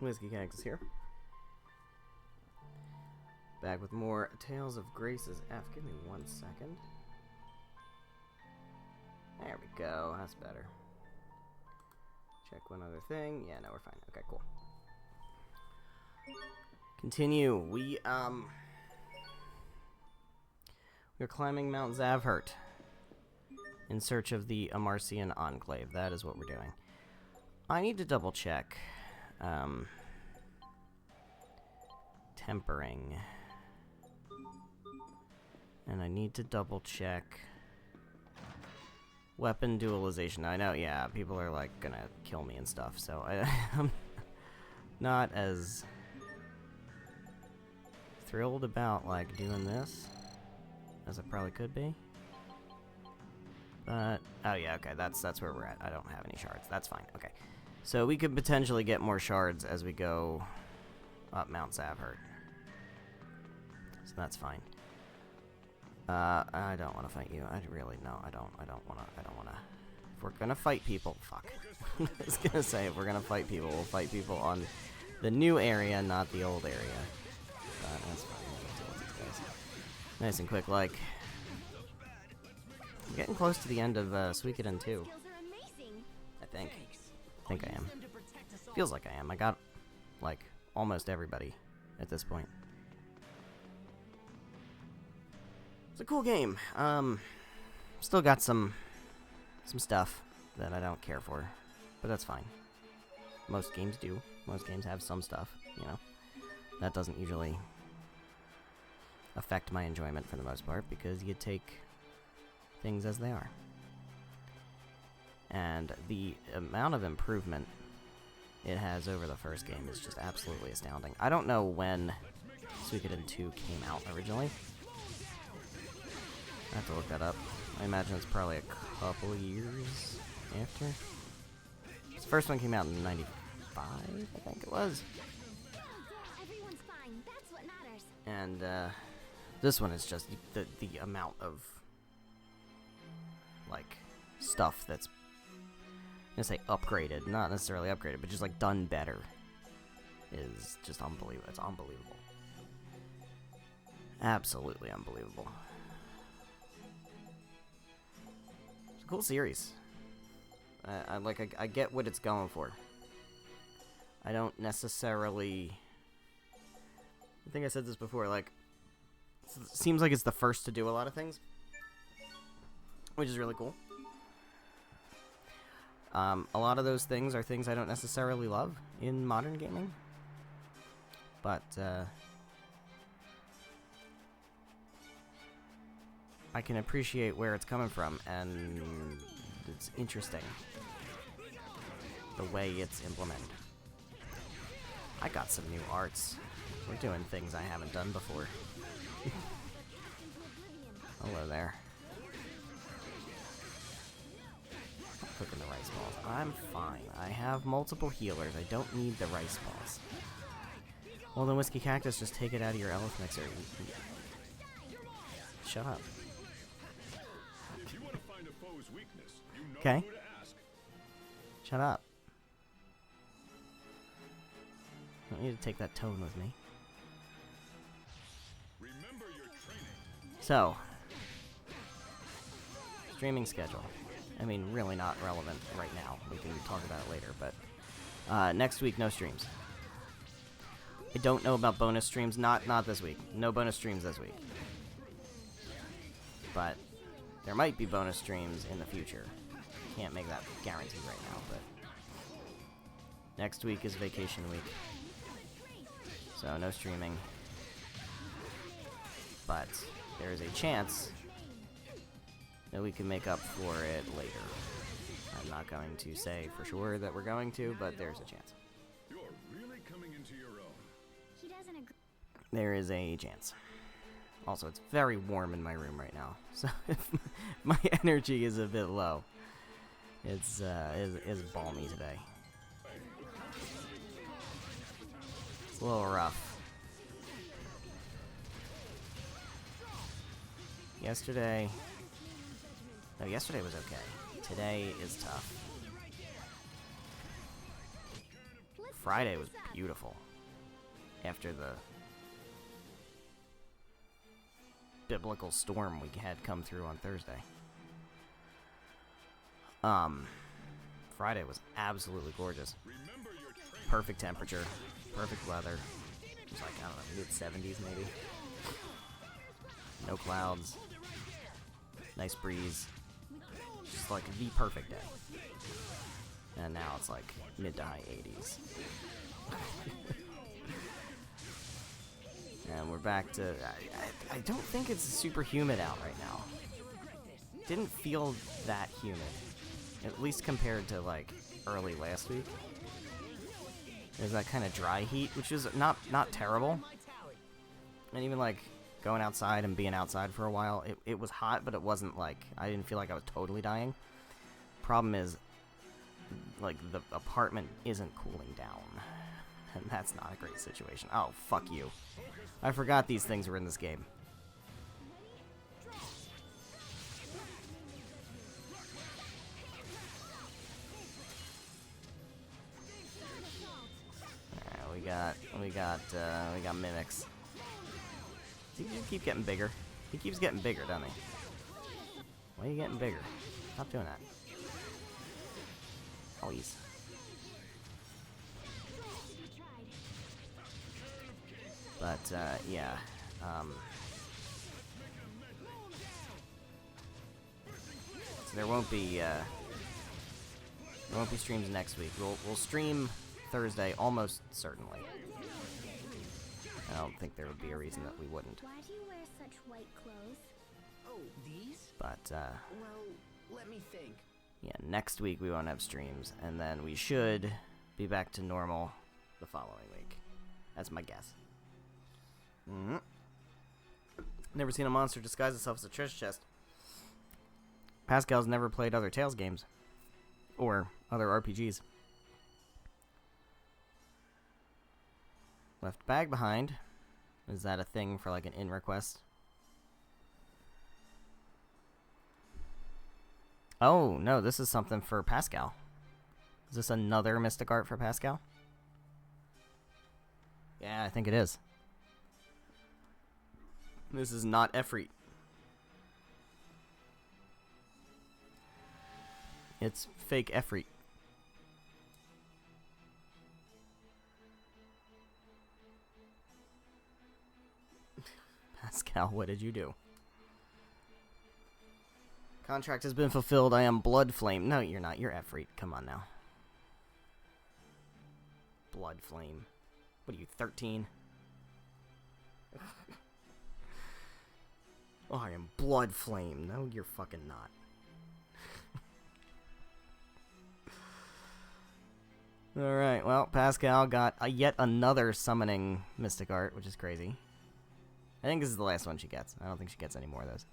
Whiskey Cactus here. Back with more Tales of Grace's F. Give me 1 second. There we go. That's better. Check one other thing. Yeah, no, we're fine. Okay, cool. Continue. We're climbing Mount Zavhert in search of the Amarcian Enclave. That is what we're doing. I need to double check. Tempering. And I need to double check weapon dualization. I know, yeah, people are like gonna kill me and stuff, so I'm not as thrilled about like doing this as I probably could be. But oh yeah, okay, that's where we're at. I don't have any shards. That's fine. Okay. So we could potentially get more shards as we go up Mount Zavhert. So that's fine. I don't want to fight you. I really no. I don't want to. If we're gonna fight people, fuck. I was gonna say if we're gonna fight people, we'll fight people on the new area, not the old area. But that's fine. We'll deal with these guys. Nice and quick, like. I'm getting close to the end of Suikoden 2. I think I am. Feels like I am. I got like almost everybody at this point. It's a cool game. Still got some stuff that I don't care for, but that's fine. Most games do. Most games have some stuff, you know. That doesn't usually affect my enjoyment for the most part, because you take things as they are. And the amount of improvement it has over the first game is just absolutely astounding. I don't know when Suikoden 2 came out originally. I have to look that up. I imagine it's probably a couple of years after. The first one came out in 95, I think it was. Everyone's fine. That's what matters. And this one is just the amount of like stuff that's, I'm gonna say upgraded, not necessarily upgraded, but just like done better, is just unbelievable. It's unbelievable. Absolutely unbelievable. It's a cool series. I get what it's going for. I don't necessarily, I think I said this before, like, it seems like it's the first to do a lot of things, which is really cool. A lot of those things are things I don't necessarily love in modern gaming, but I can appreciate where it's coming from, and it's interesting the way it's implemented. I got some new arts. We're doing things I haven't done before. Hello there. Cooking the rice balls. I'm fine. I have multiple healers. I don't need the rice balls. Well, then Whiskey Cactus, just take it out of your Elf Mixer. Shut up. Okay. Shut up. I don't need to take that tone with me. So, streaming schedule. I mean, really not relevant right now. We can talk about it later, but next week, no streams. I don't know about bonus streams. Not this week. No bonus streams this week. But there might be bonus streams in the future. Can't make that guarantee right now, but next week is vacation week. So no streaming. But there is a chance that we can make up for it later. I'm not going to say for sure that we're going to, but there's a chance. You're really coming into your own. He doesn't agree. There is a chance. Also, it's very warm in my room right now, so if my energy is a bit low, it's balmy today. It's a little rough. Yesterday was okay. Today is tough. Friday was beautiful. After the biblical storm we had come through on Thursday. Friday was absolutely gorgeous. Perfect temperature, perfect weather. It was like, I don't know, mid-70s maybe. No clouds. Nice breeze. Just like the perfect day. And now it's like mid to high 80s. And we're back to... I don't think it's super humid out right now. Didn't feel that humid. At least compared to, like, early last week. There's that kind of dry heat, which is not terrible. And even, like, going outside and being outside for a while, it was hot, but it wasn't, like... I didn't feel like I was totally dying. Problem is, like, the apartment isn't cooling down. And that's not a great situation. Oh, fuck you. I forgot these things were in this game. Alright, we got mimics. Does he keep getting bigger? He keeps getting bigger, doesn't he? Why are you getting bigger? Stop doing that. Please. But, yeah. So there won't be streams next week. We'll stream Thursday, almost certainly. I don't think there would be a reason that we wouldn't. Why do you wear such white clothes? Oh, these? But, Well, let me think. yeah, next week we won't have streams, and then we should be back to normal the following week. That's my guess. Never seen a monster disguise itself as a treasure chest. Pascal's never played other Tales games. Or other RPGs. Left bag behind. Is that a thing for like an in request? Oh, no, this is something for Pascal. Is this another Mystic Art for Pascal? Yeah, I think it is. This is not Efreet. It's fake Efreet. Pascal, what did you do? Contract has been fulfilled. I am Blood Flame. No, you're not. You're Efreet. Come on now. Blood Flame. What are you, 13? Oh, I am Blood Flame. No, you're fucking not. Alright, well, Pascal got yet another summoning Mystic Art, which is crazy. I think this is the last one she gets. I don't think she gets any more of those.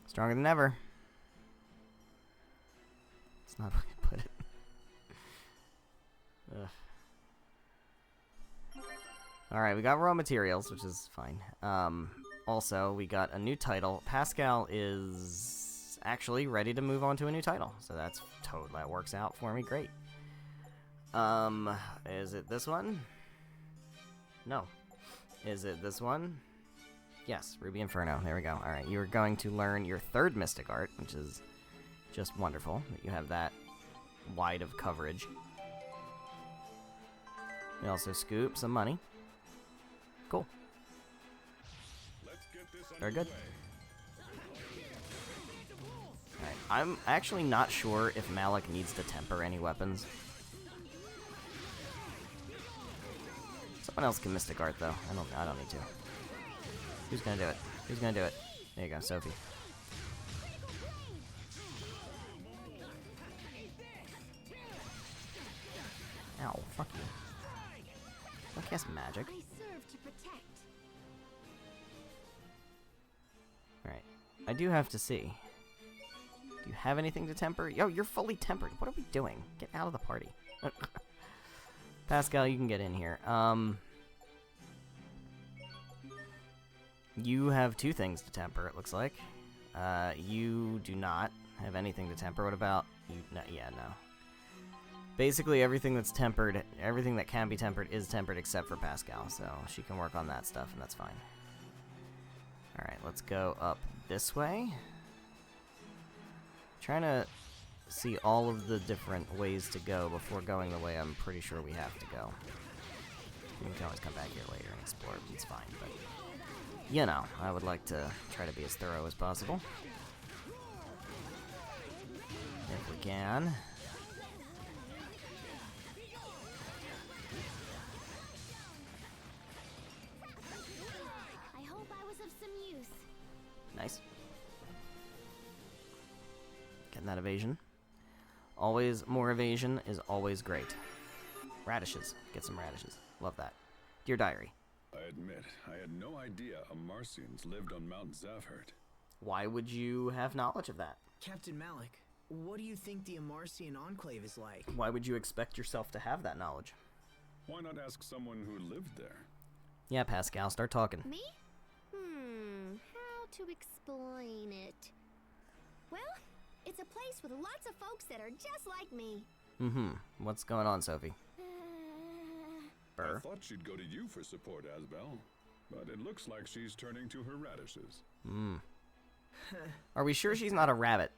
Stronger than ever. That's not how I put it. Ugh. Alright, we got raw materials, which is fine. Also, we got a new title. Pascal is actually ready to move on to a new title. So that works out for me great. Is it this one? No. Is it this one? Yes, Ruby Inferno. There we go. Alright, you're going to learn your third Mystic Art, which is just wonderful that you have that wide of coverage. We also scoop some money. Cool. Very good. Alright, I'm actually not sure if Malik needs to temper any weapons. Someone else can Mystic Art though. I don't need to. Who's gonna do it? Who's gonna do it? There you go, Sophie. Ow, fuck you. Don't cast magic. I serve to protect. Alright. I do have to see. Do you have anything to temper? Yo, you're fully tempered. What are we doing? Get out of the party. Pascal, you can get in here. You have two things to temper, it looks like. You do not have anything to temper. What about you? No, yeah, no. Basically, everything that's tempered, everything that can be tempered is tempered except for Pascal, so she can work on that stuff, and that's fine. Alright, let's go up this way. Trying to see all of the different ways to go before going the way I'm pretty sure we have to go. We can always come back here later and explore, it's fine, but... You know, I would like to try to be as thorough as possible. If we can. I hope I was of some use. Nice. Getting that evasion. Always more evasion is always great. Radishes. Get some radishes. Love that. Dear Diary. I admit, I had no idea Amarcians lived on Mount Zavhert. Why would you have knowledge of that? Captain Malik, what do you think the Amarcian Enclave is like? Why would you expect yourself to have that knowledge? Why not ask someone who lived there? Yeah, Pascal, start talking. Me? How to explain it? Well, it's a place with lots of folks that are just like me. What's going on, Sophie? I thought she'd go to you for support, Asbel. But it looks like she's turning to her radishes. Are we sure she's not a rabbit?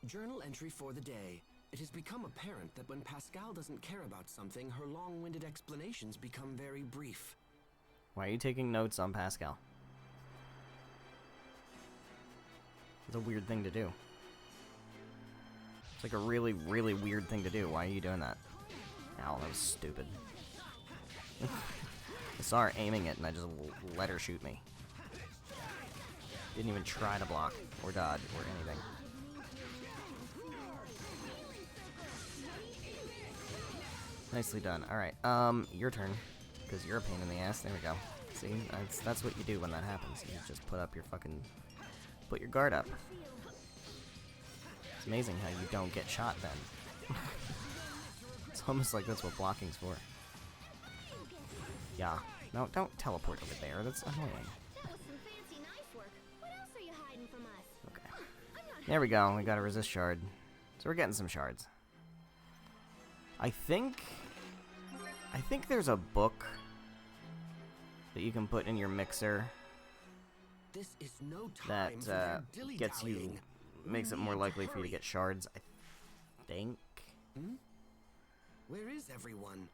Journal entry for the day. It has become apparent that when Pascal doesn't care about something, her long-winded explanations become very brief. Why are you taking notes on Pascal? It's a weird thing to do. It's like a really, really weird thing to do. Why are you doing that? Ow, that was stupid. I saw her aiming it and I just let her shoot me. Didn't even try to block or dodge or anything. Nicely done. Alright, your turn. Because you're a pain in the ass. There we go. See? That's what you do when that happens. You just put up your fucking... Put your guard up. It's amazing how you don't get shot then. It's almost like that's what blocking's for. Yeah. No, don't teleport over there. That's annoying. That was some fancy knife work. What else are you hiding from us? Okay. There we go. We got a resist shard. So we're getting some shards. I think there's a book that you can put in your mixer This is no that time for their gets you, dilly-dallying. makes it more likely for you to get shards. I think. Where is everyone?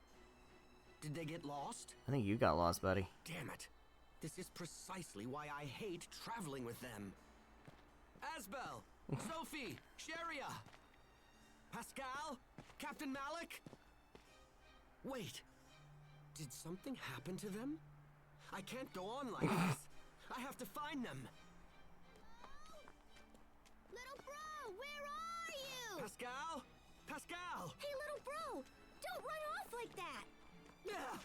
Did they get lost? I think you got lost, buddy. Damn it. This is precisely why I hate traveling with them. Asbel! Sophie! Sharia! Pascal? Captain Malik? Wait. Did something happen to them? I can't go on like this. I have to find them. Little bro, where are you? Pascal? Pascal! Hey, little bro, don't run off like that. Yeah.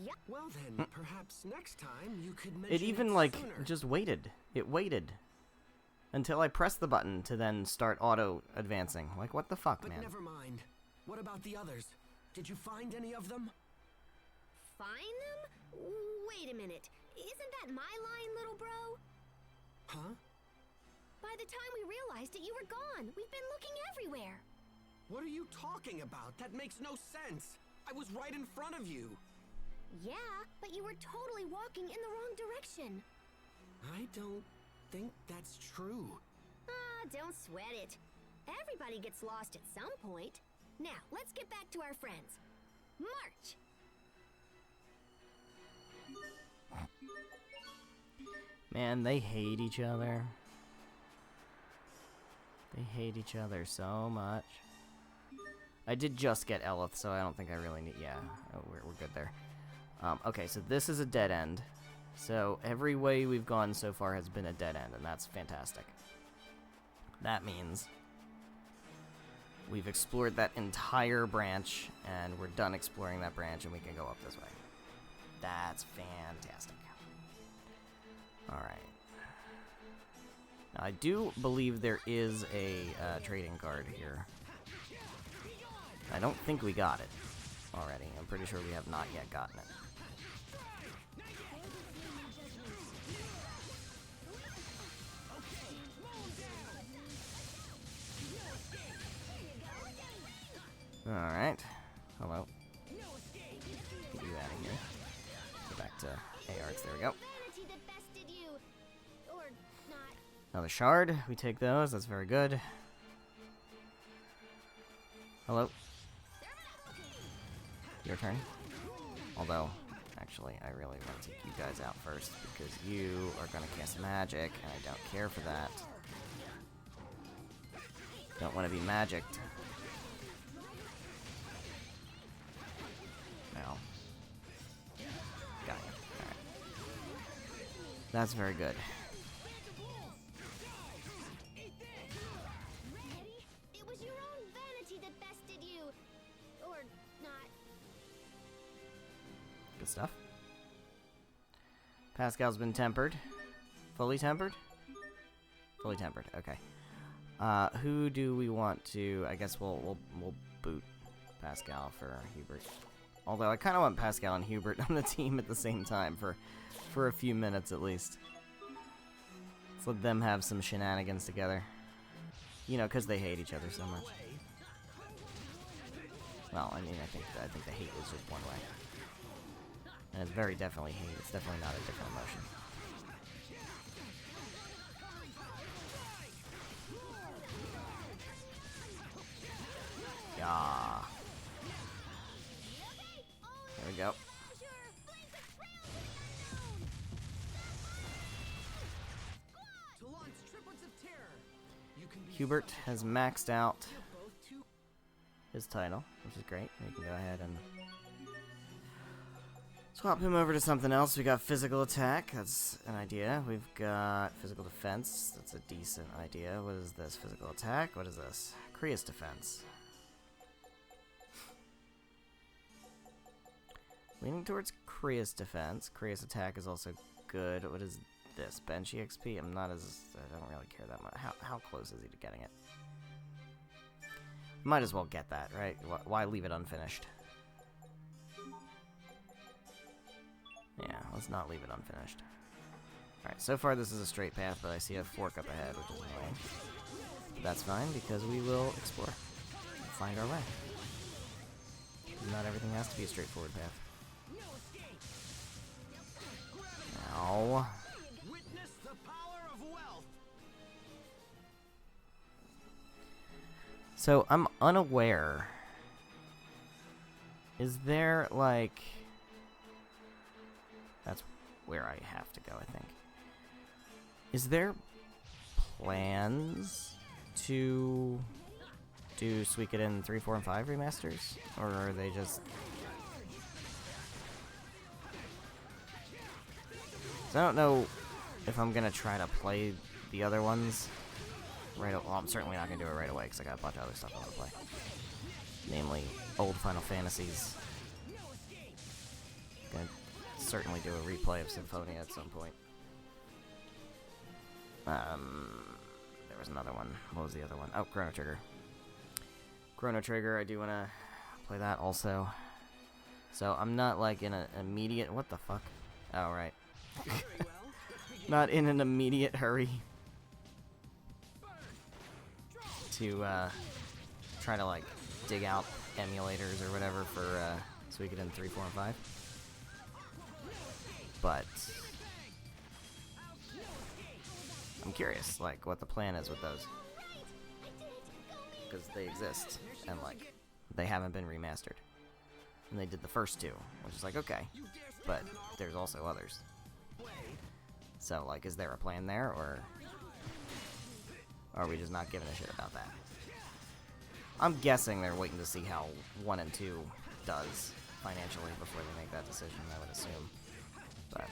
Yep. Well then, perhaps next time you could mention It even, sooner. just waited. It waited. Until I pressed the button to then start auto-advancing. Like, what the fuck, But man? never mind. What about the others? Did you find any of them? Find them? Wait a minute. Isn't that my line, little bro? Huh? By the time we realized it, you were gone. We've been looking everywhere. What are you talking about? That makes no sense. I was right in front of you. Yeah, but you were totally walking in the wrong direction. I don't think that's true. Don't sweat it. Everybody gets lost at some point. Now, let's get back to our friends. March! Man, they hate each other. They hate each other so much. I did just get Elith, so I don't think I really need... Yeah, we're good there. Okay, so this is a dead end. So every way we've gone so far has been a dead end, and that's fantastic. That means we've explored that entire branch, and we're done exploring that branch, and we can go up this way. That's fantastic. Alright. Now, I do believe there is a trading card here. I don't think we got it already. I'm pretty sure we have not yet gotten it. Alright. Hello. Get you out of here. Go back to ARs. There we go. Vanity that bested you. Or not. Another shard. We take those. That's very good. Hello. Your turn. Although, actually, I really want to take you guys out first because you are going to cast magic, and I don't care for that. Don't want to be magicked. No. Got it. Alright. That's very good. Eddie, it was your own vanity that bested you. Or not. Good stuff. Pascal's been tempered. Fully tempered? Fully tempered, okay. Who do we want to... I guess we'll boot Pascal for Hubert. Although I kind of want Pascal and Hubert on the team at the same time for a few minutes at least. Let's let them have some shenanigans together. You know, because they hate each other so much. Well, I mean, I think the hate is just one way. And it's very definitely hate. It's definitely not a different emotion. Yeah. There we go. Hubert has maxed out his title, which is great. We can go ahead and swap him over to something else. We got physical attack. That's an idea. We've got physical defense. That's a decent idea. What is this? Physical attack? What is this? Kriya's defense. Leaning towards Kriya's defense. Kriya's attack is also good. What is this? Bench EXP? I don't really care that much. How close is he to getting it? Might as well get that, right? Why leave it unfinished? Yeah, let's not leave it unfinished. Alright, so far this is a straight path, but I see a fork up ahead, which is annoying. But that's fine, because we will explore and find our way. Not everything has to be a straightforward path. Now... Witness the power of wealth. So, I'm unaware. Is there, like... That's where I have to go, I think. Is there plans to do Suikoden 3, 4, and 5 remasters? Or are they just... So I don't know if I'm gonna try to play the other ones right away. Well, I'm certainly not gonna do it right away because I got a bunch of other stuff I want to play. Namely, old Final Fantasies. Gonna certainly do a replay of Symphonia at some point. There was another one. What was the other one? Oh, Chrono Trigger. Chrono Trigger, I do want to play that also. So I'm not like in an immediate... What the fuck? Oh, right. Not in an immediate hurry to try to like dig out emulators or whatever for Suikoden 3, 4, and 5. But I'm curious, like, what the plan is with those, because they exist and like they haven't been remastered, and they did the first two, which is like okay, but there's also others. So, like, is there a plan there, or are we just not giving a shit about that? I'm guessing they're waiting to see how 1 and 2 does financially before they make that decision, I would assume. But...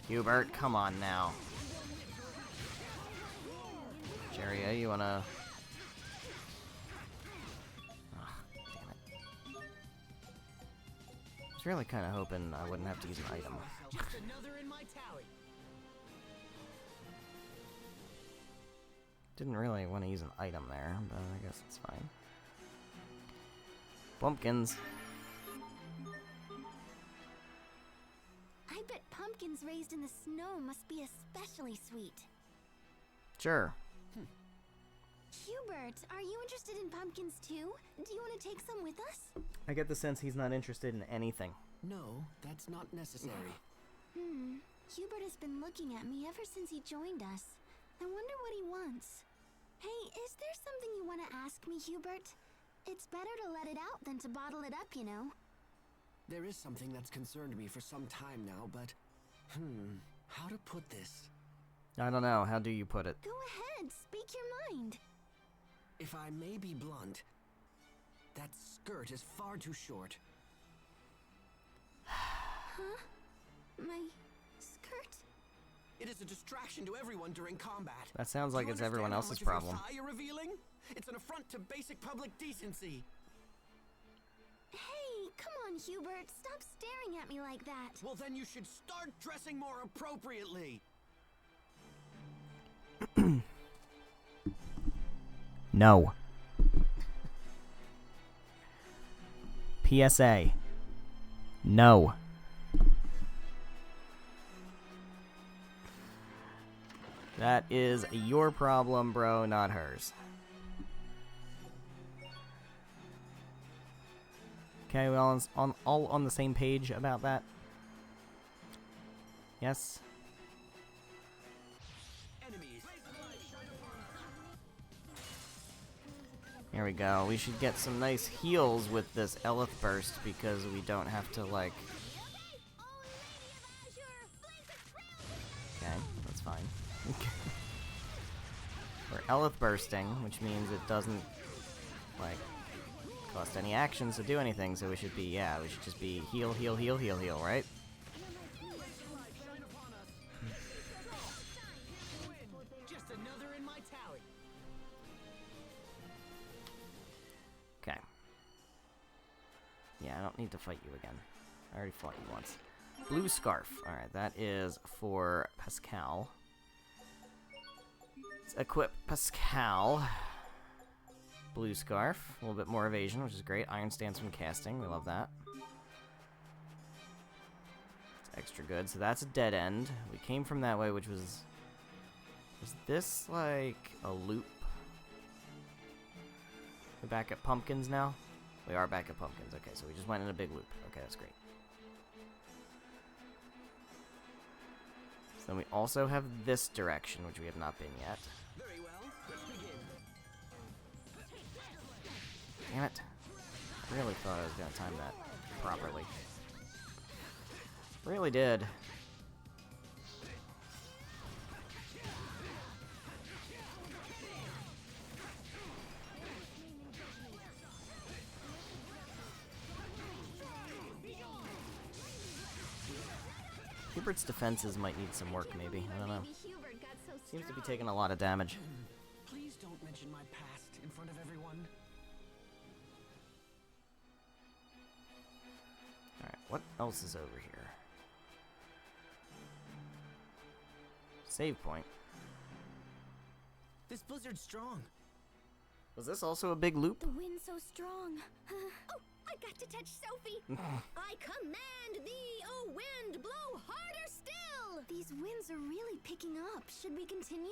Hubert, come on now. Cheria, you wanna... Really kind of hoping I wouldn't have to use an item. Just another in my tally. Didn't really want to use an item there, but I guess it's fine. Pumpkins. I bet pumpkins raised in the snow must be especially sweet. Sure. Hubert, are you interested in pumpkins too? Do you want to take some with us? I get the sense he's not interested in anything. No, that's not necessary. Hubert has been looking at me ever since he joined us. I wonder what he wants. Hey, is there something you want to ask me, Hubert? It's better to let it out than to bottle it up, you know. There is something that's concerned me for some time now, but... how to put this? I don't know. How do you put it? Go ahead, speak your mind. If I may be blunt, that skirt is far too short. Huh? My skirt? It is a distraction to everyone during combat. That sounds like Do you it's everyone understand else's how much of problem. your thigh you're revealing? It's an affront to basic public decency. Hey, come on, Hubert. Stop staring at me like that. Well, then you should start dressing more appropriately. No. PSA. No. That is your problem, bro, not hers. Okay, we all on the same page about that? Yes? Here we go. We should get some nice heals with this Elith burst because we don't have to, like... Okay, that's fine. We're Elith bursting, which means it doesn't, like, cost any actions to do anything, so we should be, yeah, we should just be heal, heal, heal, heal, heal, right? Just another in my tally. Okay. Yeah, I don't need to fight you again. I already fought you once. Blue Scarf. Alright, that is for Pascal. Let's equip Pascal. Blue Scarf. A little bit more evasion, which is great. Iron Stance from casting. We love that. It's extra good. So that's a dead end. We came from that way, which was... Was this, like, a loop? We're back at Pumpkins now? We are back at Pumpkins. Okay, so we just went in a big loop. Okay, that's great. So then we also have this direction, which we have not been yet. Very well. Let's begin. Damn it. I really thought I was going to time that properly. Really did. Hubert's defenses might need some work, maybe. I don't know. Hubert got so Seems to be strong. taking a lot of damage. Please don't mention my past in front of everyone. Alright, what else is over here? Save point. This blizzard's strong. Was this also a big loop? The wind's so strong. Oh, I got to touch Sophie. I command thee, O wind, blow harder still. These winds are really picking up. Should we continue?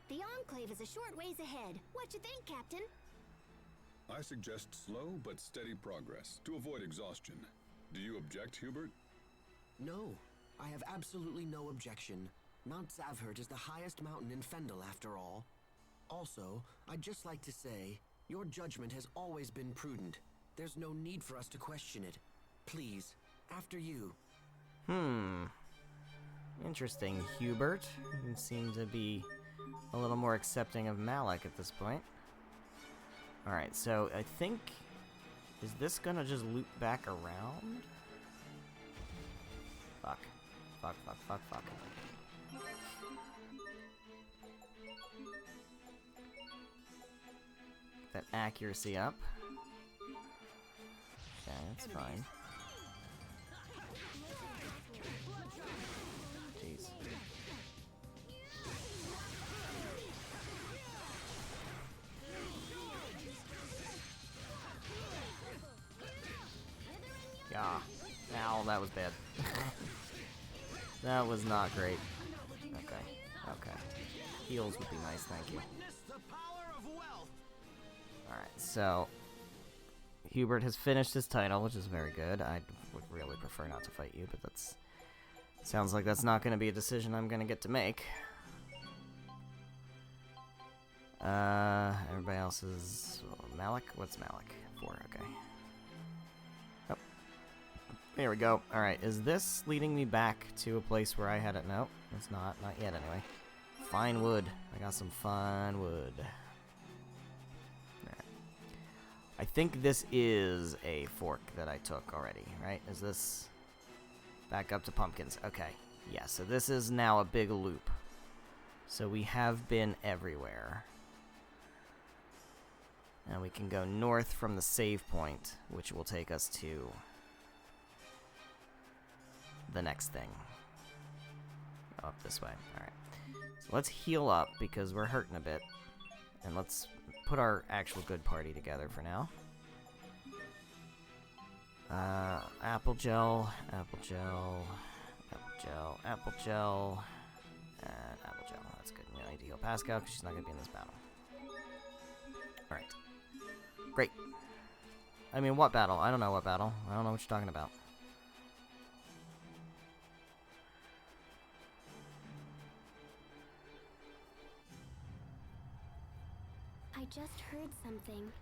The Enclave is a short ways ahead. What you think, Captain? I suggest slow but steady progress to avoid exhaustion. Do you object, Hubert? No, I have absolutely no objection. Mount Zavhert is the highest mountain in Fendel, after all. Also, I'd just like to say, your judgment has always been prudent. There's no need for us to question it. Please, after you. Interesting, Hubert. You seem to be a little more accepting of Malik at this point. Alright, so I think... Is this gonna just loop back around? Fuck. Fuck, fuck, fuck, fuck. That accuracy up. Okay, that's fine. Jeez. Yeah. Ow, that was bad. That was not great. Okay. Okay. Heals would be nice, thank you. Witness the power Alright, so Hubert has finished his title, which is very good. I would really prefer not to fight you, but that's... Sounds like that's not going to be a decision I'm going to get to make. Everybody else is... Malik? What's Malik? 4, okay. Oh. There we go. Alright, is this leading me back to a place where I had it? No, it's not. Not yet, anyway. Fine wood. I got some fine wood. Alright. I think this is a fork that I took already, right? Is this... Back up to pumpkins. Okay. Yeah, so this is now a big loop. So we have been everywhere. And we can go north from the save point, which will take us to the next thing. Up this way. Alright. So let's heal up because we're hurting a bit. And let's put our actual good party together for now. Apple gel, apple gel, apple gel, apple gel, and apple gel. That's good. We don't need to heal Pascal because she's not going to be in this battle. Alright. Great. I mean, what battle? I don't know what battle. I don't know what you're talking about. I just heard something.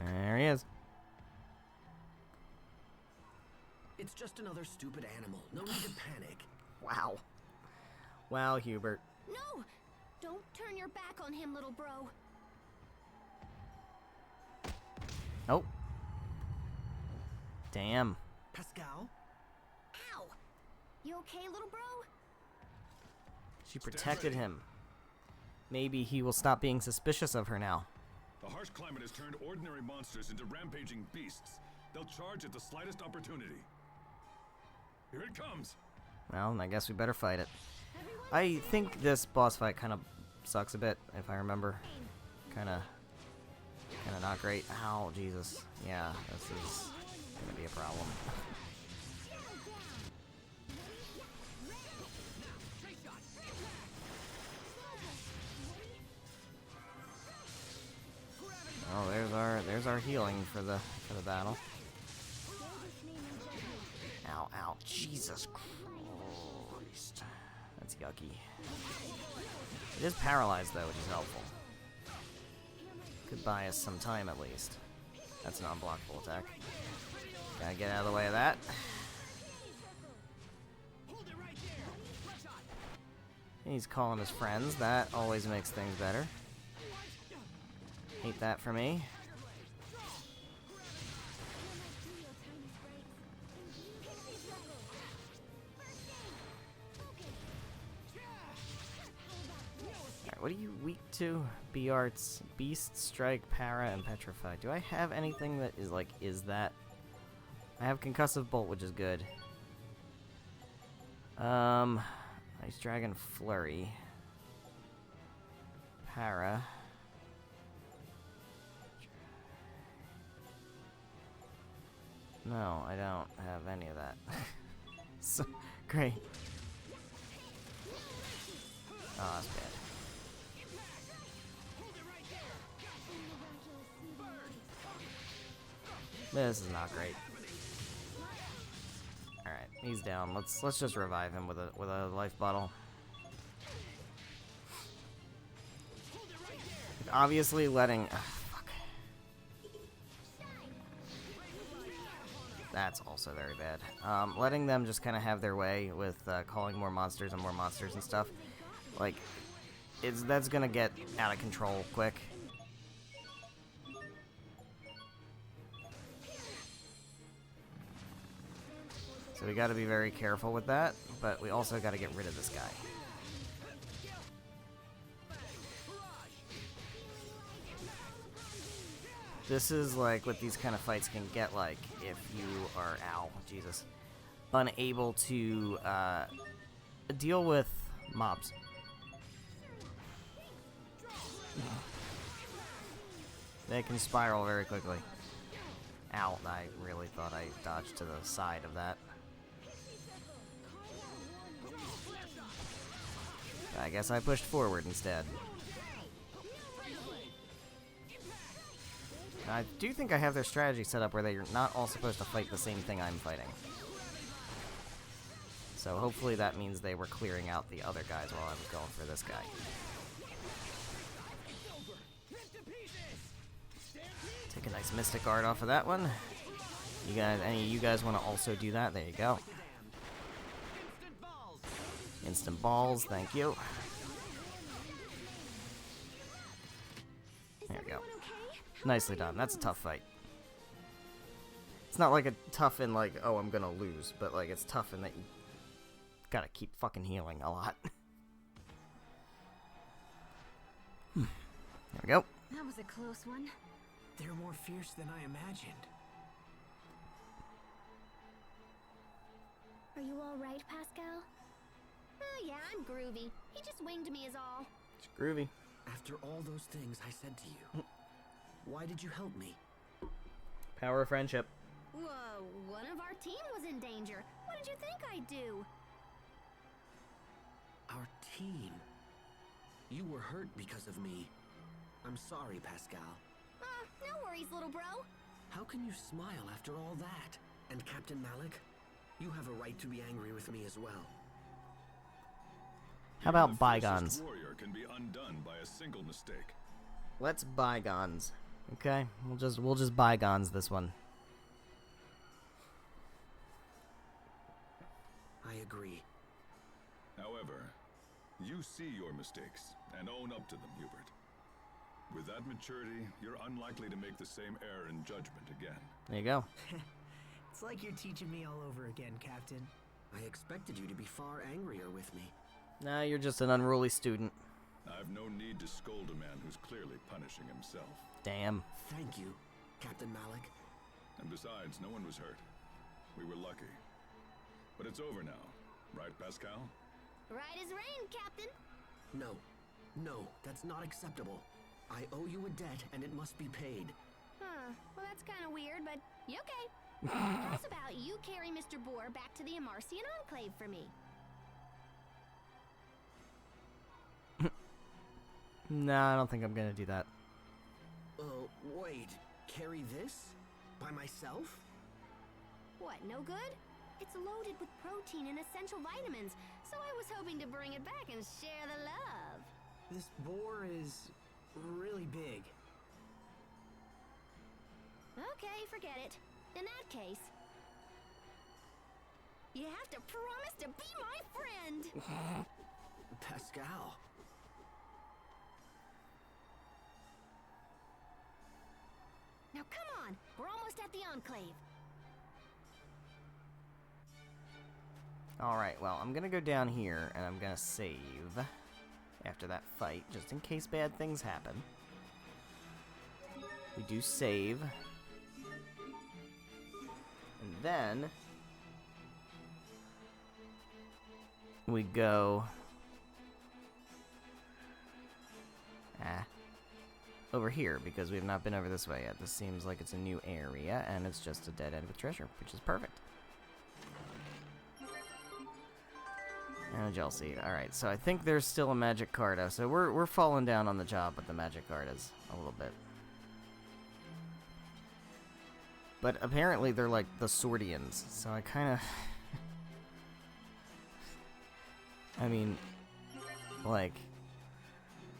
There he is. It's just another stupid animal. No need to panic. Wow. Wow, Hubert. No! Don't turn your back on him, little bro. Oh. Damn. Pascal? Ow! You okay, little bro? She protected him. Maybe he will stop being suspicious of her now. The harsh climate has turned ordinary monsters into rampaging beasts. They'll charge at the slightest opportunity. Here it comes. Well, I guess we better fight it. I think this boss fight kind of sucks a bit, if I remember. Kind of not great. Ow, Jesus. Yeah, this is gonna be a problem. Oh, there's our healing for the battle. Ow, ow, Jesus Christ. That's yucky. It is paralyzed though, which is helpful. Could buy us some time at least. That's an unblockable attack. Gotta get out of the way of that. He's calling his friends. That always makes things better. Hate that for me. Alright, what are you weak to? B-Arts, Beast, Strike, Para, and Petrify. Do I have anything that is like, is that? I have Concussive Bolt, which is good. Ice Dragon Flurry. Para. No, I don't have any of that. So, great. Oh, that's bad. This is not great. Alright, he's down. Let's just revive him with a life bottle. Obviously letting fuck. That's also very bad. Letting them just kind of have their way with calling more monsters and stuff. Like, that's gonna get out of control quick. So we gotta be very careful with that, but we also gotta get rid of this guy. This is like what these kind of fights can get like if you are, ow, Jesus, unable to deal with mobs. They can spiral very quickly. Ow, I really thought I dodged to the side of that. I guess I pushed forward instead. I do think I have their strategy set up where they're not all supposed to fight the same thing I'm fighting. So hopefully that means they were clearing out the other guys while I was going for this guy. Take a nice Mystic Guard off of that one. You guys, any of you guys want to also do that? There you go. Instant balls, thank you. There we go. Nicely done. That's a tough fight. It's not like a tough in like, oh, I'm gonna lose, but like it's tough in that you gotta keep fucking healing a lot. There we go. That was a close one. They're more fierce than I imagined. Are you all right, Pascal? Oh, yeah, I'm groovy. He just winged me is all. It's groovy. After all those things I said to you, why did you help me? Power of friendship. Whoa, one of our team was in danger. What did you think I'd do? Our team? You were hurt because of me. I'm sorry, Pascal. No worries, little bro. How can you smile after all that? And Captain Malik, you have a right to be angry with me as well. How about The fiercest bygones? warrior can be undone by a single mistake. Let's bygones. Okay, we'll just bygones this one. I agree. However, you see your mistakes and own up to them, Hubert. With that maturity, you're unlikely to make the same error in judgment again. There you go. It's like you're teaching me all over again, Captain. I expected you to be far angrier with me. Nah, you're just an unruly student. I've no need to scold a man who's clearly punishing himself. Damn. Thank you, Captain Malik. And besides, no one was hurt. We were lucky. But it's over now, right, Pascal? Right as rain, Captain. No, that's not acceptable. I owe you a debt, and it must be paid. Huh, well that's kind of weird, but you okay. How's about you carry Mr. Boar back to the Amarcian Enclave for me? Nah, I don't think I'm gonna do that. Wait. Carry this? By myself? What, no good? It's loaded with protein and essential vitamins, so I was hoping to bring it back and share the love. This boar is really big. Okay, forget it. In that case, you have to promise to be my friend. Pascal. Now come on, we're almost at the Enclave. Alright, well, I'm gonna go down here, and I'm gonna save after that fight, just in case bad things happen. We do save. And then we go over here, because we have not been over this way yet. This seems like it's a new area, and it's just a dead end with treasure, which is perfect. And a gel seed. Alright, so I think there's still a magic card. So we're falling down on the job with the magic card is a little bit. But apparently they're like the Swordians, so I kind of... I mean, like,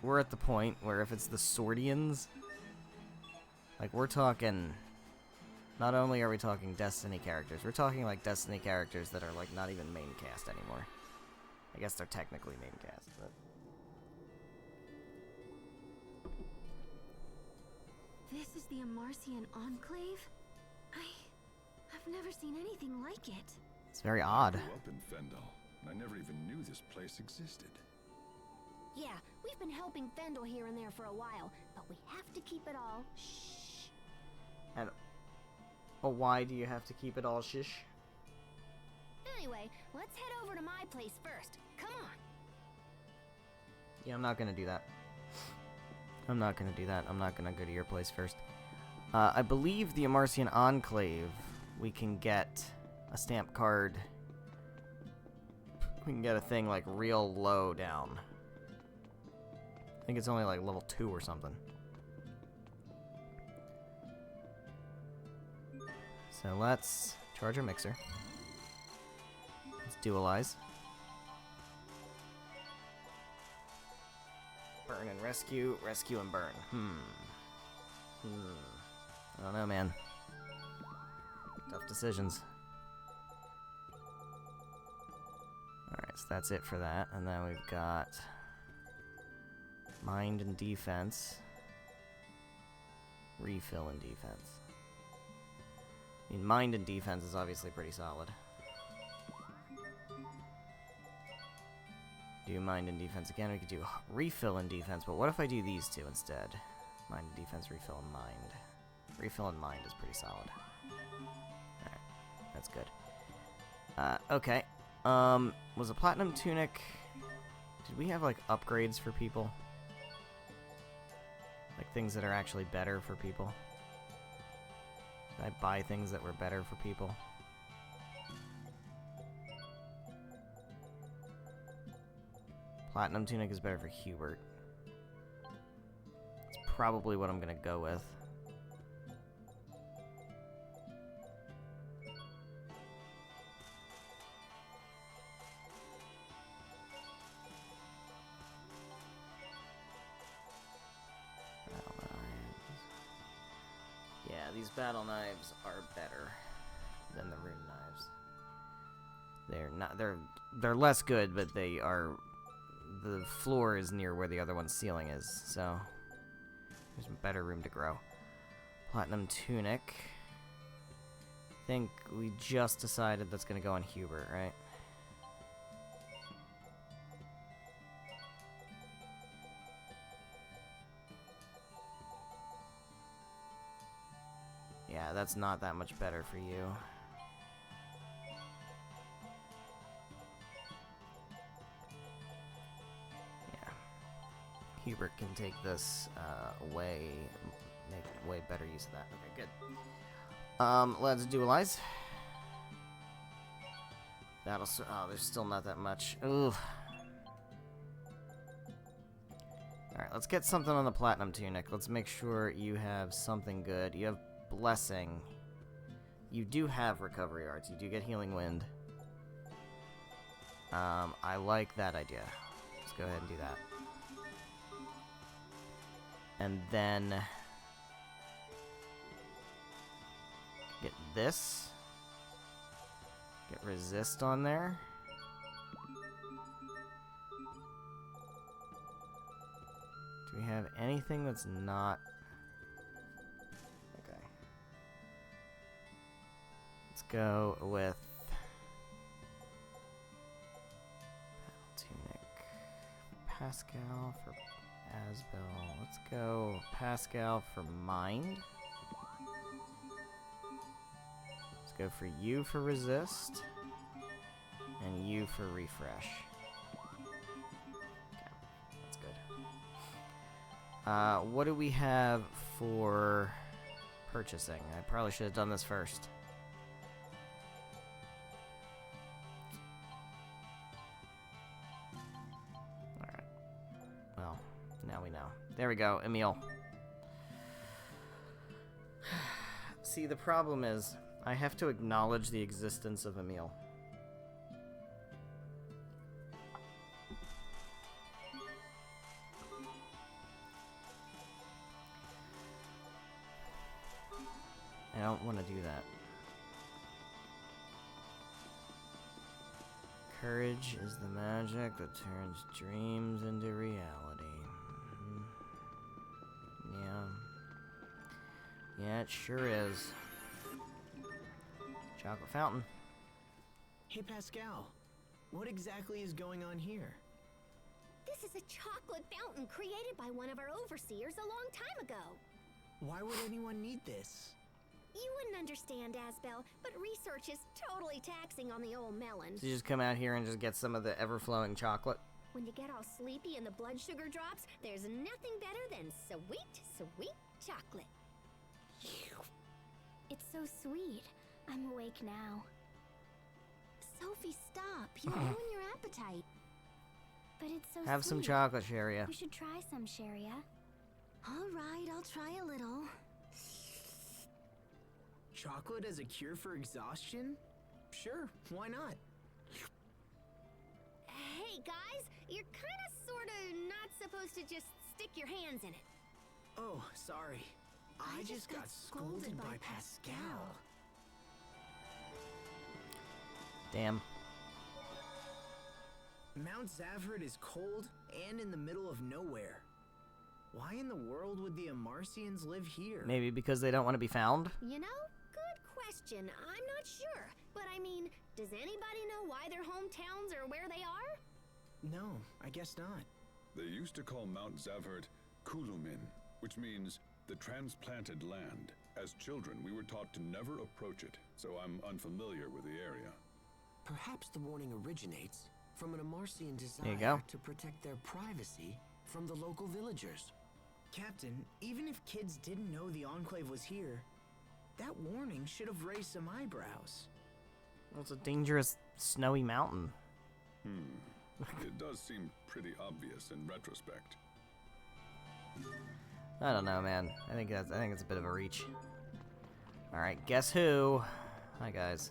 we're at the point where if it's the Swordians, like, we're talking... Not only are we talking Destiny characters, we're talking, like, Destiny characters that are, like, not even main cast anymore. I guess they're technically main cast, but... This is the Amarcian Enclave? I've never seen anything like it. It's very odd. I grew up in Fendel, and I never even knew this place existed. Yeah, we've been helping Fendel here and there for a while, but we have to keep it all shh. And why do you have to keep it all shish? Anyway, let's head over to my place first. Come on. Yeah, I'm not gonna do that. I'm not gonna do that. I'm not gonna go to your place first. I believe the Amarcian Enclave, we can get a stamp card. We can get a thing like real low down. think it's only like level 2 or something. So let's charge our mixer. Let's dualize. Burn and rescue, rescue and burn. I don't know, man. Tough decisions. Alright, so that's it for that. And then we've got mind and defense. Refill and defense. I mean, mind and defense is obviously pretty solid. Do mind and defense again. We could do refill and defense, but what if I do these two instead? Mind and defense, refill and mind. Refill and mind is pretty solid. Alright, that's good. Okay. Was a platinum tunic... Did we have, like, upgrades for people? Like, things that are actually better for people? Did I buy things that were better for people? Platinum tunic is better for Hubert. That's probably what I'm gonna go with. Battle knives. Yeah, these battle knives are better than the rune knives. They're not. They're less good, but they are. The floor is near where the other one's ceiling is, so there's better room to grow. Platinum tunic. I think we just decided that's going to go on Hubert, right? Yeah, that's not that much better for you. Hubert can take this make way better use of that. Okay, good. Let's dualize. That'll. Oh, there's still not that much. Ooh. All right, let's get something on the platinum tunic. Let's make sure you have something good. You have blessing. You do have recovery arts. You do get healing wind. I like that idea. Let's go ahead and do that. And then get this. Get resist on there. Do we have anything that's not... Okay. Let's go with... Battle Tunic. Pascal for... Asbel. Let's go Pascal for mind. Let's go for you for resist. And you for refresh. Okay, that's good. What do we have for purchasing? I probably should have done this first. Alright. Well. Now we know. There we go, Emil. See, the problem is, I have to acknowledge the existence of Emil. I don't want to do that. Courage is the magic that turns dreams into reality. Yeah, it sure is. Chocolate fountain. Hey, Pascal. What exactly is going on here? This is a chocolate fountain created by one of our overseers a long time ago. Why would anyone need this? You wouldn't understand, Asbel, but research is totally taxing on the old melon. So you just come out here and just get some of the ever-flowing chocolate? When you get all sleepy and the blood sugar drops, there's nothing better than sweet, sweet chocolate. It's so sweet. I'm awake now. Sophie, stop. You'll ruin your appetite. But it's so Have some sweet. chocolate, Sharia. You should try some, Sharia. All right, I'll try a little. Chocolate as a cure for exhaustion? Sure, why not? Hey, guys, you're kind of sort of not supposed to just stick your hands in it. Oh, sorry. I just got scolded by Pascal. Damn. Mount Zavhert is cold and in the middle of nowhere. Why in the world would the Amarcians live here? Maybe because they don't want to be found? You know, good question. I'm not sure. But I mean, does anybody know why their hometowns are where they are? No, I guess not. They used to call Mount Zavhert Kulumin, which means the transplanted land. As children, we were taught to never approach it, so I'm unfamiliar with the area. Perhaps the warning originates from an Amarcian There you desire go. to protect their privacy from the local villagers. Captain, even if kids didn't know the Enclave was here, that warning should have raised some eyebrows. Well, it's a dangerous, snowy mountain. It does seem pretty obvious in retrospect. I don't know, man. I think it's a bit of a reach. All right, guess who? Hi, guys.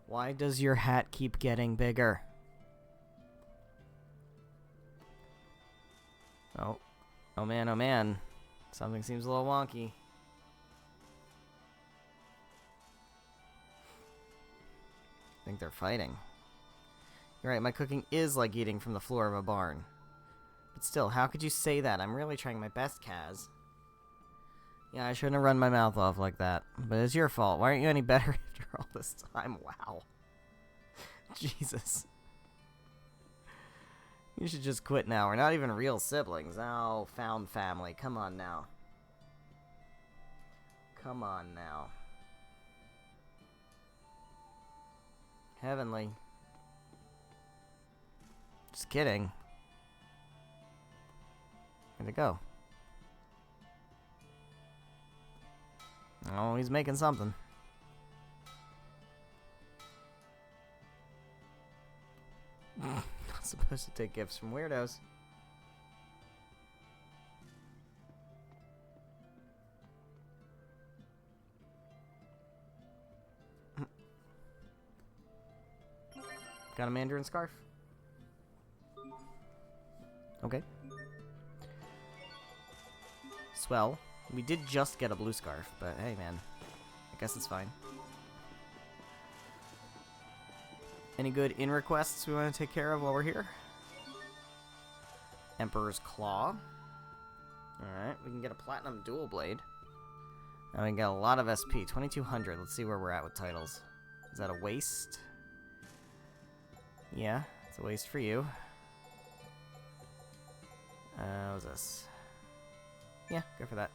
Why does your hat keep getting bigger? Oh. Oh man, oh man. Something seems a little wonky. I think they're fighting. You're right, my cooking is like eating from the floor of a barn. But still, how could you say that? I'm really trying my best, Kaz. Yeah, I shouldn't have run my mouth off like that. But it's your fault. Why aren't you any better after all this time? Wow. Jesus. You should just quit now. We're not even real siblings. Oh, found family. Come on now. Come on now. Heavenly. Just kidding. Where'd it go? Oh, he's making something. Not supposed to take gifts from weirdos. Got a mandarin scarf? Okay. Swell. We did just get a blue scarf, but hey man, I guess it's fine. Any good in requests we want to take care of while we're here? Emperor's Claw. Alright, we can get a platinum dual blade. And we can get a lot of SP, 2200. Let's see where we're at with titles. Is that a waste? Yeah, it's a waste for you. What's this? Yeah, go for that.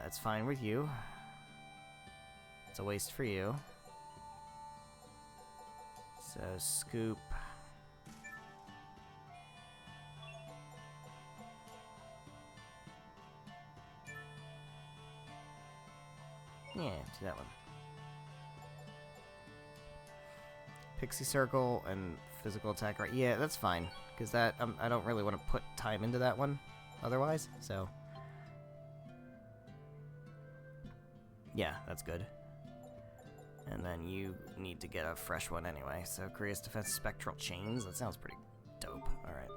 It's fine with you. It's a waste for you. So, scoop. Yeah, do that one. Pixie Circle and physical attack, right? Yeah, that's fine. Because that, I don't really want to put time into that one otherwise, so. Yeah, that's good. And then you need to get a fresh one anyway. So, Korea's Defense Spectral Chains. That sounds pretty dope. Alright.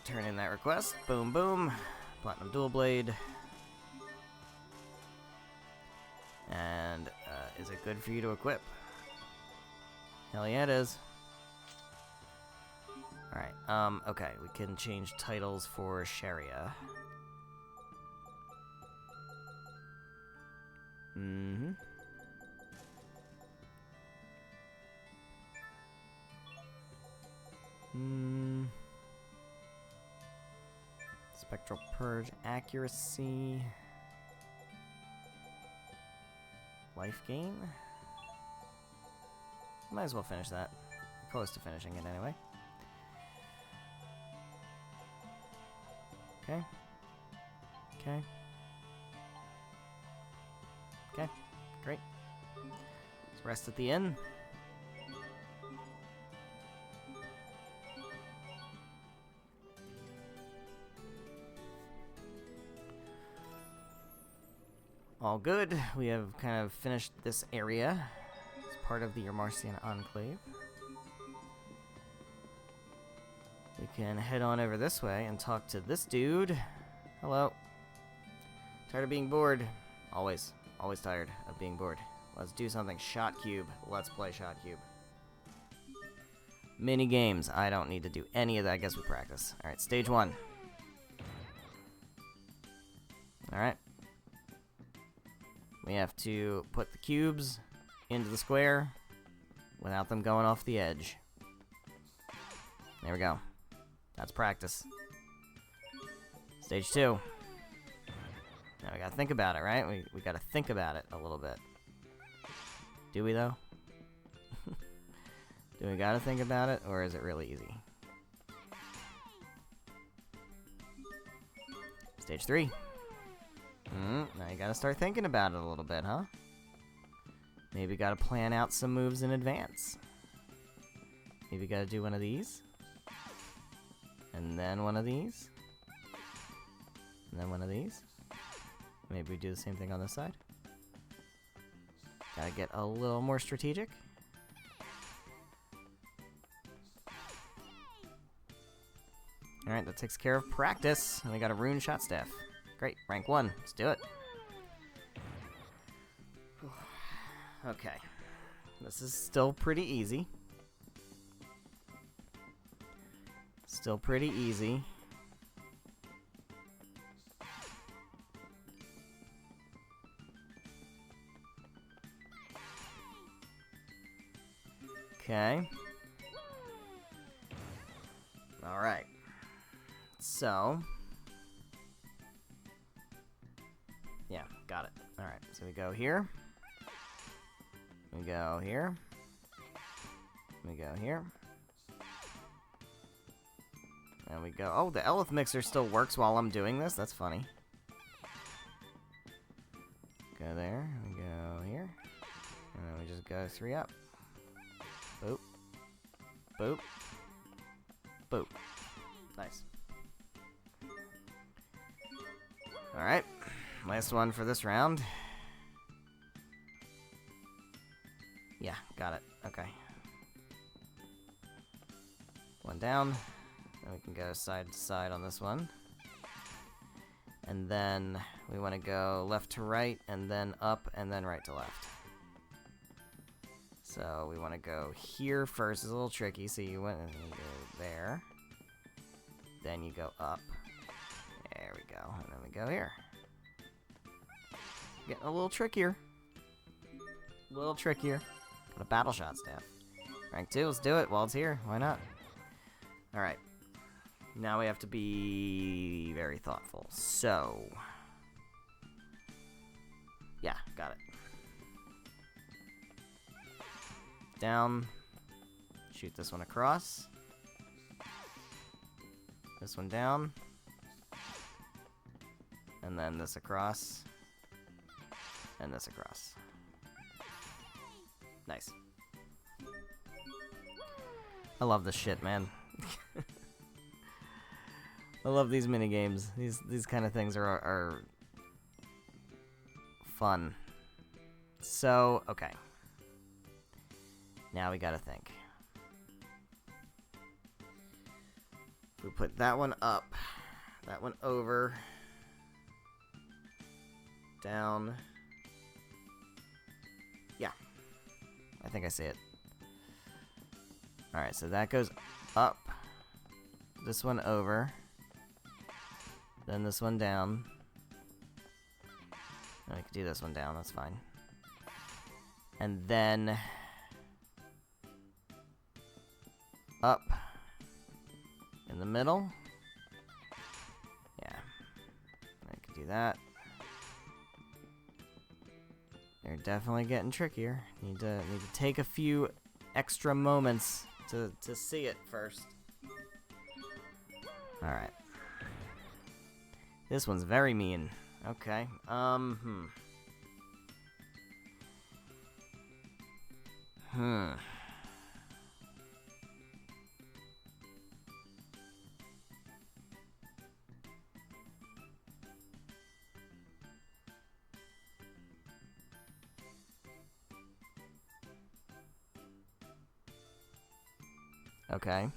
Turn in that request. Boom, boom. Platinum Dual Blade. And, is it good for you to equip? Hell yeah, it is. Alright, okay. We can change titles for Sharia. Mm-hmm. Spectral Purge accuracy. Life gain? Might as well finish that. Close to finishing it anyway. Okay. Okay. Okay, great. Let's rest at the inn. All good. We have kind of finished this area. It's part of the Remastered Enclave. We can head on over this way and talk to this dude. Hello. Tired of being bored. Always tired of being bored. Let's do something. Shot Cube. Let's play Shot Cube. Mini games. I don't need to do any of that. I guess we practice. Alright, stage 1. Alright. We have to put the cubes into the square without them going off the edge. There we go. That's practice. Stage 2. Now we gotta think about it, right? We gotta think about it a little bit. Do we, though? Do we gotta think about it, or is it really easy? Stage 3. Now you gotta start thinking about it a little bit, huh? Maybe gotta plan out some moves in advance. Maybe gotta do one of these. And then one of these. And then one of these. Maybe we do the same thing on this side. Gotta get a little more strategic. Alright, that takes care of practice. And we got a rune shot staff. Great, rank 1. Let's do it. Okay. This is still pretty easy. Still pretty easy. Okay. Alright. So. Yeah, got it. Alright, so we go here. We go here. We go here. And we go... Oh, the Elith Mixer still works while I'm doing this? That's funny. Go there. We go here. And then we just go 3 up. Boop. Boop. Boop. Nice. Alright. Last one for this round. Yeah, got it. Okay. One down. Then we can go side to side on this one. And then we want to go left to right, and then up, and then right to left. So we want to go here first. It's a little tricky, so you went and you go there. Then you go up. There we go. And then we go here. Getting a little trickier. A little trickier. Got a battle shot staff. Rank 2, let's do it while it's here. Why not? Alright. Now we have to be very thoughtful. So. Yeah, got it. Down. Shoot this one across. This one down. And then this across. And this across. Nice. I love this shit, man. I love these minigames. These kind of things are fun. So, okay. Now we gotta think. We put that one up. That one over. Down. Yeah. I think I see it. Alright, so that goes up. This one over. Then this one down. And I can do this one down, that's fine. And then up in the middle. Yeah. I can do that. They're definitely getting trickier. Need to take a few extra moments to see it first. Alright. This one's very mean. Okay. Hmm. Okay.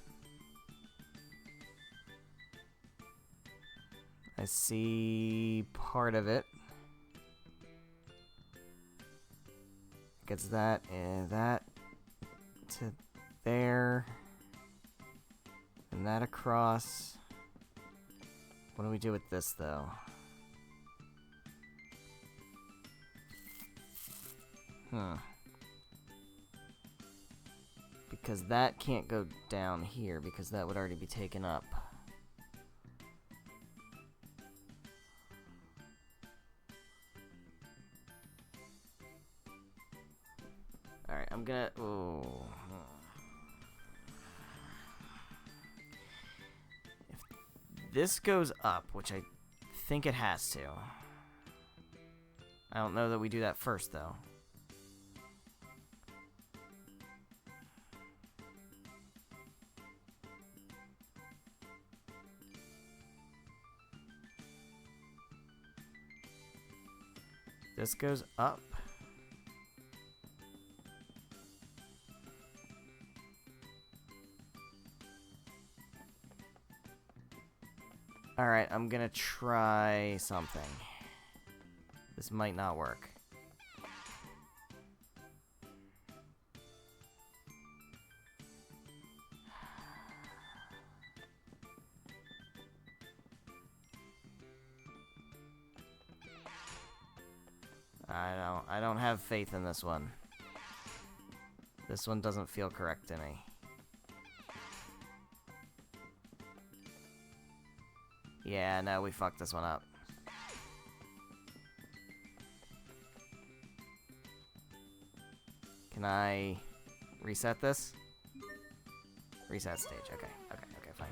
I see part of it. Gets that and that to there. And that across. What do we do with this, though? Because that can't go down here, because that would already be taken up. Alright, I'm gonna... Oh. If this goes up, which I think it has to. I don't know that we do that first, though. This goes up. Alright, I'm gonna try something. This might not work. I don't have faith in this one. This one doesn't feel correct to me. Yeah, no, we fucked this one up. Can I reset this? Reset stage. Okay, fine.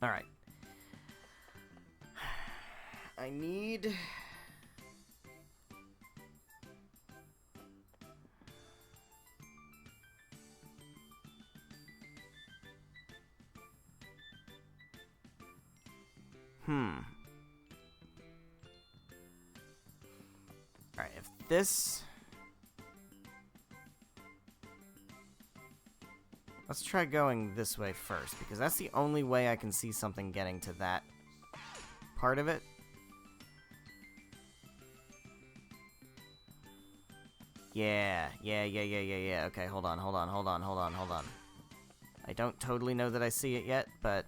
Alright. I need... Alright, if this... Let's try going this way first, because that's the only way I can see something getting to that part of it. Yeah. Okay, hold on. I don't totally know that I see it yet, but...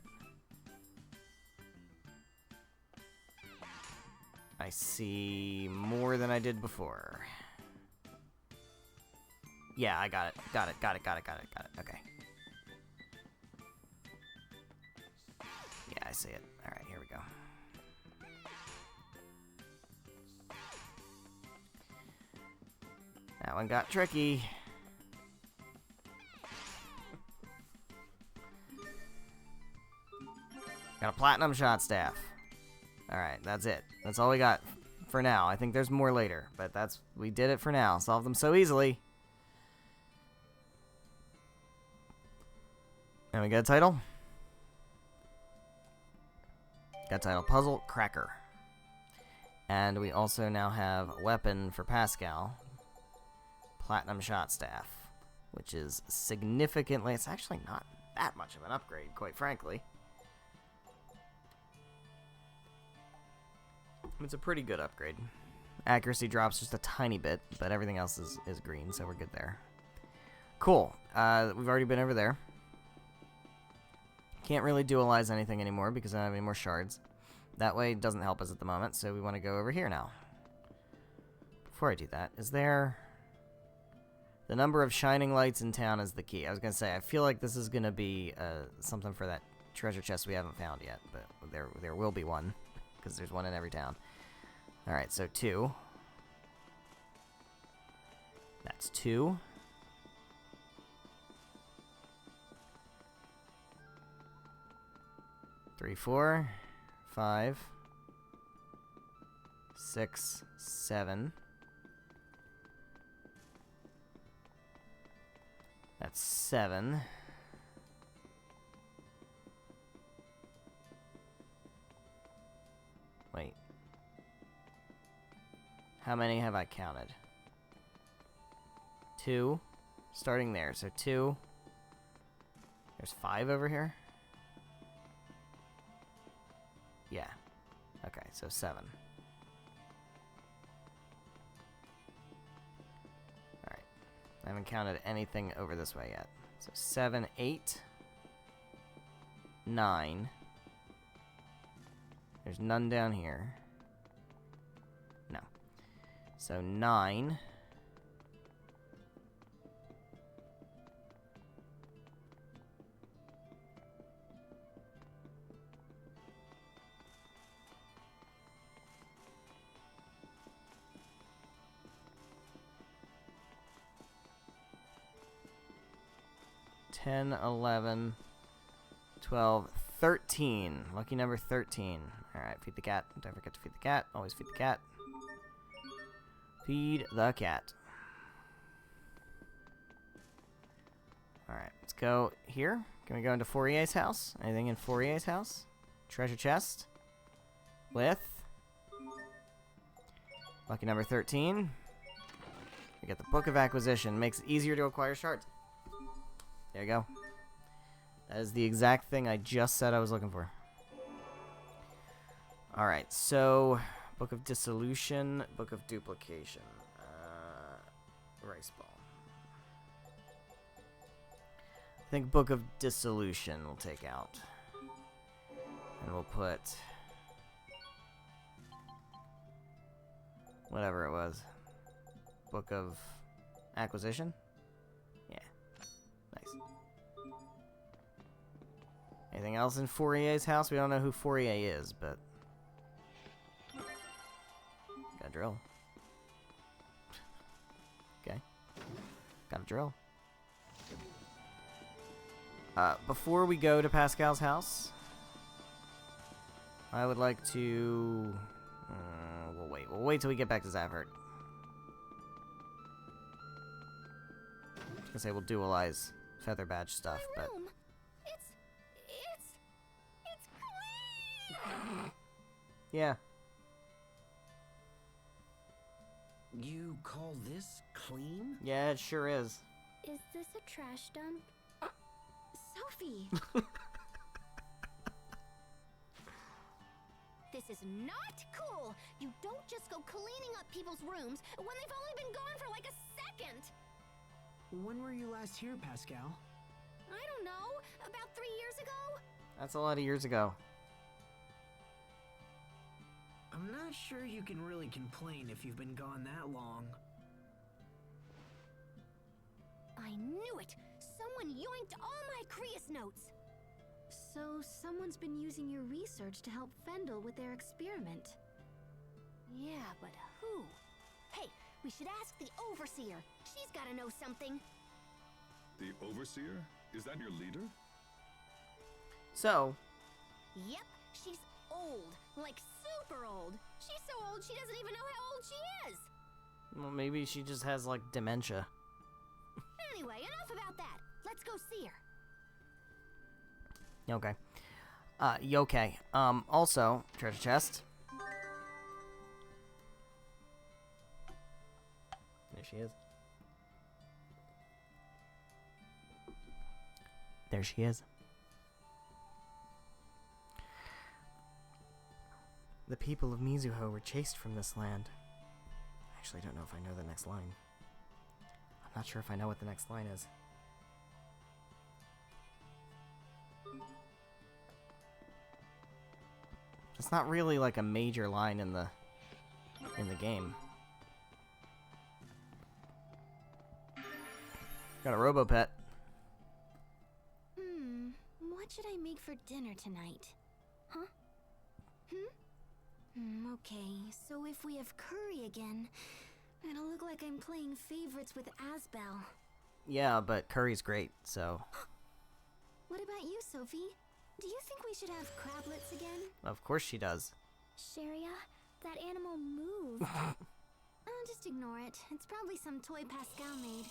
I see more than I did before. Yeah, I got it. Got it. Okay. Yeah, I see it. Alright, here we go. That one got tricky. Got a platinum shot staff. Alright, that's it. That's all we got for now. I think there's more later, but we did it for now. Solved them so easily. And we got a title. Got title Puzzle Cracker. And we also now have a weapon for Pascal. Platinum shot staff. Which is significantly... It's actually not that much of an upgrade, quite frankly. It's a pretty good upgrade. Accuracy drops just a tiny bit, but everything else is green, so we're good there. Cool. We've already been over there. Can't really dualize anything anymore because I don't have any more shards. That way it doesn't help us at the moment, so we want to go over here now. Before I do that, is there... The number of shining lights in town is the key. I was going to say, I feel like this is going to be something for that treasure chest we haven't found yet, but there will be one, because there's one in every town. Alright, so 2. That's 2. Three, 4, 5, 6, 7, That's 7. Wait. How many have I counted? 2. Starting there, so 2. There's 5 over here? Yeah. Okay, so 7. Alright. I haven't counted anything over this way yet. So 7, 8, 9. There's none down here. No. So 9. Ten, 11, 12, 13. Lucky number 13. Alright, feed the cat. Don't forget to feed the cat. Always feed the cat. Feed the cat. Alright, let's go here. Can we go into Fourier's house? Anything in Fourier's house? Treasure chest. With lucky number 13. We get the Book of Acquisition. Makes it easier to acquire shards. There you go. That is the exact thing I just said I was looking for. Alright, so Book of Dissolution, Book of Duplication. Rice Ball. I think Book of Dissolution we'll take out. And we'll put whatever it was. Book of Acquisition? Yeah. Nice. Anything else in Fourier's house? We don't know who Fourier is, but got a drill. Okay. Got a drill. Before we go to Pascal's house, I would like to... we'll wait. We'll wait till we get back to Zavert. I was gonna say we'll dualize Feather Badge stuff, My but... room. It's clean. Yeah. You call this clean? Yeah, it sure is. Is this a trash dump? Sophie! This is not cool! You don't just go cleaning up people's rooms when they've only been gone for like a second! When were you last here, Pascal? I don't know, about 3 years ago? That's a lot of years ago. I'm not sure you can really complain if you've been gone that long. I knew it! Someone yoinked all my Creus notes! So, someone's been using your research to help Fendel with their experiment. Yeah, but who? Hey, we should ask the Overseer. She's gotta know something. The Overseer? Is that your leader? So, Yep, she's old. Like super old. She's so old she doesn't even know how old she is! well, maybe she just has, like, dementia. Anyway, enough about that. Let's go see her. Okay. Okay. Also, treasure chest. There she is. There she is. The people of Mizuho were chased from this land. I actually don't know if I know the next line. I'm not sure if I know what the next line is. It's not really like a major line in the game. Got a Robo-Pet. What should I make for dinner tonight? Huh? Okay, so if we have curry again, it'll look like I'm playing favorites with Asbel. Yeah, but curry's great, so... What about you, Sophie? Do you think we should have crablets again? Of course she does. Sharia, that animal moved. Oh, just ignore it. It's probably some toy Pascal made.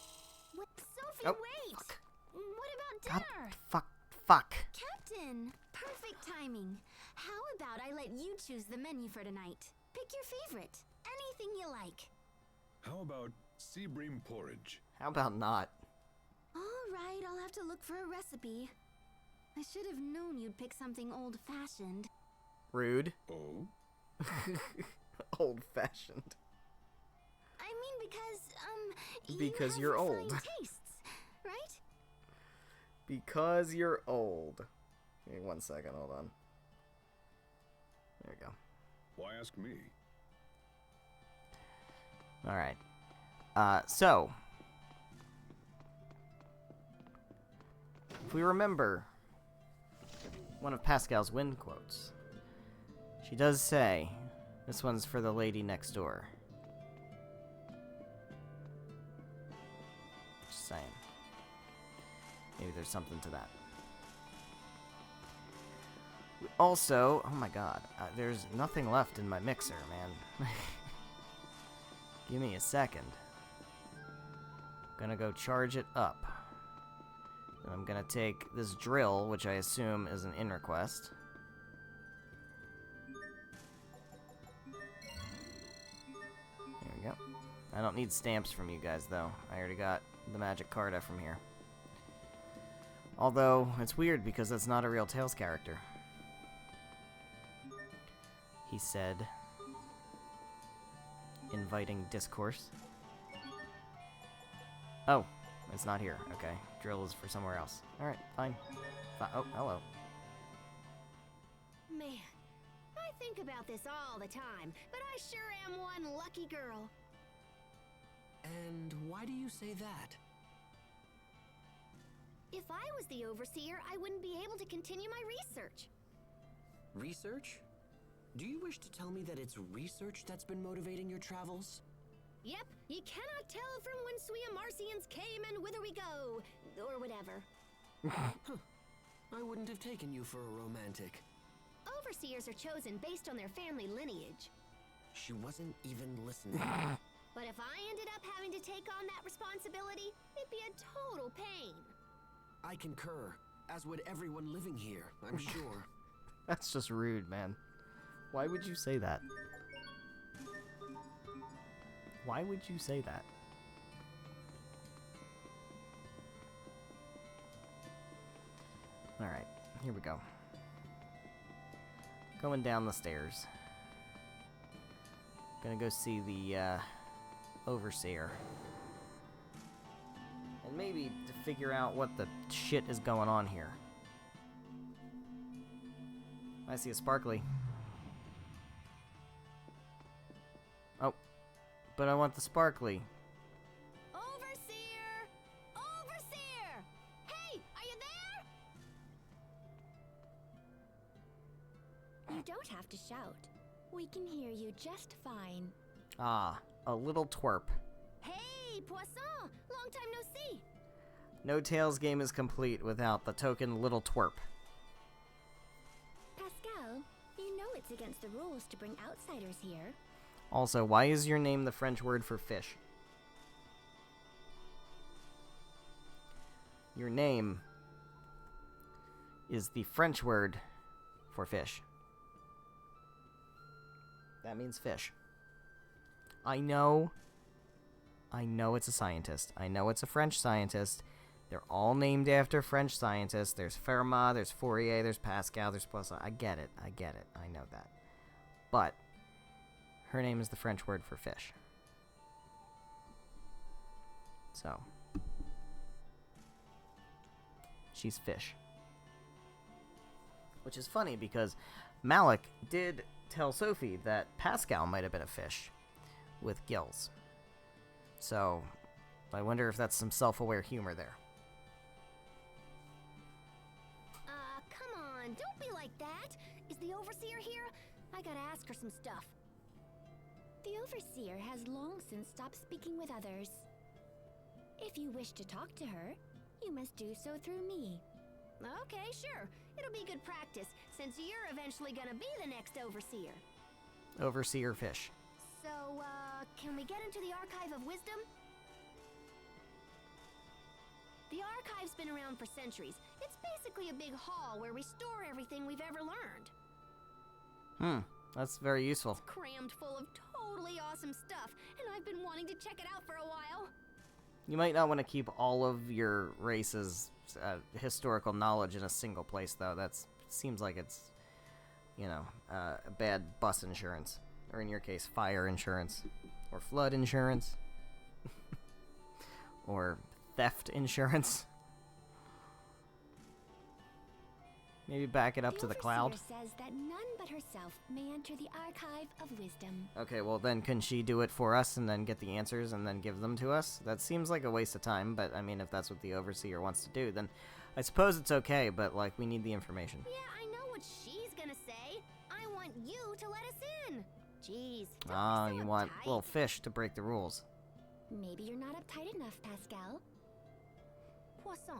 Sophie, Oh, wait! fuck. What about God, dinner? fuck. Captain, perfect timing. How about I let you choose the menu for tonight? Pick your favorite. Anything you like. How about sea bream porridge? How about not? All right, I'll have to look for a recipe. I should have known you'd pick something old-fashioned. Rude. Oh? Old-fashioned. I mean, because, Because you you're have old. refined tastes, right? Because you're old. Give me 1 second, hold on. There we go. Why ask me? Alright. So. If we remember one of Pascal's wind quotes, she does say, this one's for the lady next door. Just saying. Maybe there's something to that. Also, oh my god, there's nothing left in my mixer, man. Give me a second. Gonna go charge it up. Then I'm gonna take this drill, which I assume is an in request. There we go. I don't need stamps from you guys, though. I already got the magic Carta from here. Although, it's weird because that's not a real Tails character. He said, inviting discourse. Oh, it's not here. Okay, drill is for somewhere else. Alright, fine. Oh, hello. Man, I think about this all the time, but I sure am one lucky girl. And why do you say that? If I was the overseer, I wouldn't be able to continue my research. Research? Do you wish to tell me that it's research that's been motivating your travels? Yep, you cannot tell from whence we Amarcians came and whither we go, or whatever. I wouldn't have taken you for a romantic. Overseers are chosen based on their family lineage. She wasn't even listening. But if I ended up having to take on that responsibility, it'd be a total pain. I concur, as would everyone living here, I'm sure. That's just rude, man. Why would you say that? Why would you say that? Alright, here we go. Going down the stairs. Gonna go see the, overseer. And maybe to figure out what the shit is going on here. I see a sparkly. Oh. But I want the sparkly. Overseer! Overseer! Hey, are you there? You don't have to shout. We can hear you just fine. Ah, a little twerp. Hey, Poisson! Long time no see! No Tails game is complete without the token little twerp. Pascal, you know it's against the rules to bring outsiders here. Also, why is your name the French word for fish? Your name is the French word for fish. That means fish. I know it's a scientist. I know it's a French scientist. They're all named after French scientists. There's Fermat, there's Fourier, there's Pascal, there's Poisson. I get it. I know that. But her name is the French word for fish. So, she's fish. Which is funny because Malik did tell Sophie that Pascal might have been a fish with gills. So, I wonder if that's some self-aware humor there. Come on, don't be like that. Is the Overseer here? I gotta ask her some stuff. The Overseer has long since stopped speaking with others. If you wish to talk to her, you must do so through me. Okay, sure. It'll be good practice, since you're eventually gonna be the next Overseer. Overseer fish. So, can we get into the Archive of Wisdom? archive's been around for centuries. It's basically a big hall where we store everything we've ever learned. That's very useful. Crammed full of totally awesome stuff, and I've been wanting to check it out for a while. You might not want to keep all of your race's historical knowledge in a single place, though. That seems like it's, bad bus insurance. Or in your case, fire insurance. Or flood insurance. Or theft insurance. Maybe back it up to the cloud. Says that none but herself may enter the archive of wisdom. Okay, well then can she do it for us and then get the answers and then give them to us? That seems like a waste of time, but I mean, if that's what the Overseer wants to do, then I suppose it's okay, but like, we need the information. Yeah, I know what she's gonna say. I want you to let us in. Jeez. Ah, don't be so you want uptight. little fish to break the rules. Maybe you're not uptight enough, Pascal. Poisson,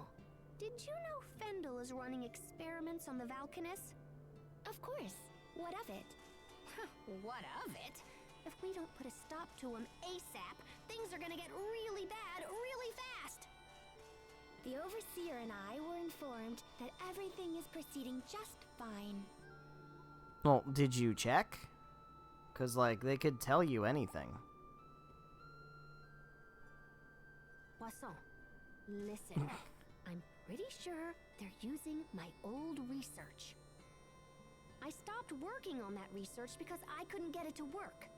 did you know Fendel is running experiments on the Valkanus? Of course. What of it? What of it? If we don't put a stop to him ASAP, things are gonna get really bad really fast. The Overseer and I were informed that everything is proceeding just fine. Well, did you check? 'Cause, like, they could tell you anything. Poisson, listen. I'm pretty sure they're using my old research. I stopped working on that research because I couldn't get it to work.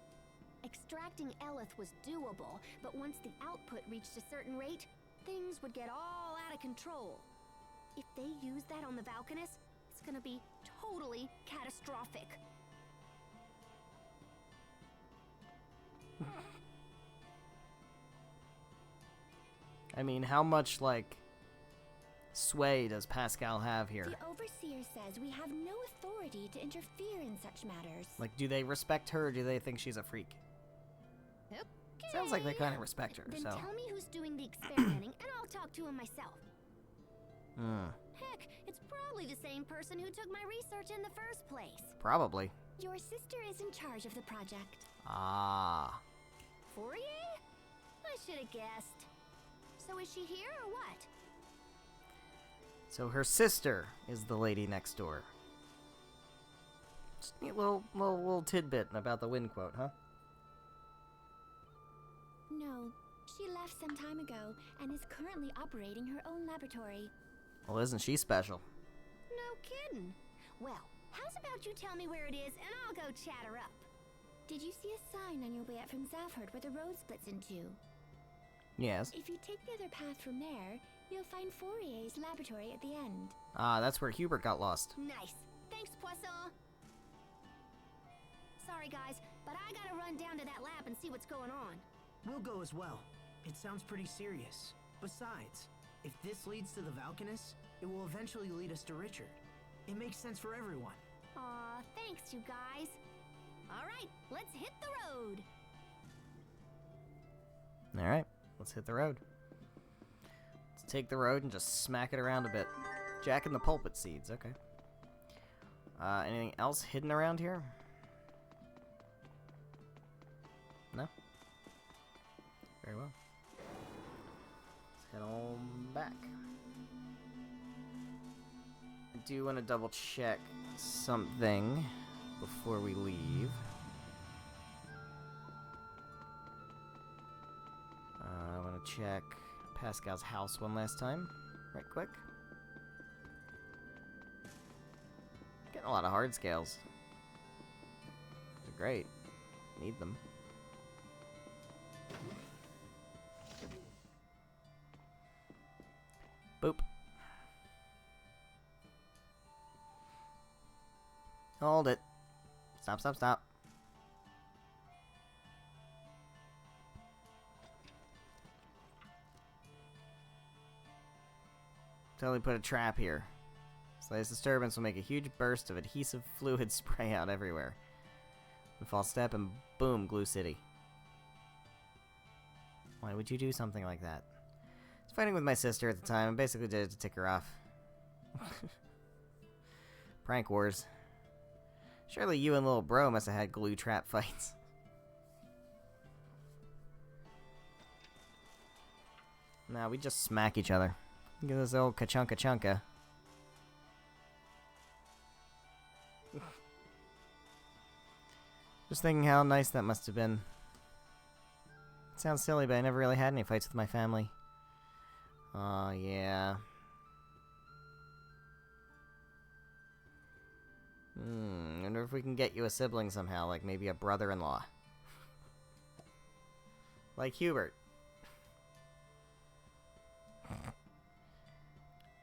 Extracting Eleth was doable, but once the output reached a certain rate, things would get all out of control. If they use that on the Valkanus, it's gonna be totally catastrophic. I mean, how much, like, sway does Pascal have here? The Overseer says we have no authority to interfere in such matters. Like, do they respect her, or do they think she's a freak? Okay. Sounds like they kind of respect her, Then so... tell me who's doing the experimenting, and I'll talk to him myself. Heck, it's probably the same person who took my research in the first place. Probably. Your sister is in charge of the project. Ah. Fourier? I should have guessed. So is she here or what? So her sister is the lady next door. Just a neat little tidbit about the wind quote, huh? No, she left some time ago and is currently operating her own laboratory. Well, isn't she special? No kidding. Well, how's about you tell me where it is and I'll go chat her up. Did you see a sign on your way out from Zavhert where the road splits in two? Yes. If you take the other path from there, you'll find Fourier's laboratory at the end. Ah, that's where Hubert got lost. Nice. Thanks, Poisson. Sorry, guys, but I gotta run down to that lab and see what's going on. We'll go as well. It sounds pretty serious. Besides, if this leads to the Valkanus, it will eventually lead us to Richard. It makes sense for everyone. Aw, thanks, you guys. All right, let's hit the road. All right, let's hit the road. Let's take the road and just smack it around a bit. Jack in the pulpit seeds, okay. Anything else hidden around here? No? Very well. Let's head on back. I do want to double check something before we leave. I want to check Pascal's house one last time, right quick. Getting a lot of hard scales. They're great. Need them. Boop. Hold it. Stop, stop, stop. Totally put a trap here. Slightest disturbance will make a huge burst of adhesive fluid spray out everywhere. One false step and boom, Glue City. Why would you do something like that? I was fighting with my sister at the time and basically did it to tick her off. Prank wars. Surely you and little bro must have had glue trap fights. Nah, we just smack each other. Look at this old ka-chunka chunka. Just thinking how nice that must have been. It sounds silly, but I never really had any fights with my family. Oh, yeah. Wonder if we can get you a sibling somehow, like maybe a brother-in-law. Like Hubert.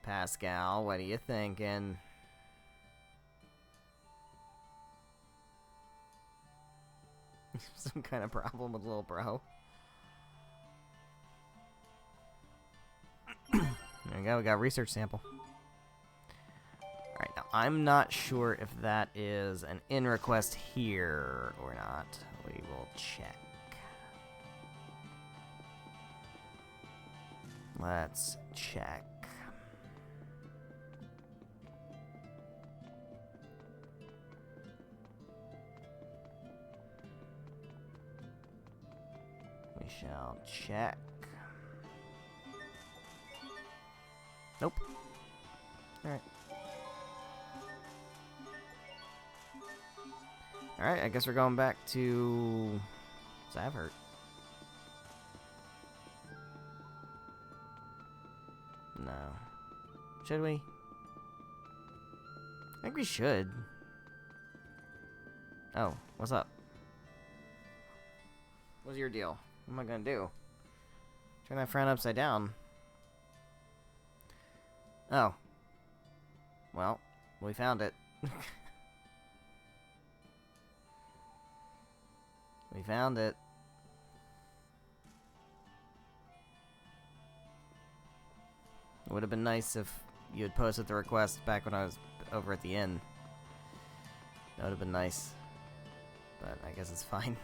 Pascal, what are you thinking? Some kind of problem with little bro. There we go, we got a research sample. Alright, now I'm not sure if that is an in request here or not. We will check. Let's check. We shall check. Nope. Alright. Alright, I guess we're going back to Zavert. No. Should we? I think we should. Oh, what's up? What's your deal? What am I gonna do? Turn that frown upside down. Oh. Well, we found it. We found it. It would have been nice if you had posted the request back when I was over at the inn. That would have been nice. But I guess it's fine.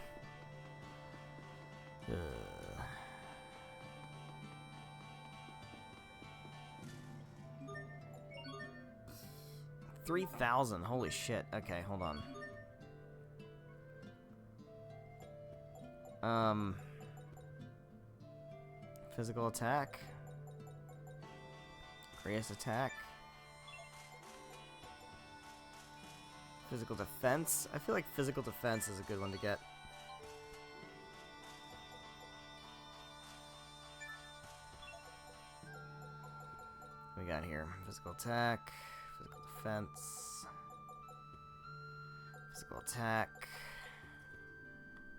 3,000. Holy shit. Okay, hold on. Physical attack. Creative attack. Physical defense. I feel like physical defense is a good one to get. We got here physical attack, physical defense, physical attack,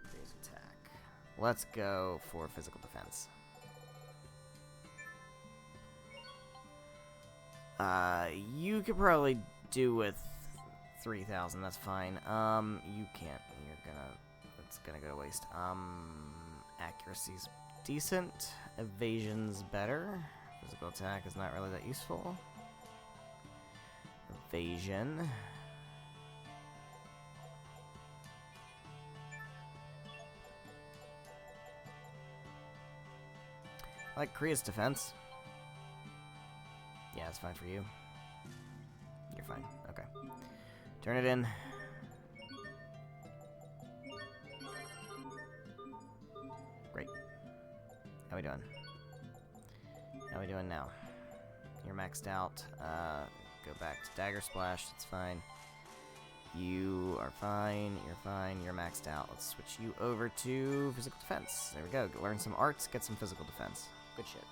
creative attack. Let's go for physical defense. You could probably do with 3,000. That's fine. You can't. It's gonna go to waste. Accuracy's decent. Evasion's better. Physical attack is not really that useful. Evasion. I like Kriya's defense. Yeah, it's fine for you. You're fine. Okay. Turn it in. Great. How we doing? How we doing now? You're maxed out. Go back to Dagger Splash. It's fine. You are fine. You're fine. You're maxed out. Let's switch you over to physical defense. There we go. Learn some arts. Get some physical defense. Good shit.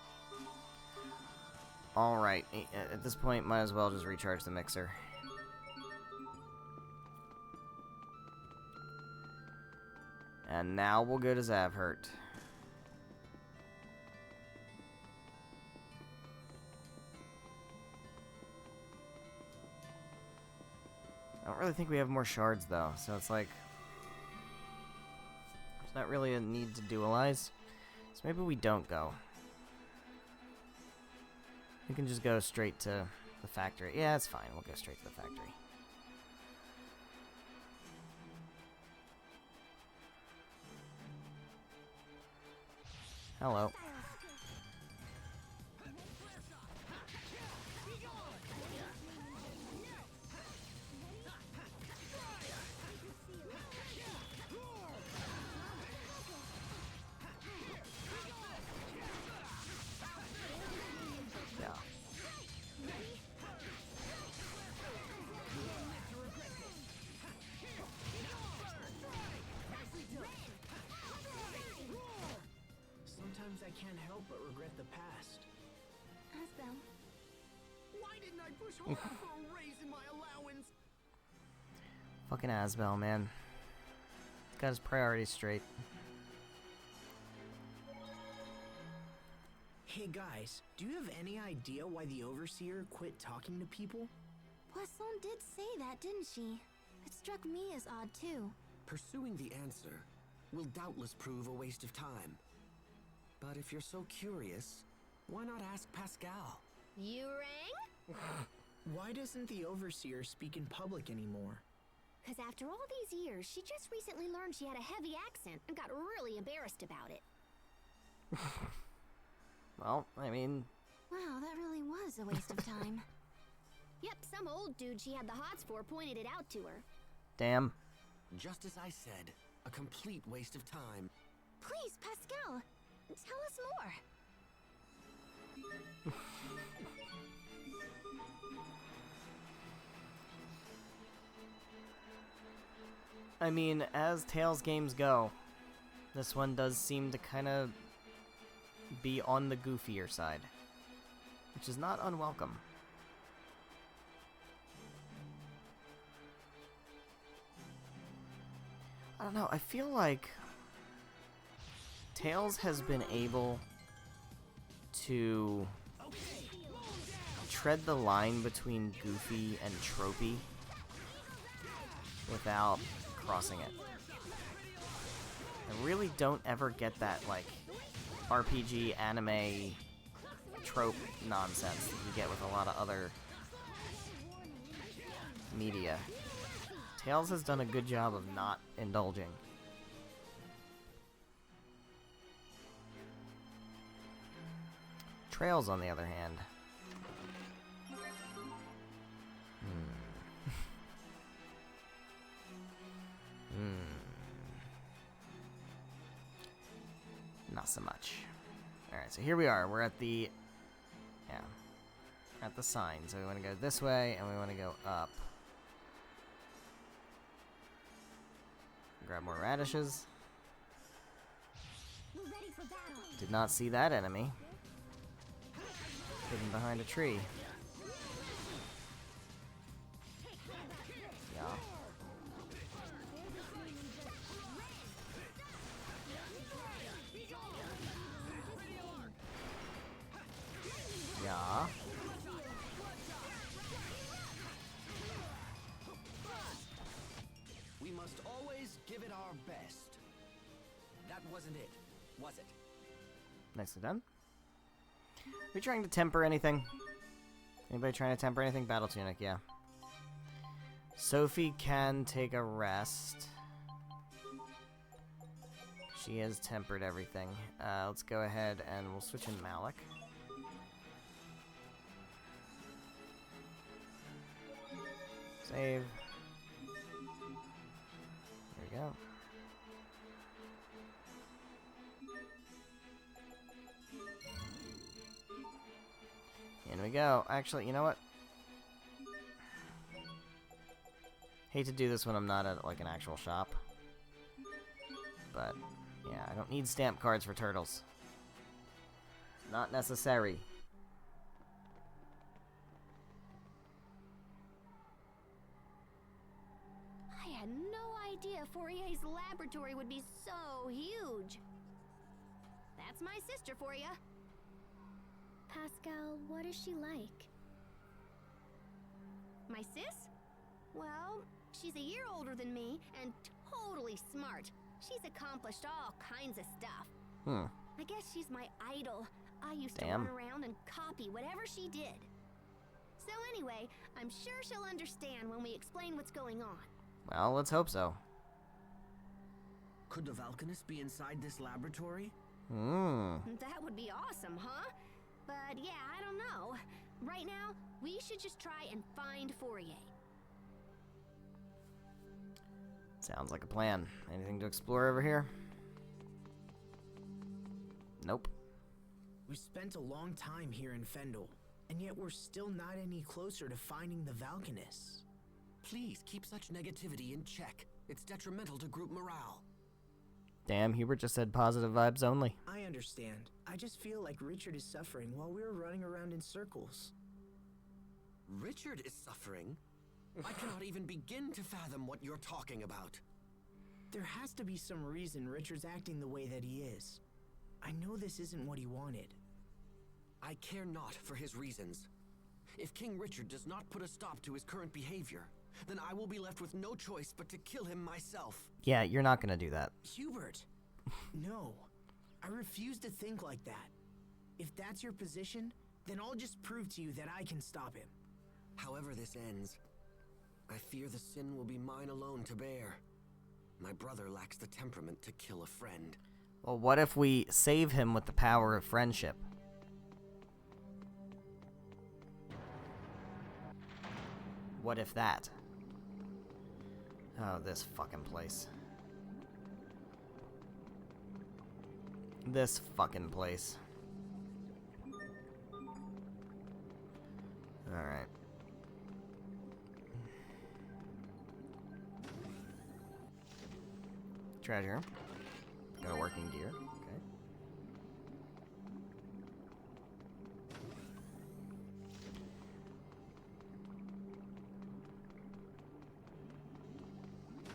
Alright. At this point, might as well just recharge the mixer. And now we'll go to Zavhert. I don't really think we have more shards, though, so it's like... there's not really a need to dualize. So maybe we don't go. We can just go straight to the factory. Yeah, it's fine. We'll go straight to the factory. Hello. Yeah. I can't help but regret the past. Asbel. Why didn't I push harder for a raise in my allowance? Fucking Asbel, man. Got his priorities straight. Hey guys, do you have any idea why the Overseer quit talking to people? Poisson did say that, didn't she? It struck me as odd, too. Pursuing the answer will doubtless prove a waste of time. But if you're so curious, why not ask Pascal? You rang? Why doesn't the Overseer speak in public anymore? Because after all these years, she just recently learned she had a heavy accent and got really embarrassed about it. Well, I mean... Wow, that really was a waste of time. Yep, some old dude she had the hots for pointed it out to her. Damn. Just as I said, a complete waste of time. Please, Pascal, tell us more. I mean, as Tales games go, this one does seem to kind of be on the goofier side, which is not unwelcome. I don't know, I feel like Tales has been able to tread the line between goofy and tropey without crossing it. I really don't ever get that, like, RPG, anime, trope nonsense that you get with a lot of other media. Tales has done a good job of not indulging. Trails, on the other hand. Not so much. Alright, so here we are. We're at the... Yeah. At the sign. So we want to go this way, and we want to go up. Grab more radishes. We're ready for battle. Did not see that enemy. Hidden behind a tree. Yeah. Yeah. We must always give it our best. That wasn't it, was it? Nicely done. Are we trying to temper anything? Anybody trying to temper anything? Battle Tunic, yeah. Sophie can take a rest. She has tempered everything. Let's go ahead and we'll switch in Malik. Save. There we go. In we go. Actually, you know what? Hate to do this when I'm not at, like, an actual shop. But, yeah, I don't need stamp cards for turtles. Not necessary. I had no idea Fourier's laboratory would be so huge. That's my sister for you. Pascal, what is she like? My sis? Well, she's a year older than me and totally smart. She's accomplished all kinds of stuff. I guess she's my idol. I used to run around and copy whatever she did. So anyway, I'm sure she'll understand when we explain what's going on. Well, let's hope so. Could the Valkanist be inside this laboratory? That would be awesome, huh? But yeah, I don't know. Right now, we should just try and find Fourier. Sounds like a plan. Anything to explore over here? Nope. We've spent a long time here in Fendel, and yet we're still not any closer to finding the Valkanists. Please keep such negativity in check. It's detrimental to group morale. Damn, Hubert just said positive vibes only. I understand. I just feel like Richard is suffering while we're running around in circles. Richard is suffering? I cannot even begin to fathom what you're talking about. There has to be some reason Richard's acting the way that he is. I know this isn't what he wanted. I care not for his reasons. If King Richard does not put a stop to his current behavior, then I will be left with no choice but to kill him myself. Yeah, you're not gonna do that. Hubert! No. I refuse to think like that. If that's your position, then I'll just prove to you that I can stop him. However this ends, I fear the sin will be mine alone to bear. My brother lacks the temperament to kill a friend. Well, what if we save him with the power of friendship? What if that? Oh, this fucking place. This fucking place. Alright. Treasure. Got a working gear. Okay.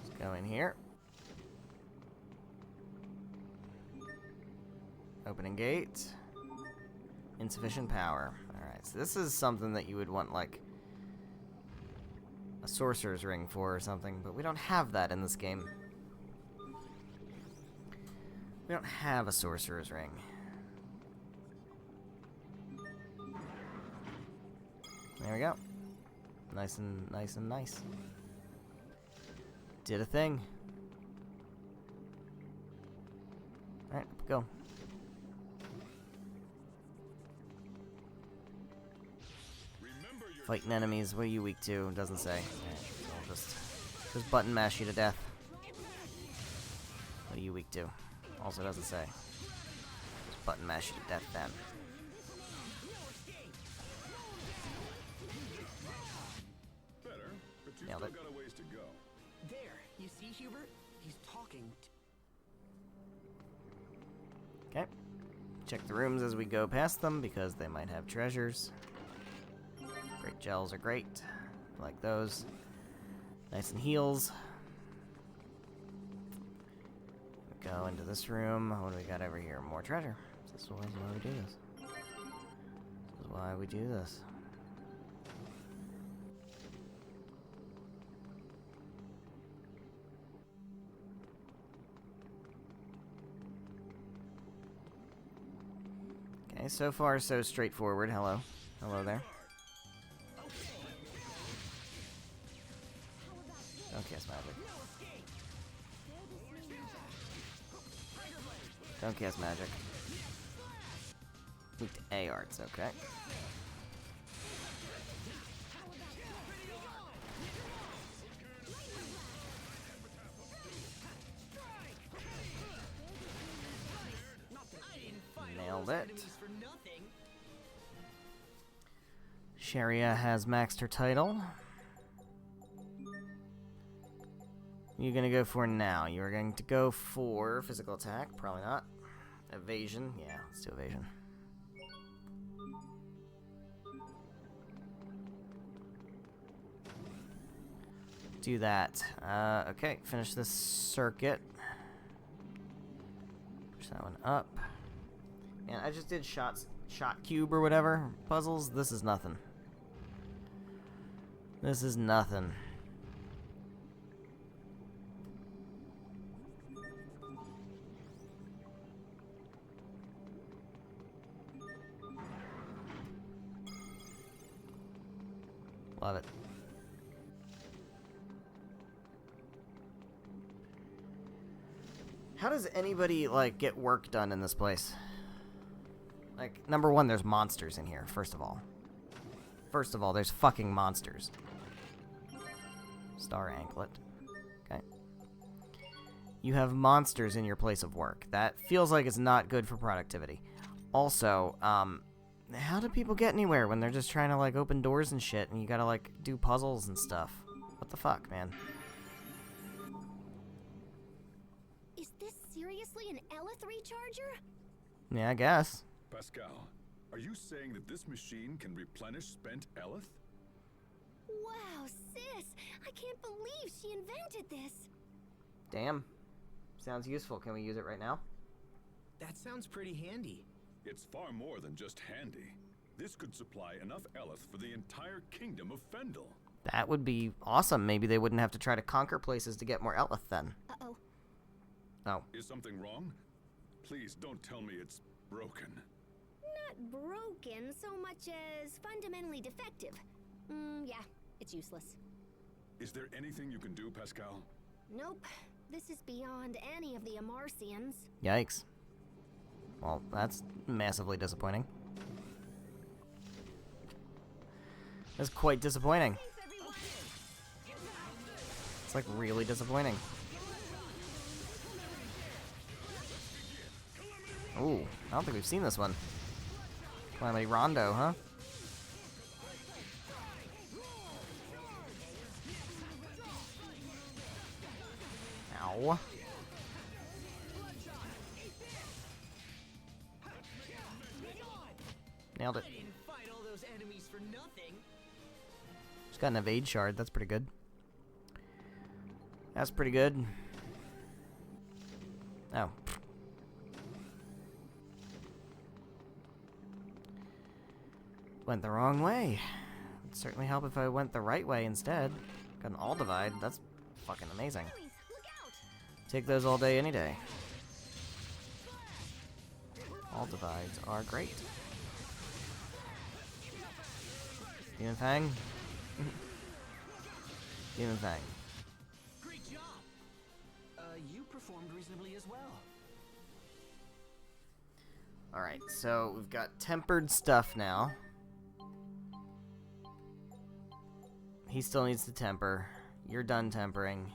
Let's go in here. Opening gate. Insufficient power. Alright, so this is something that you would want, like, a sorcerer's ring for or something, but we don't have that in this game. We don't have a sorcerer's ring. There we go. Nice and nice. Did a thing. Alright, go. Fighting enemies, what are you weak to? Doesn't say. Alright, so I'll just button mash you to death. What are you weak to? Also doesn't say. Just button mash you to death then. Better, but you Nailed still it. got a ways to go. There, you see, Hubert? He's talking. Okay. Check the rooms as we go past them because they might have treasures. Great gels are great. Like those. Nice and heals. Go into this room. What do we got over here? More treasure. This is why we do this. This is why we do this. Okay, so far so straightforward. Hello. Hello there. Don't cast magic. Don't cast magic. Weak to A arts, okay. Nailed it. Sharia has maxed her title. You're gonna go for now. You're going to go for physical attack. Probably not. Evasion. Yeah, let's do evasion. Do that. Okay, finish this circuit. Push that one up. Man, I just did shot cube or whatever puzzles. This is nothing. This is nothing. Love it. How does anybody, like, get work done in this place? Like, number one, there's monsters in here, first of all. First of all, there's fucking monsters. Star anklet. Okay. You have monsters in your place of work. That feels like it's not good for productivity. Also, how do people get anywhere when they're just trying to, like, open doors and shit, and you gotta, like, do puzzles and stuff? What the fuck, man? Is this seriously seriously an Elith recharger? Yeah, I guess. Pascal, are you saying that this machine can replenish spent Elith? Wow, sis! I can't believe she invented this! Damn. Sounds useful. Can we use it right now? That sounds pretty handy. It's far more than just handy. This could supply enough Elith for the entire kingdom of Fendel. That would be awesome. Maybe they wouldn't have to try to conquer places to get more Elith then. Uh-oh. Oh. Is something wrong? Please don't tell me it's broken. Not broken so much as fundamentally defective. Yeah, it's useless. Is there anything you can do, Pascal? Nope. This is beyond any of the Amarcians. Yikes. Well, that's massively disappointing. That's quite disappointing. It's like really disappointing. Ooh, I don't think we've seen this one. Calamity Rondo, huh? Ow. Nailed it. I didn't fight all those enemies for nothing. Just got an evade shard. That's pretty good. That's pretty good. Oh. Went the wrong way. It'd certainly help if I went the right way instead. Got an all divide. That's fucking amazing. Please, look out! Take those all day, any day. All divides are great. Demon Fang. Demon Fang. Great job. You performed reasonably as well. Alright, so we've got tempered stuff now. He still needs to temper. You're done tempering.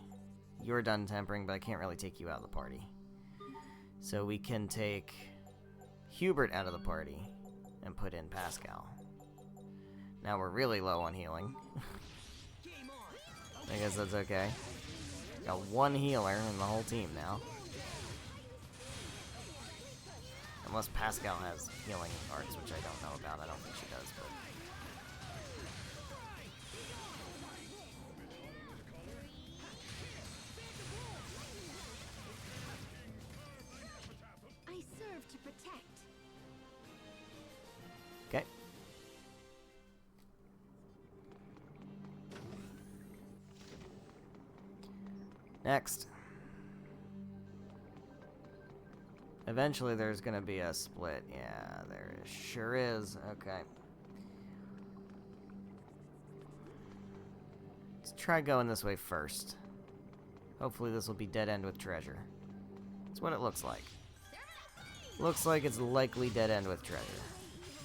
You're done tempering, but I can't really take you out of the party. So we can take Hubert out of the party and put in Pascal. Now we're really low on healing. I guess that's okay. Got one healer in the whole team now. Unless Pascal has healing arts, which I don't know about. I don't think she does, but... I serve to protect. Okay. Next. Eventually there's gonna be a split. Yeah, there sure is. Okay. Let's try going this way first. Hopefully this will be dead end with treasure. That's what it looks like. Looks like it's likely dead end with treasure.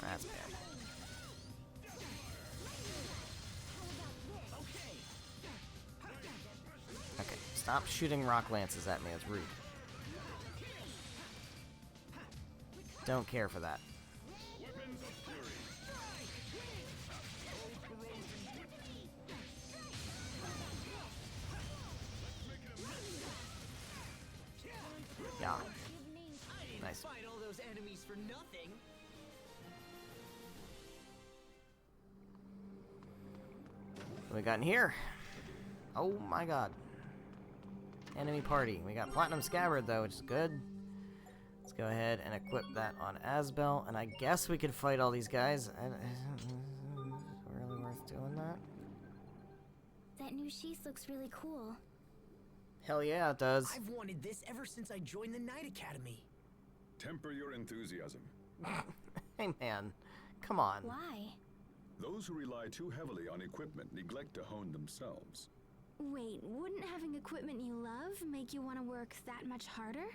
That's bad. Okay, stop shooting rock lances at me. It's rude. Don't care for that. Yeah. Nice. Fight all those enemies for nothing. What we got in here? Oh my god. Enemy party. We got Platinum Scabbard though, which is good. Let's go ahead and equip that on Asbel, and I guess we could fight all these guys. Is it really worth doing that? That new sheath looks really cool. Hell yeah, it does. I've wanted this ever since I joined the Knight Academy. Temper your enthusiasm. Hey man, come on. Why? Those who rely too heavily on equipment neglect to hone themselves. Wait, wouldn't having equipment you love make you want to work that much harder?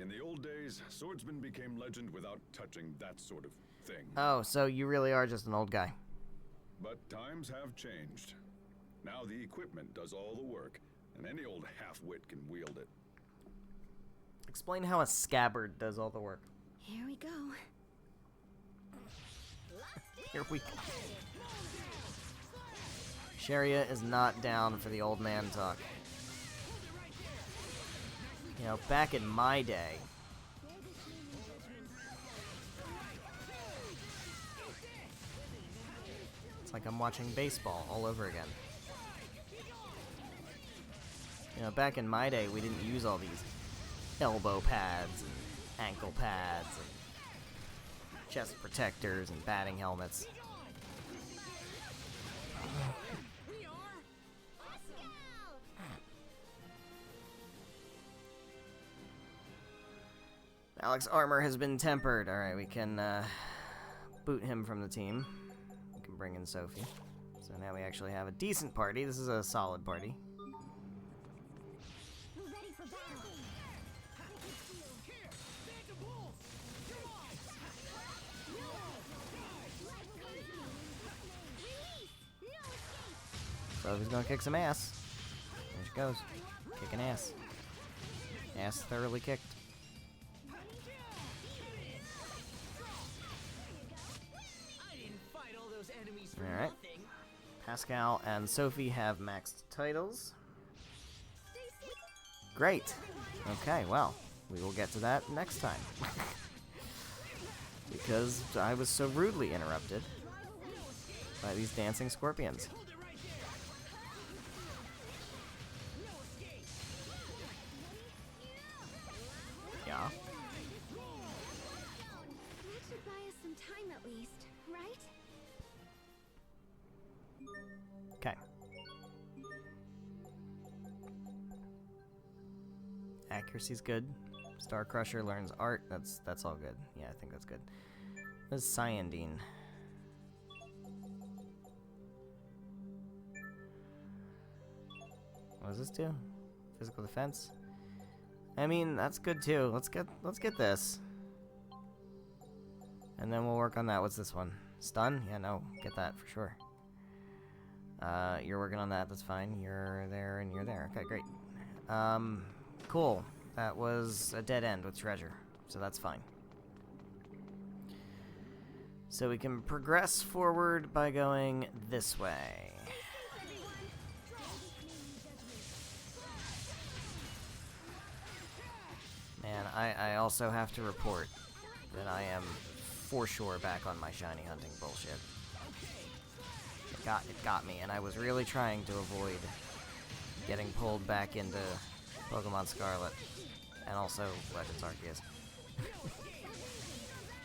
In the old days, swordsmen became legend without touching that sort of thing. Oh, so you really are just an old guy. But times have changed. Now the equipment does all the work, and any old half-wit can wield it. Explain how a scabbard does all the work. Here we go. Here we go. Sharia is not down for the old man talk. You know, back in my day, it's like I'm watching baseball all over again. You know, back in my day, we didn't use all these elbow pads and ankle pads and chest protectors and batting helmets. Alex's armor has been tempered. Alright, we can boot him from the team. We can bring in Sophie. So now we actually have a decent party. This is a solid party. Ready for battle. Sophie's gonna kick some ass. There she goes. Kicking ass. Ass thoroughly kicked. Alright. Pascal and Sophie have maxed titles. Great. Okay, well, we will get to that next time. Because I was so rudely interrupted by these dancing scorpions. Yeah. That should buy us some time at least, right? Okay. Accuracy's good. Star Crusher learns art. That's all good. Yeah, I think that's good. This is Cyandine. What does this do? Physical defense? I mean, that's good too. Let's get this. And then we'll work on that. What's this one? Stun? Yeah, no. Get that for sure. You're working on that. That's fine. You're there and you're there. Okay, great. Cool. That was a dead end with treasure. So that's fine. So we can progress forward by going this way. Man, I also have to report that I am for sure back on my shiny hunting bullshit. It got me, and I was really trying to avoid getting pulled back into Pokemon Scarlet and also Legends Arceus.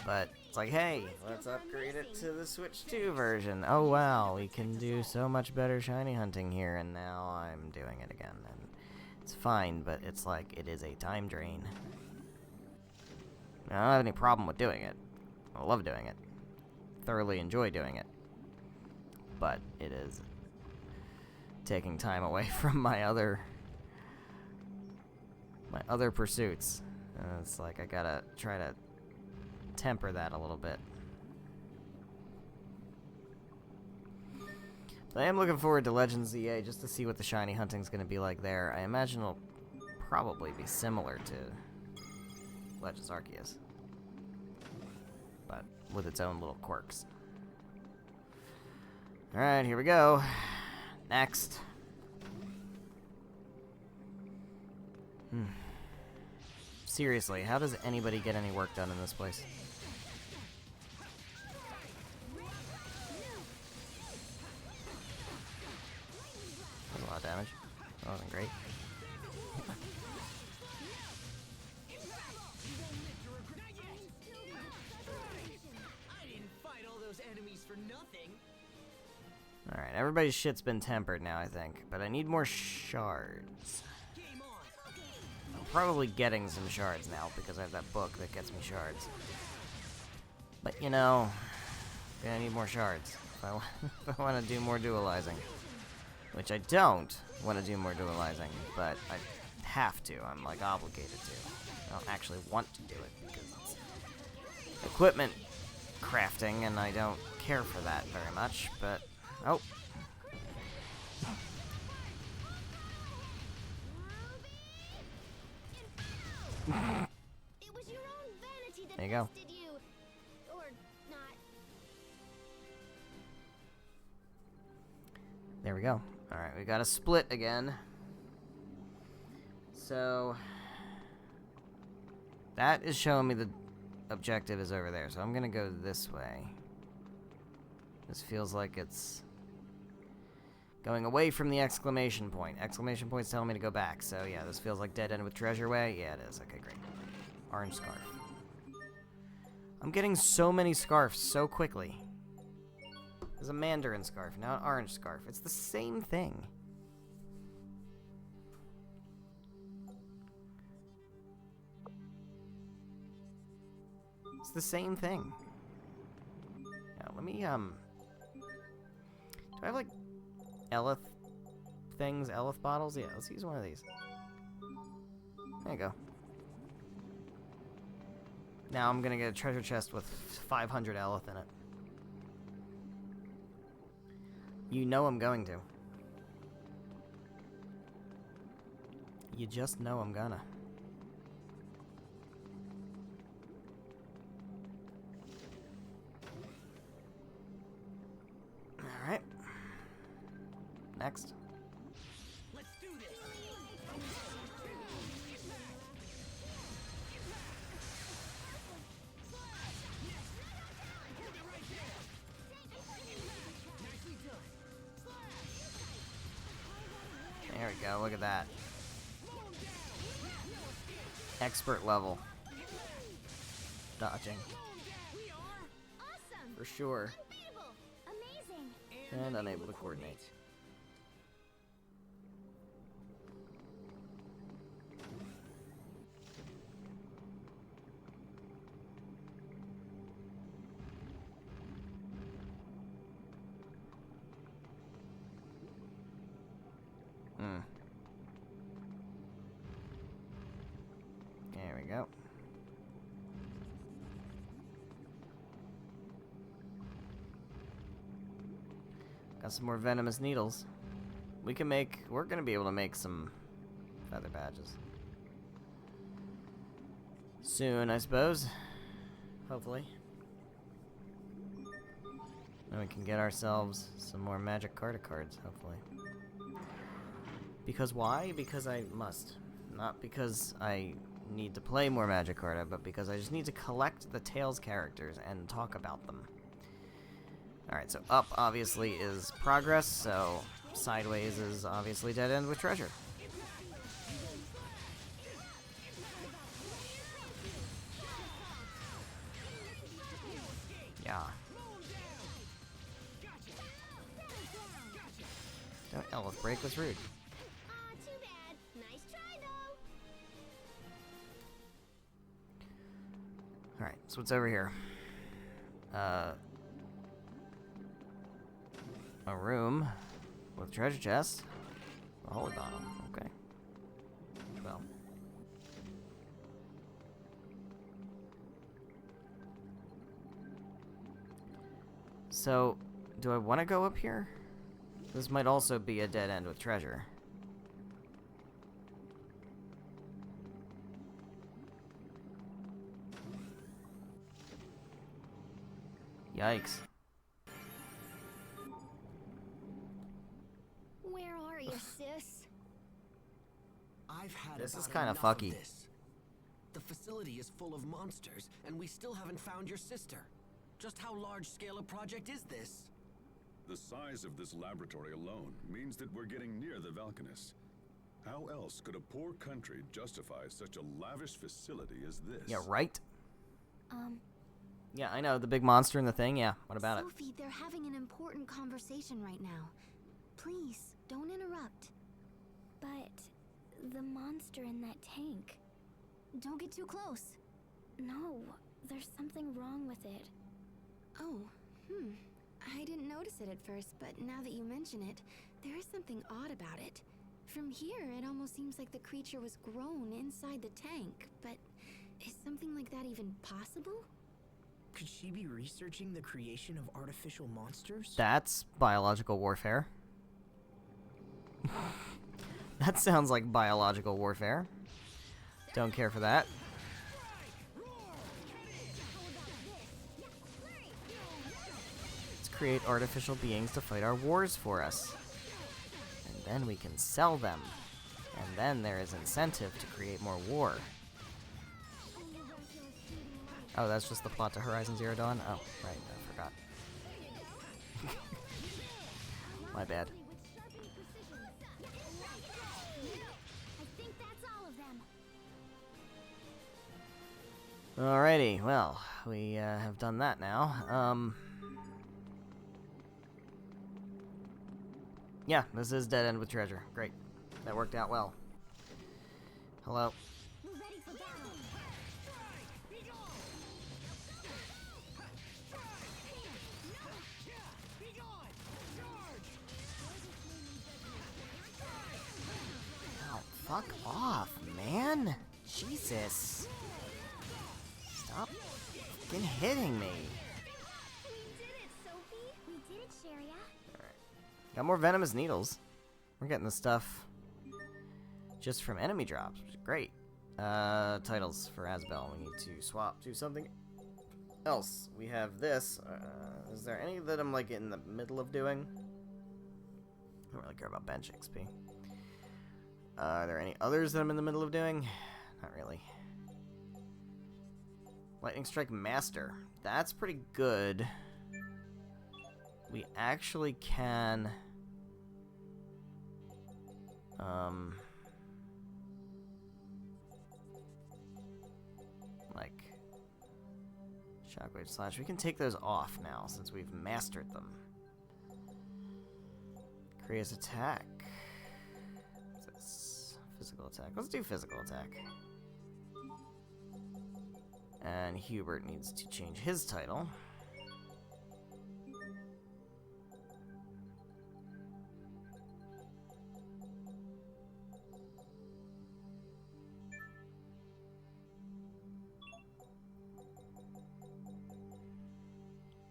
But it's like, hey, let's upgrade it to the Switch 2 version. Oh wow, we can do so much better shiny hunting here, and now I'm doing it again. And it's fine, but it's like, it is a time drain. I don't have any problem with doing it. I love doing it. Thoroughly enjoy doing it. But it is taking time away from my other pursuits. And it's like, I gotta try to temper that a little bit. But I am looking forward to Legends ZA just to see what the shiny hunting's gonna be like there. I imagine it'll probably be similar to Legends Arceus, but with its own little quirks. Alright, here we go. Next. Seriously, how does anybody get any work done in this place? That was a lot of damage. That wasn't great. Alright, everybody's shit's been tempered now, I think. But I need more shards. I'm probably getting some shards now because I have that book that gets me shards. But, you know, I need more shards if I want to do more dualizing. Which I don't want to do more dualizing, but I have to. I'm, like, obligated to. I don't actually want to do it because it's equipment crafting, and I don't care for that very much, but... Oh. It was your own vanity that There you go. bested you. Or not. There we go. Alright, we got a split again. So, That is showing me the objective is over there, so I'm gonna go this way. This feels like it's going away from the exclamation point. Exclamation point's telling me to go back, so yeah, this feels like dead end with treasure way. Yeah, it is. Okay, great. Orange scarf. I'm getting so many scarves so quickly. There's a mandarin scarf, now an orange scarf. It's the same thing. It's the same thing. Now, let me, do I have, like, Elith things? Elith bottles? Yeah, let's use one of these. There you go. Now I'm gonna get a treasure chest with 500 Elith in it. You know I'm going to. You just know I'm gonna. Alright. Next. Let's do this. There we go, look at that. Expert level. Dodging. Awesome! For sure. Unbeatable! Amazing! And unable to coordinate. There we go. Got some more venomous needles. We're gonna be able to make some feather badges. Soon, I suppose. Hopefully. Then we can get ourselves some more magic Carta cards, hopefully. Because why? Because I must. Not because I need to play more Magic Carta, but because I just need to collect the Tales characters and talk about them. Alright, so up obviously is progress, so sideways is obviously dead end with treasure. Yeah. Don't Elith break was rude. Too bad. Nice try, though. Alright, so what's over here? A room with treasure chests. A holy bottle. Okay. Well. So, do I want to go up here? This might also be a dead end with treasure. Yikes. Where are you, sis? I've had This is about kinda enough fucky. of this. The facility is full of monsters, and we still haven't found your sister. Just how large-scale a project is this? The size of this laboratory alone means that we're getting near the Valkanus. How else could a poor country justify such a lavish facility as this? Yeah, right? Yeah, I know, the big monster in the thing, yeah. What about it? Sophie, they're having an important conversation right now. Please, don't interrupt. But the monster in that tank. Don't get too close. No, there's something wrong with it. Oh, I didn't notice it at first, but now that you mention it, there is something odd about it. From here, it almost seems like the creature was grown inside the tank, but is something like that even possible? Could she be researching the creation of artificial monsters? That's biological warfare. That sounds like biological warfare. Don't care for that. Let's create artificial beings to fight our wars for us. And then we can sell them. And then there is incentive to create more war. Oh, that's just the plot to Horizon Zero Dawn? Oh, right, I forgot. My bad. I think that's all of them. Alrighty, well, we have done that now. Yeah, this is Dead End with Treasure. Great. That worked out well. Hello. We're ready for battle. Oh, fuck off, man. Jesus. Stop fucking hitting me. We did it, Sophie. We did it, Sharia. Got more venomous needles. We're getting the stuff just from enemy drops, which is great. Titles for Asbel. We need to swap to something else. We have this. Is there any that I'm like in the middle of doing? I don't really care about bench XP. Are there any others that I'm in the middle of doing? Not really. Lightning Strike Master. That's pretty good. We actually can... like... Shockwave Slash. We can take those off now, since we've mastered them. Kriya's attack. What's this? Physical attack. Let's do physical attack. And Hubert needs to change his title.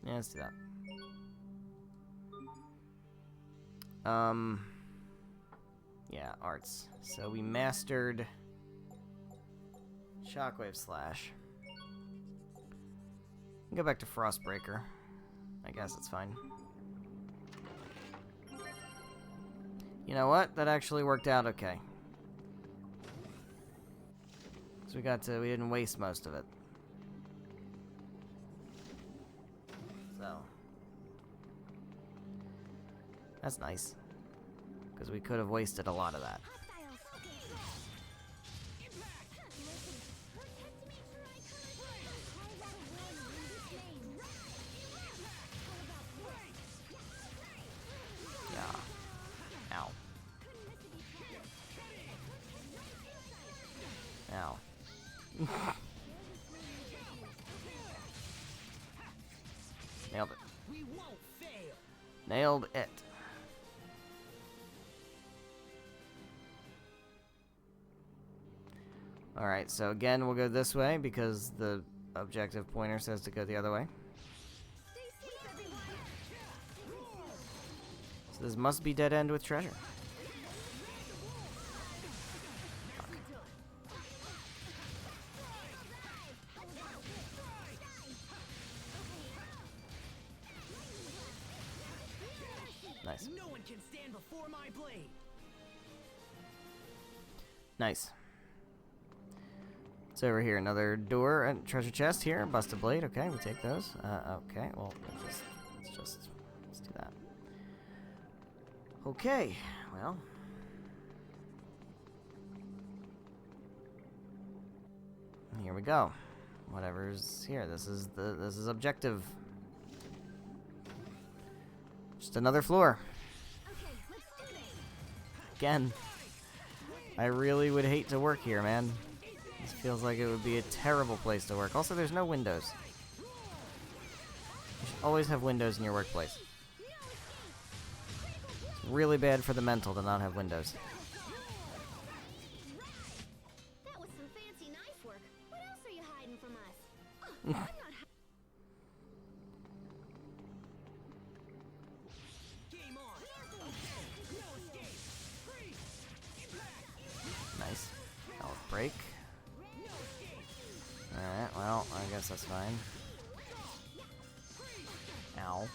Yeah, let's do that. Yeah, arts. So we mastered Shockwave Slash. Go back to Frostbreaker. I guess it's fine. You know what? That actually worked out okay. So we didn't waste most of it. So that's nice. Because we could have wasted a lot of that. Yeah. Ow. Ow. Nailed it. We won't fail. Nailed it. Alright, so again, we'll go this way because the objective pointer says to go the other way. So this must be Dead End with Treasure. Fuck. Nice. No one can stand before my blade. Nice. So over here, another door and treasure chest here. Busted blade. Okay, we take those. Okay, well, let's do that. Okay, well. Here we go. Whatever's here. This is objective. Just another floor. Okay, let's do this. Again. I really would hate to work here, man. This feels like it would be a terrible place to work. Also, there's no windows. You should always have windows in your workplace. It's really bad for the mental to not have windows. That was some fancy knife work. What else are you hiding from us? I'm not Game on. No escape. Freeze. Impact. Nice. Health break. Alright, well, I guess that's fine. Ow.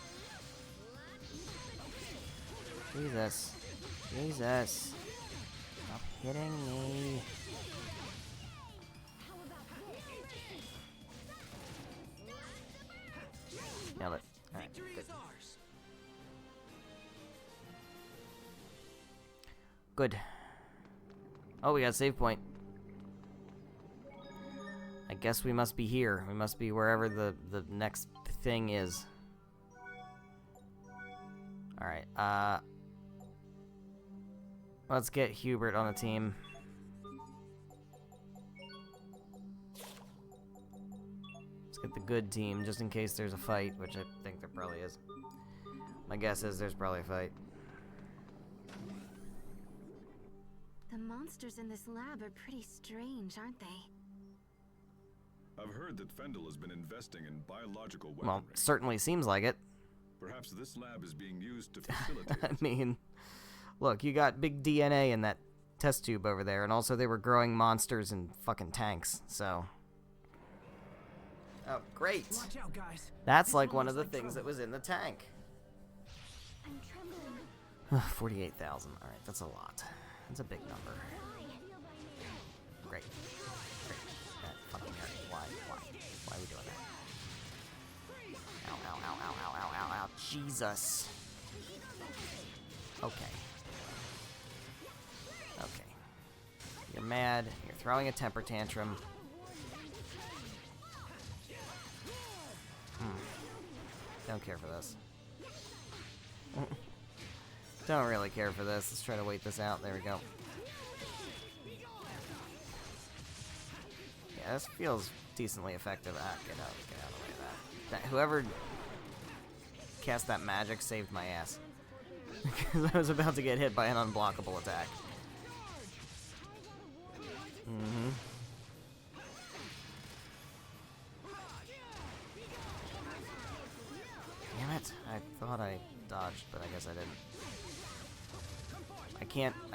Jesus. Jesus. Stop hitting me. Nailed it. Alright, Victory good. is ours. Good. Oh, we got a save point. I guess we must be here. We must be wherever the next thing is. Alright, let's get Hubert on the team. Let's get the good team, just in case there's a fight, which I think there probably is. My guess is there's probably a fight. The monsters in this lab are pretty strange, aren't they? I've heard that Fendel has been investing in biological weaponry. Well, certainly seems like it. Perhaps this lab is being used to facilitate. I mean, look, you got big DNA in that test tube over there, and also they were growing monsters in fucking tanks, so... Oh, great! Watch out, guys. That's This like one one of looks the like things that trouble. was in the tank. I'm trembling. 48,000. Alright, that's a lot. That's a big number. Great. Great. Fucking hurt. Why? Why are we doing that? Ow, ow, ow, ow, ow, ow, ow, ow. Jesus. Okay. Okay. You're mad. You're throwing a temper tantrum. Don't care for this. Don't really care for this. Let's try to wait this out. There we go. Yeah, this feels decently effective. Ah, get out of the way of that. Whoever cast that magic saved my ass. Because I was about to get hit by an unblockable attack. Mm-hmm. Damn it. I thought I dodged, but I guess I didn't. I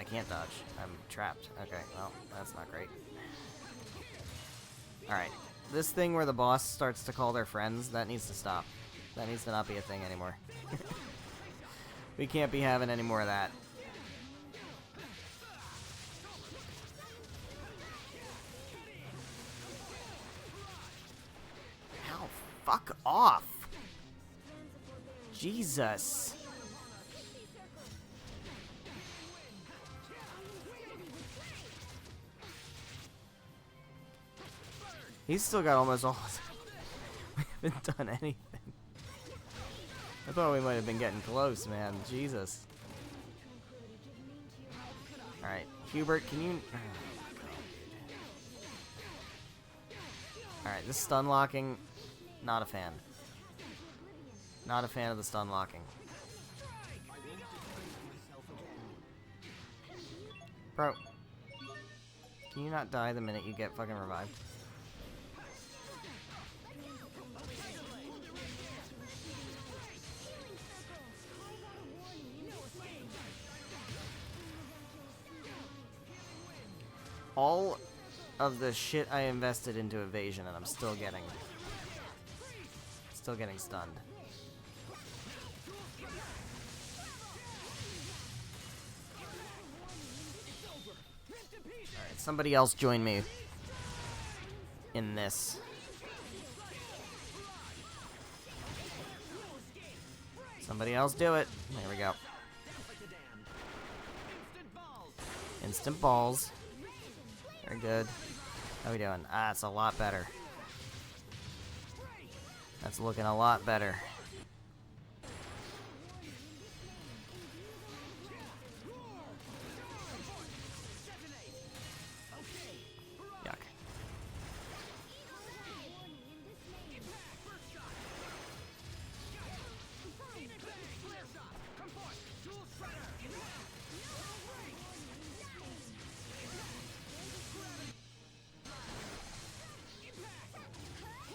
can't dodge. I'm trapped. Okay, well, that's not great. Alright. This thing where the boss starts to call their friends, that needs to stop. That needs to not be a thing anymore. We can't be having any more of that. Ow, fuck off! Jesus. He's still got almost all. We haven't done anything. I thought we might have been getting close, man. Jesus. Alright, Hubert, can you... Alright, this stun locking, not a fan. Not a fan of the stun locking. Bro, can you not die the minute you get fucking revived? All of the shit I invested into evasion, and I'm still getting stunned. Alright, somebody else join me in this. Somebody else do it. There we go. Instant balls. Very good. How we doing? Ah, it's a lot better. That's looking a lot better. Yuck.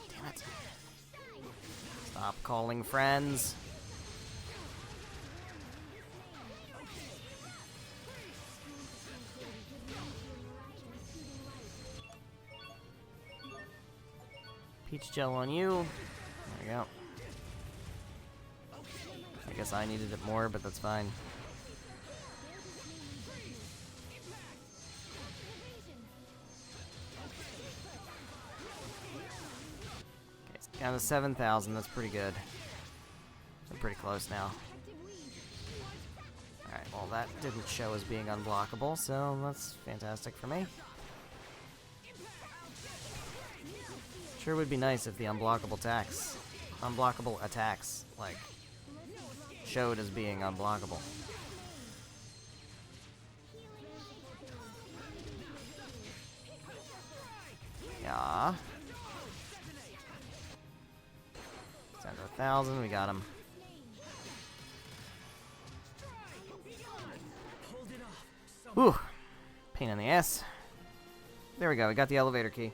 Damn it. Stop calling friends. Peach gel on you. There we go. I guess I needed it more, but that's fine. Okay, it's down to 7,000. That's pretty good. We're pretty close now. Alright, well that didn't show as being unblockable, so that's fantastic for me. Sure would be nice if the unblockable attacks, like, showed as being unblockable. Yeah. 1,000, we got him. Whew. Pain in the ass. There we go, we got the elevator key.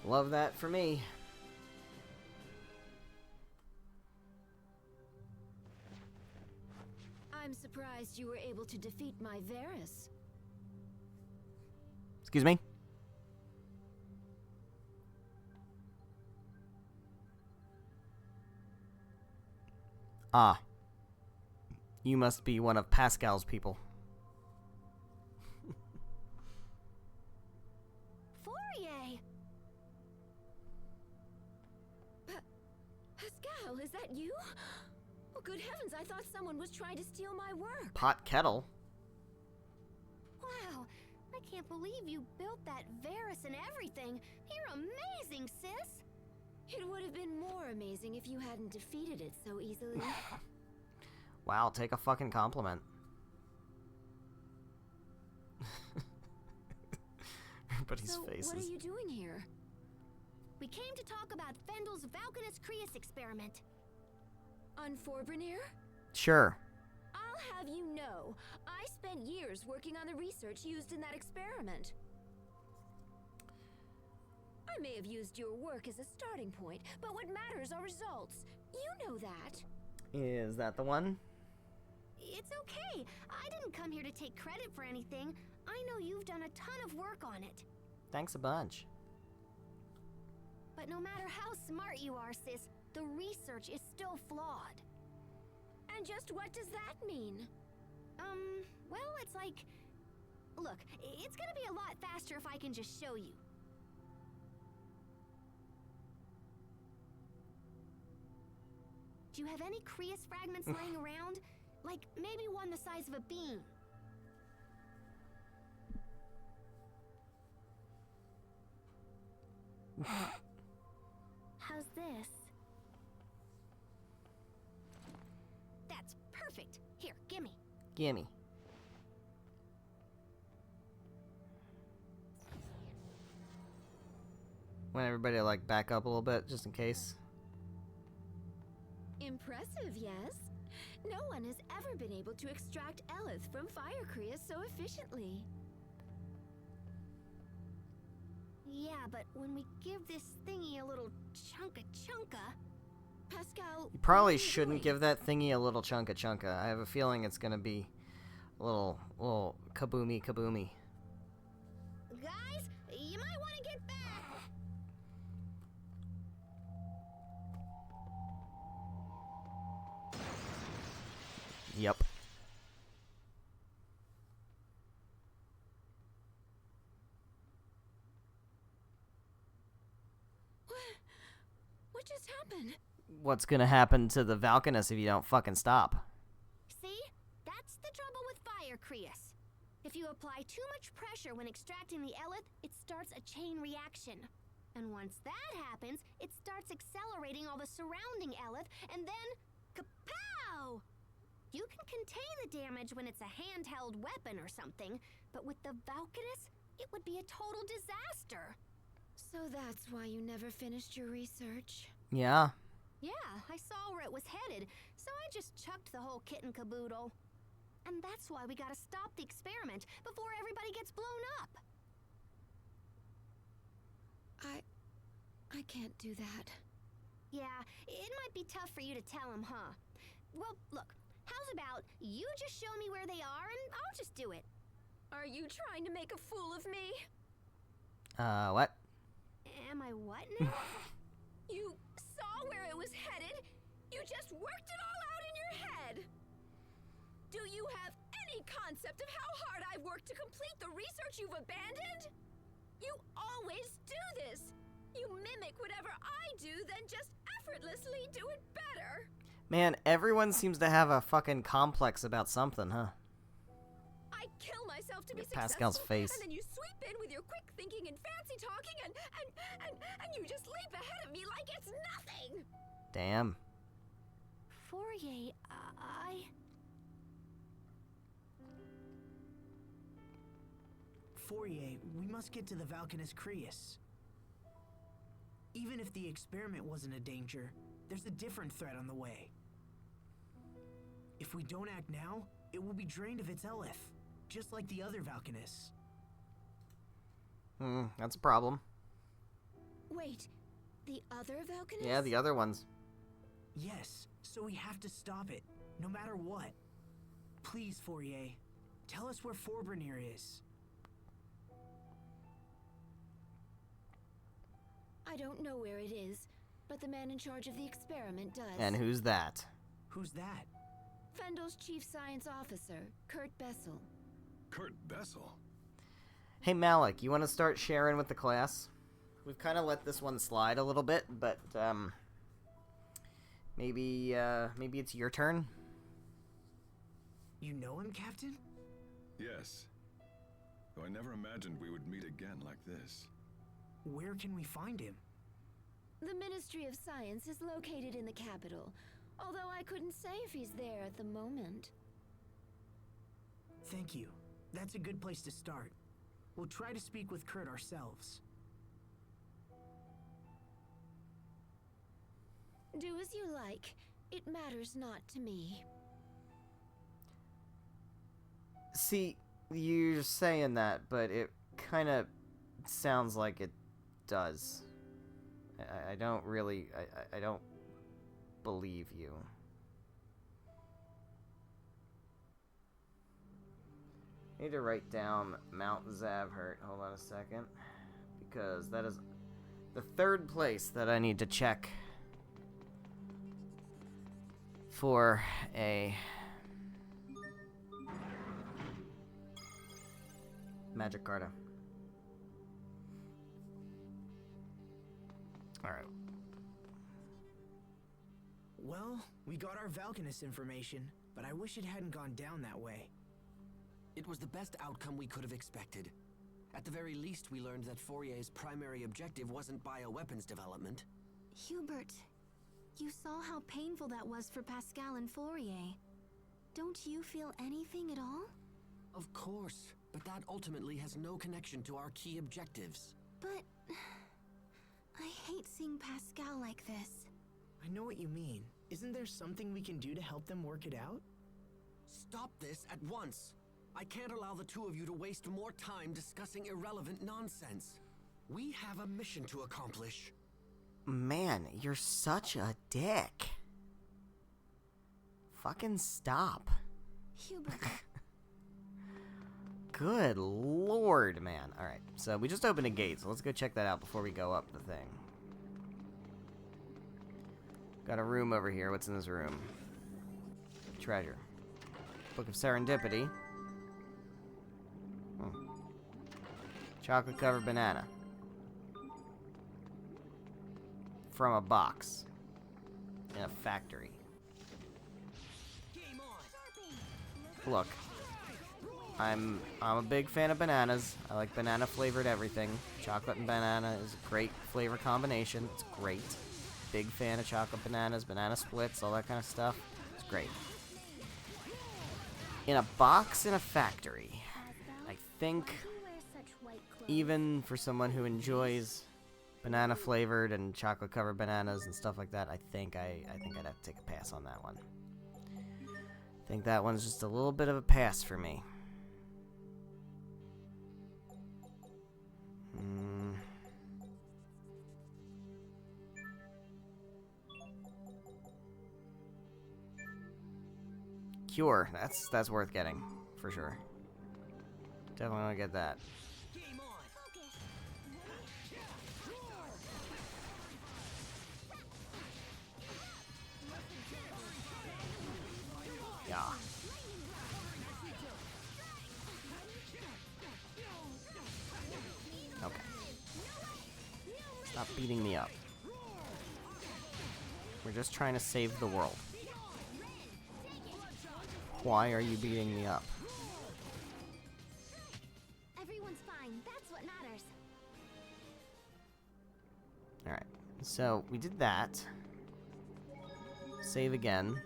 Love that for me. I'm surprised you were able to defeat my Varus. Excuse me? Ah. You must be one of Pascal's people. Fourier! Pascal, is that you? Oh, good heavens, I thought someone was trying to steal my work. Pot kettle? Wow, I can't believe you built that Varus and everything. You're amazing, sis! It would have been more amazing if you hadn't defeated it so easily. Wow, take a fucking compliment. Everybody's So, faces. what are you doing here? We came to talk about Fendel's Valkanus Creus experiment. On Forbrenir? Sure. I'll have you know, I spent years working on the research used in that experiment. I may have used your work as a starting point, but what matters are results. You know that. Is that the one? It's okay. I didn't come here to take credit for anything. I know you've done a ton of work on it. Thanks a bunch. But no matter how smart you are, sis, the research is still flawed. And just what does that mean? Well, it's like... Look, it's gonna be a lot faster if I can just show you. Do you have any Creus fragments laying around? Like, maybe one the size of a bean. How's this? That's perfect. Here, gimme. Gimme. Want everybody to, like, back up a little bit, just in case? Impressive, yes? No one has ever been able to extract Elith from Fire Creus so efficiently. Yeah, but when we give this thingy a little chunka, Pascal... You probably what are you shouldn't doing? give that thingy a little chunka. I have a feeling it's gonna be a little kaboomy. Guys, you might want to get back. Yep. What just happened? What's gonna happen to the Valkanus if you don't fucking stop? See? That's the trouble with Fire Creus. If you apply too much pressure when extracting the Elith, it starts a chain reaction. And once that happens, it starts accelerating all the surrounding Elith, and then... kapow! You can contain the damage when it's a handheld weapon or something, but with the Valkanus, it would be a total disaster. So that's why you never finished your research? Yeah. Yeah, I saw where it was headed, so I just chucked the whole kit and caboodle. And that's why we gotta stop the experiment before everybody gets blown up. I can't do that. Yeah, it might be tough for you to tell him, huh? Well, look, how's about you just show me where they are and I'll just do it. Are you trying to make a fool of me? What? Am I what now? You saw where it was headed? You just worked it all out in your head! Do you have any concept of how hard I worked to complete the research you've abandoned? You always do this! You mimic whatever I do, then just F effortlessly do it better. Man, everyone seems to have a fucking complex about something, huh? I kill myself to be Look at Pascal's successful, face. and then you sweep in with your quick thinking and fancy talking, and you just leap ahead of me like it's nothing. Damn. Fourier, Fourier, we must get to the Valkanus Creus. Even if the experiment wasn't a danger, there's a different threat on the way. If we don't act now, it will be drained of its Elith, just like the other Valkanus. That's a problem. Wait, the other Valkanus? Yeah, the other ones. Yes, so we have to stop it, no matter what. Please, Fourier, tell us where Forbrenir is. I don't know where it is, but the man in charge of the experiment does. And who's that? Who's that? Fendel's chief science officer, Kurt Bessel. Kurt Bessel? Hey Malik, you want to start sharing with the class? We've kind of let this one slide a little bit, but maybe it's your turn. You know him, Captain? Yes. Though I never imagined we would meet again like this. Where can we find him? The Ministry of Science is located in the capital, although I couldn't say if he's there at the moment. Thank you. That's a good place to start. We'll try to speak with Kurt ourselves. Do as you like. It matters not to me. See, you're saying that, but it kind of sounds like it does. I don't really... I don't believe you. I need to write down Mount Zavhert. Hold on a second. Because that is the third place that I need to check for a magic Carta. Alright. Well, we got our Valkanus information, but I wish it hadn't gone down that way. It was the best outcome we could have expected. At the very least, we learned that Fourier's primary objective wasn't bioweapons development. Hubert, you saw how painful that was for Pascal and Fourier. Don't you feel anything at all? Of course, but that ultimately has no connection to our key objectives. But... I hate seeing Pascal like this. I know what you mean. Isn't there something we can do to help them work it out? Stop this at once! I can't allow the two of you to waste more time discussing irrelevant nonsense. We have a mission to accomplish. Man, you're such a dick. Fucking stop. Hubert. Good lord, man. Alright, so we just opened a gate, so let's go check that out before we go up the thing. Got a room over here. What's in this room? Treasure. Book of Serendipity. Chocolate-covered banana. From a box. In a factory. Look. I'm a big fan of bananas. I like banana-flavored everything. Chocolate and banana is a great flavor combination. It's great. Big fan of chocolate bananas, banana splits, all that kind of stuff. It's great. In a box in a factory. I think even for someone who enjoys banana-flavored and chocolate-covered bananas and stuff like that, I think I'd have to take a pass on that one. I think that one's just a little bit of a pass for me. Cure. That's worth getting, for sure. Definitely want to get that. Yeah. Okay. Stop beating me up. We're just trying to save the world. Why are you beating me up? Everyone's fine. That's what matters. Alright, so we did that. Save again.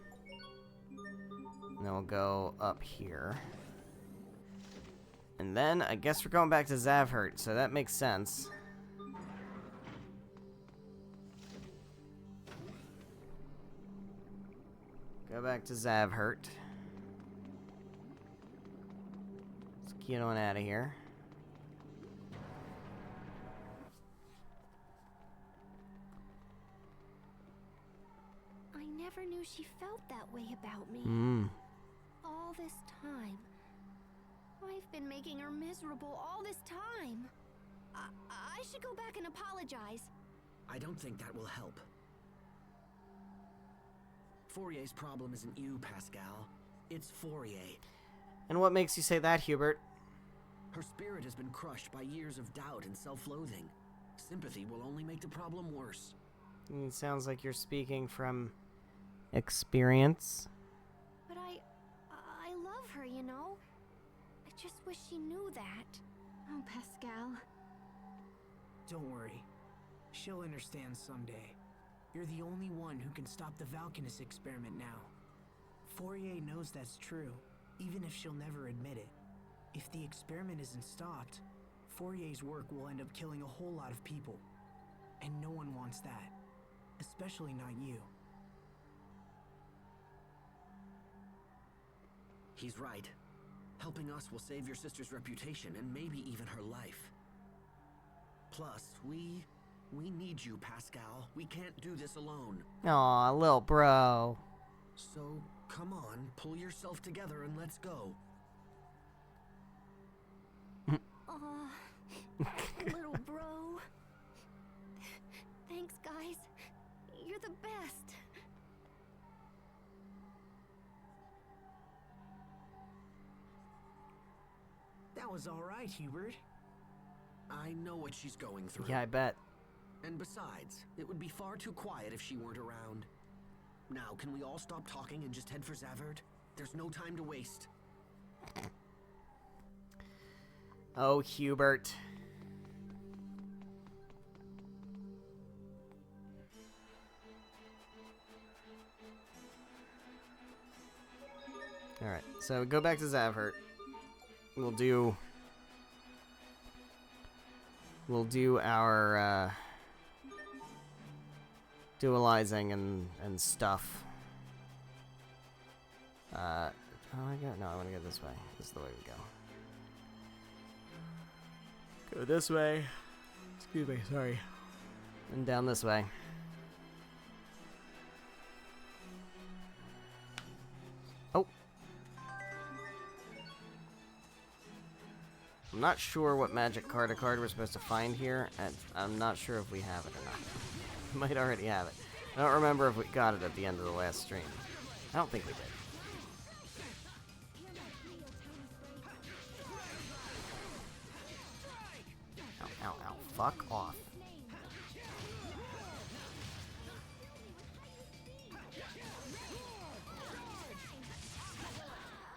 And then we'll go up here. And then, I guess we're going back to Zavhert, so that makes sense. Go back to Zavhert. Let's get on out of here. I never knew she felt that way about me. All this time. I've been making her miserable all this time. I should go back and apologize. I don't think that will help. Fourier's problem isn't you, Pascal. It's Fourier. And what makes you say that, Hubert? Her spirit has been crushed by years of doubt and self-loathing. Sympathy will only make the problem worse. It sounds like you're speaking from experience. But I love her, you know? I just wish she knew that. Oh, Pascal. Don't worry. She'll understand someday. You're the only one who can stop the Valkanus experiment now. Fourier knows that's true, even if she'll never admit it. If the experiment isn't stopped, Fourier's work will end up killing a whole lot of people. And no one wants that. Especially not you. He's right. Helping us will save your sister's reputation and maybe even her life. Plus, we need you, Pascal. We can't do this alone. Aw, little bro. So, come on, pull yourself together and let's go. Little bro. Thanks, guys. You're the best. That was all right, Hubert. I know what she's going through. Yeah, I bet. And besides, it would be far too quiet if she weren't around. Now, can we all stop talking and just head for Zavhert? There's no time to waste. Oh, Hubert. Alright, so go back to Zavhert. We'll do our dualizing and stuff. How do I go? No, I want to go this way. This is the way we go. Go this way. Excuse me, sorry. And down this way. Oh. I'm not sure what magic card we're supposed to find here, and I'm not sure if we have it or not. We might already have it. I don't remember if we got it at the end of the last stream. I don't think we did. Ow, ow, ow. Fuck off.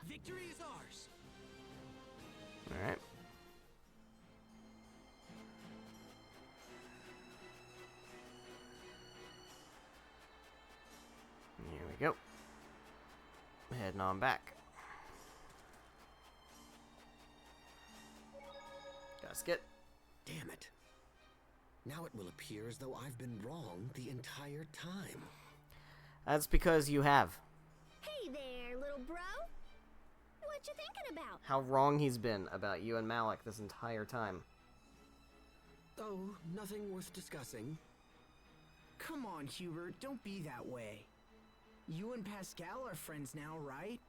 Victory is ours. Alright. Here we go. Heading on back. Gasket. Damn it. Now it will appear as though I've been wrong the entire time. That's because you have. Hey there, little bro. What you thinking about? How wrong he's been about you and Malik this entire time. Oh, nothing worth discussing. Come on, Hubert, don't be that way. You and Pascal are friends now, right?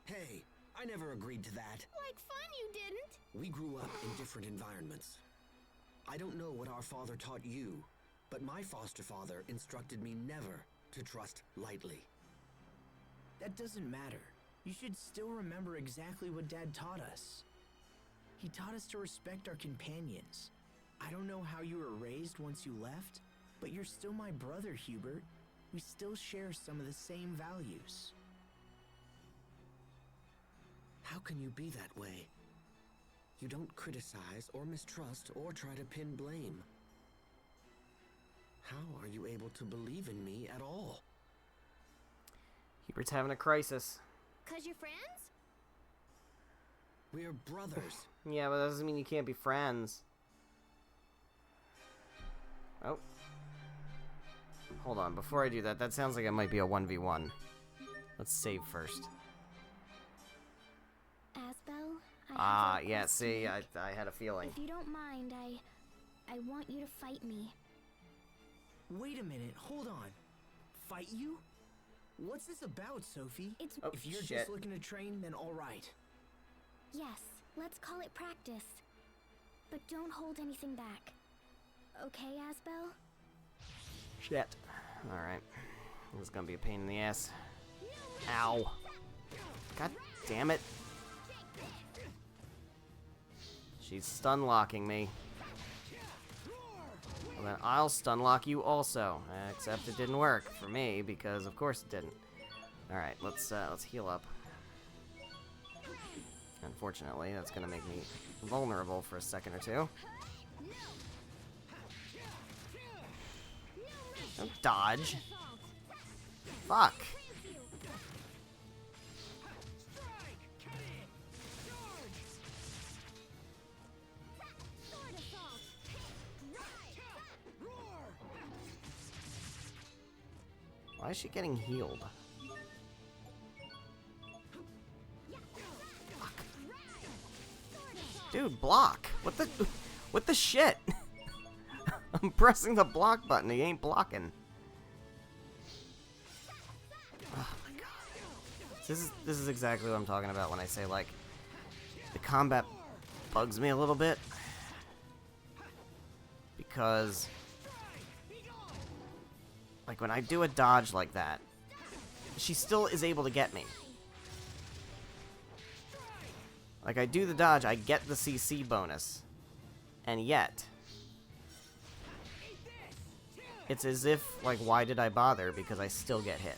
Hey, I never agreed to that. Like fun you didn't. We grew up in different environments. I don't know what our father taught you, but my foster father instructed me never to trust lightly. That doesn't matter. You should still remember exactly what Dad taught us. He taught us to respect our companions. I don't know how you were raised once you left, but you're still my brother, Hubert. we still share some of the same values. How can you be that way? You don't criticize or mistrust or try to pin blame. How are you able to believe in me at all? Hubert's having a crisis. 'Cause you're friends? We're brothers. Yeah, but that doesn't mean you can't be friends. Oh. Hold on, before I do that, that sounds like it might be a 1v1. Let's save first. Asbel, Ah, yeah, see, I had a feeling. If you don't mind, I want you to fight me. Wait a minute, hold on. Fight you? What's this about, Sophie? It's Oh, If you're shit. just looking to train, then all right. Yes, let's call it practice. But don't hold anything back. Okay, Asbel? Shit. Alright. This is gonna be a pain in the ass. Ow. God damn it. She's stun locking me. Well, then I'll stun lock you also. Except it didn't work for me because of course it didn't. Alright, let's heal up. Unfortunately, that's gonna make me vulnerable for a second or two. Don't dodge. Fuck. Why is she getting healed? Fuck. Dude, block. What the shit? I'm pressing the block button. He ain't blocking. Oh my god. This is exactly what I'm talking about when I say, like, the combat bugs me a little bit. Because, like, when I do a dodge like that, she still is able to get me. Like, I do the dodge, I get the CC bonus. And yet, it's as if, like, why did I bother? Because I still get hit.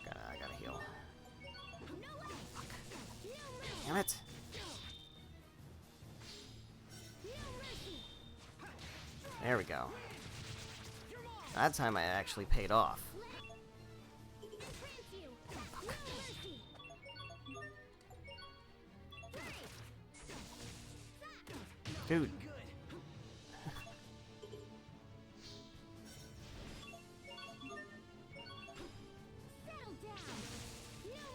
I gotta heal. Damn it. There we go. That time I actually paid off. Dude.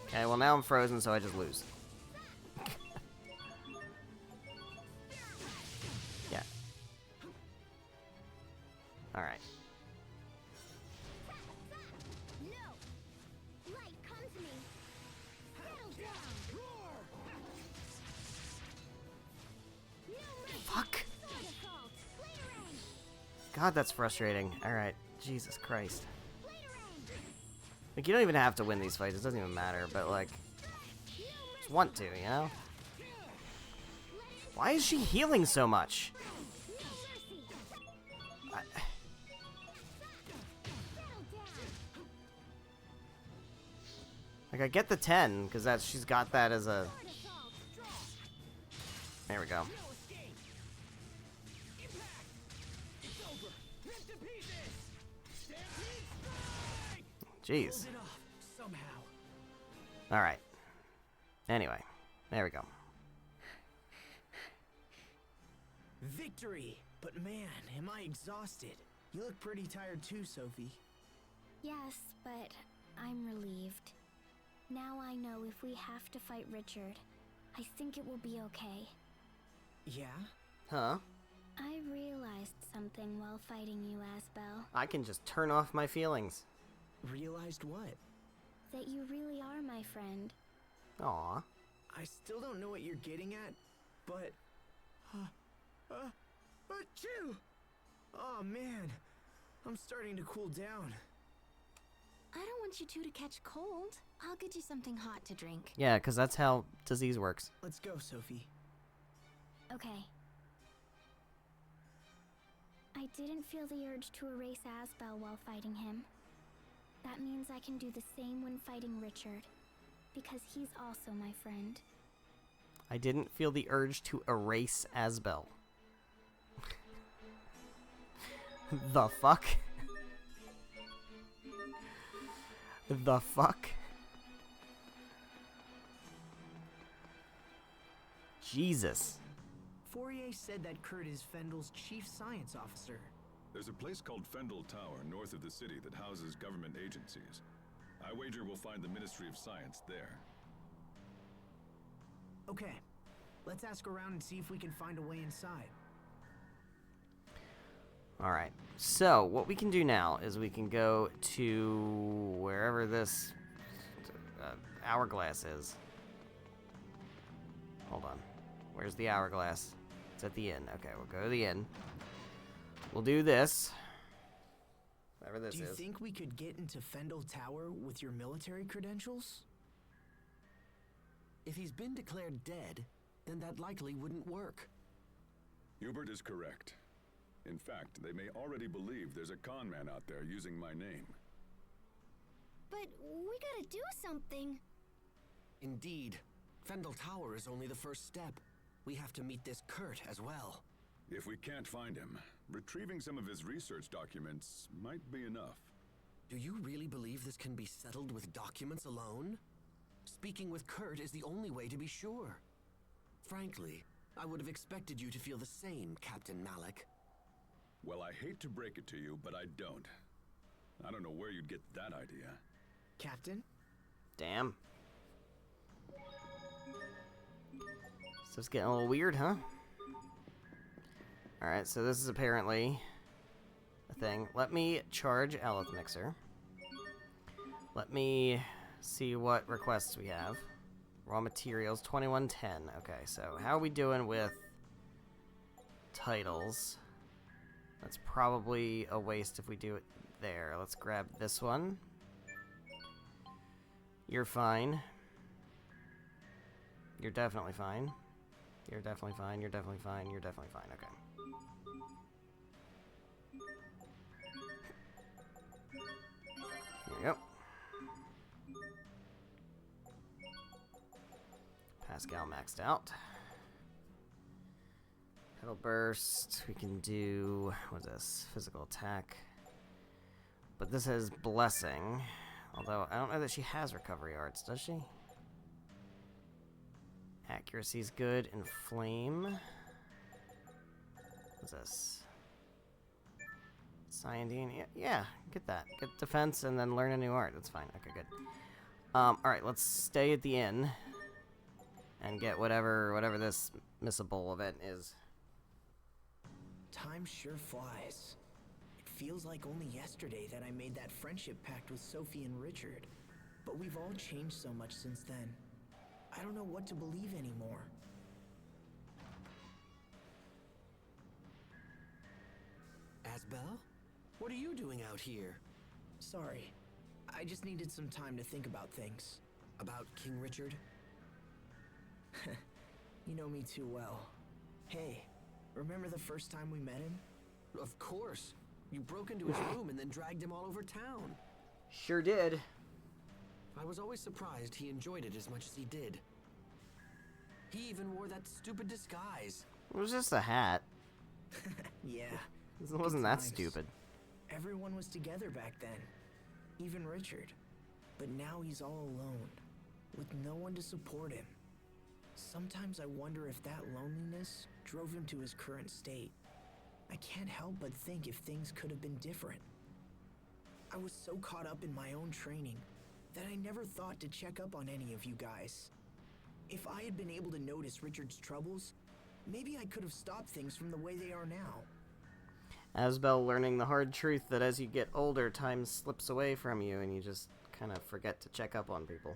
Okay, well now I'm frozen, so I just lose. Yeah. Alright. Fuck. God, that's frustrating. Alright. Jesus Christ. Like, you don't even have to win these fights. It doesn't even matter, but, like, just want to, you know? Why is she healing so much? Like, I get the 10, because that's, she's got that as a... There we go. Jeez. Alright. Anyway, there we go. Victory! But man, am I exhausted. You look pretty tired too, Sophie. Yes, but I'm relieved. Now I know if we have to fight Richard, I think it will be okay. Yeah? Huh? I realized something while fighting you, Asbel. I can just turn off my feelings. Realized what? That you really are my friend. Aw. I still don't know what you're getting at, but... Achoo! Oh man, I'm starting to cool down. I don't want you two to catch cold. I'll get you something hot to drink. Yeah, because that's how disease works. Let's go, Sophie. Okay, I didn't feel the urge to erase Asbel while fighting him. That means I can do the same when fighting Richard, because he's also my friend. I didn't feel the urge to erase Asbel. The fuck? The fuck? Jesus. Fourier said that Kurt is Fendel's chief science officer. There's a place called Fendel Tower north of the city that houses government agencies. I wager we'll find the Ministry of Science there. Okay, let's ask around and see if we can find a way inside. Alright, so what we can do now is we can go to wherever this hourglass is. Hold on. Where's the hourglass? It's at the inn. Okay, we'll go to the inn. We'll do this. Whatever this Do you is. think we could get into Fendel Tower with your military credentials? If he's been declared dead, then that likely wouldn't work. Hubert is correct. In fact, they may already believe there's a con man out there using my name. But we gotta do something. Indeed. Fendel Tower is only the first step. We have to meet this Kurt as well. If we can't find him, retrieving some of his research documents might be enough. Do you really believe this can be settled with documents alone? Speaking with Kurt is the only way to be sure. Frankly, I would have expected you to feel the same, Captain Malik. Well, I hate to break it to you, but I don't. I don't know where you'd get that idea. Captain? Damn. So it's getting a little weird, huh? Alright, so this is apparently a thing. Let me charge Aleth Mixer. Let me see what requests we have. Raw materials, 2110. Okay, so how are we doing with titles? That's probably a waste if we do it there. Let's grab this one. You're fine. You're definitely fine. You're definitely fine. You're definitely fine. You're definitely fine. Okay. Here we go. Pascal maxed out. Pedal burst. We can do, what's this? Physical attack. But this has blessing. Although I don't know that she has recovery arts, does she? Accuracy's good. Inflame. What's this? Cyandine. Yeah, get that. Get defense and then learn a new art. That's fine. Okay, good. Alright, let's stay at the inn and get whatever this missable event is. Time sure flies. It feels like only yesterday that I made that friendship pact with Sophie and Richard. But we've all changed so much since then. I don't know what to believe anymore. Asbel? What are you doing out here? Sorry. I just needed some time to think about things. About King Richard? You know me too well. Hey, remember the first time we met him? Of course. You broke into his room and then dragged him all over town. Sure did. I was always surprised he enjoyed it as much as he did. He even wore that stupid disguise. It was just a hat. Yeah. It wasn't that times. stupid. Everyone was together back then. Even Richard. But now he's all alone. With no one to support him. Sometimes I wonder if that loneliness drove him to his current state. I can't help but think if things could have been different. I was so caught up in my own training that I never thought to check up on any of you guys. If I had been able to notice Richard's troubles, maybe I could have stopped things from the way they are now. Asbel learning the hard truth that as you get older, time slips away from you and you just kind of forget to check up on people.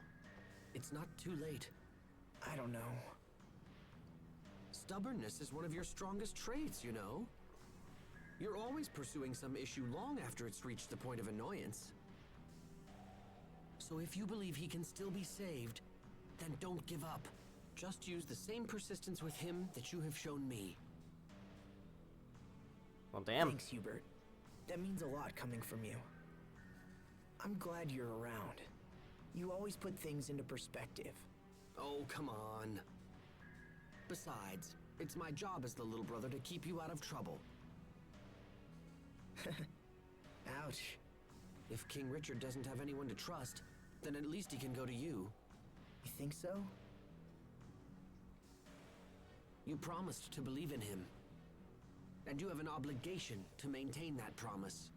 It's not too late. I don't know. Stubbornness is one of your strongest traits, you know. You're always pursuing some issue long after it's reached the point of annoyance. So if you believe he can still be saved, then don't give up. Just use the same persistence with him that you have shown me. Well, damn. Thanks, Hubert. That means a lot coming from you. I'm glad you're around. You always put things into perspective. Oh, come on. Besides, it's my job as the little brother to keep you out of trouble. Ouch. If King Richard doesn't have anyone to trust, then at least he can go to you. You think so? You promised to believe in him. And you have an obligation to maintain that promise.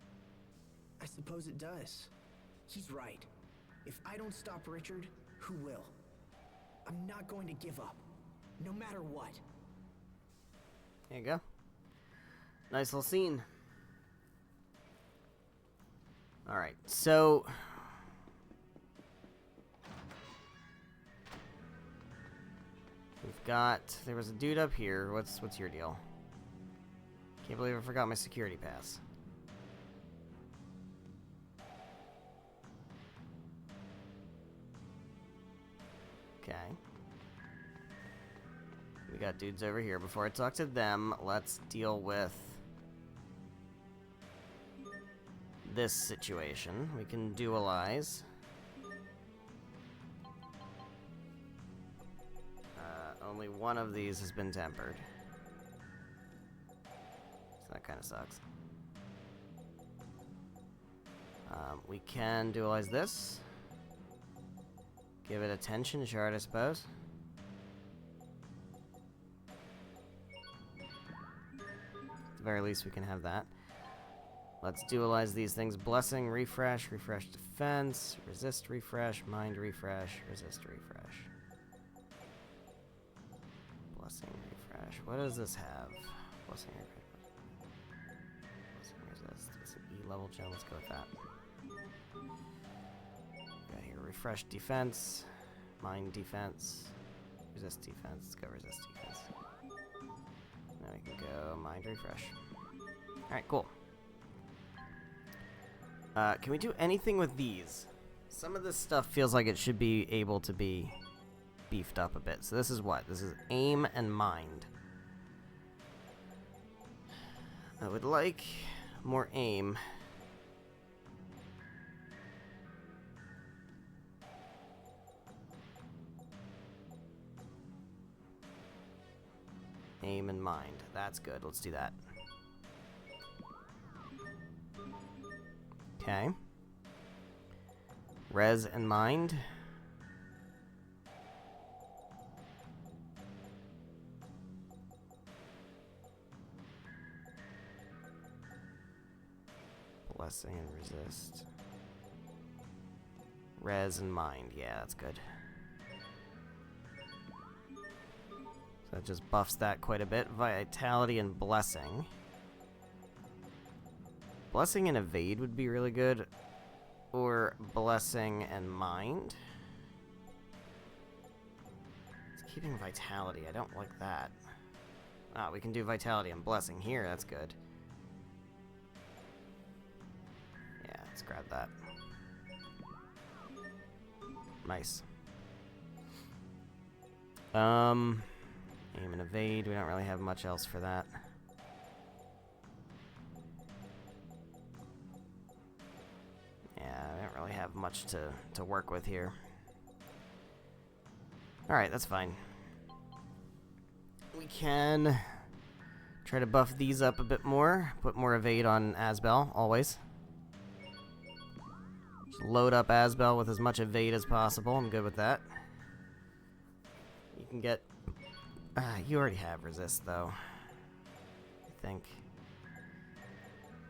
I suppose it does. He's right. If I don't stop Richard, who will? I'm not going to give up, no matter what. There you go. Nice little scene. Alright, so... we've got... there was a dude up here. What's your deal? Can't believe I forgot my security pass. Okay. We got dudes over here. Before I talk to them, let's deal with this situation. We can dualize. Only one of these has been tempered. So that kind of sucks. We can dualize this. Give it a tension shard, I suppose. At the very least, we can have that. Let's dualize these things. Blessing, refresh, refresh defense, resist, refresh, mind, refresh, resist, refresh. Blessing, refresh. What does this have? Blessing, refresh. Blessing, resist. It's an E level gem. Let's go with that. Got here, refresh defense, mind defense, resist defense. Let's go resist defense. Now we can go mind refresh. Alright, cool. Can we do anything with these? Some of this stuff feels like it should be able to be beefed up a bit. So this is what? This is aim and mind. I would like more aim. Aim and mind. That's good. Let's do that. Okay. Res and mind. Blessing and resist. Res and mind. Yeah, that's good. So that just buffs that quite a bit. Vitality and blessing. Blessing and evade would be really good. Or blessing and mind. It's keeping vitality. I don't like that. Ah, we can do vitality and blessing here. That's good. Yeah, let's grab that. Nice. Aim and evade. We don't really have much else for that. Yeah, I don't really have much to work with here. Alright, that's fine. We can try to buff these up a bit more. Put more evade on Asbel, always. Just load up Asbel with as much evade as possible. I'm good with that. You can get... you already have resist, though. I think.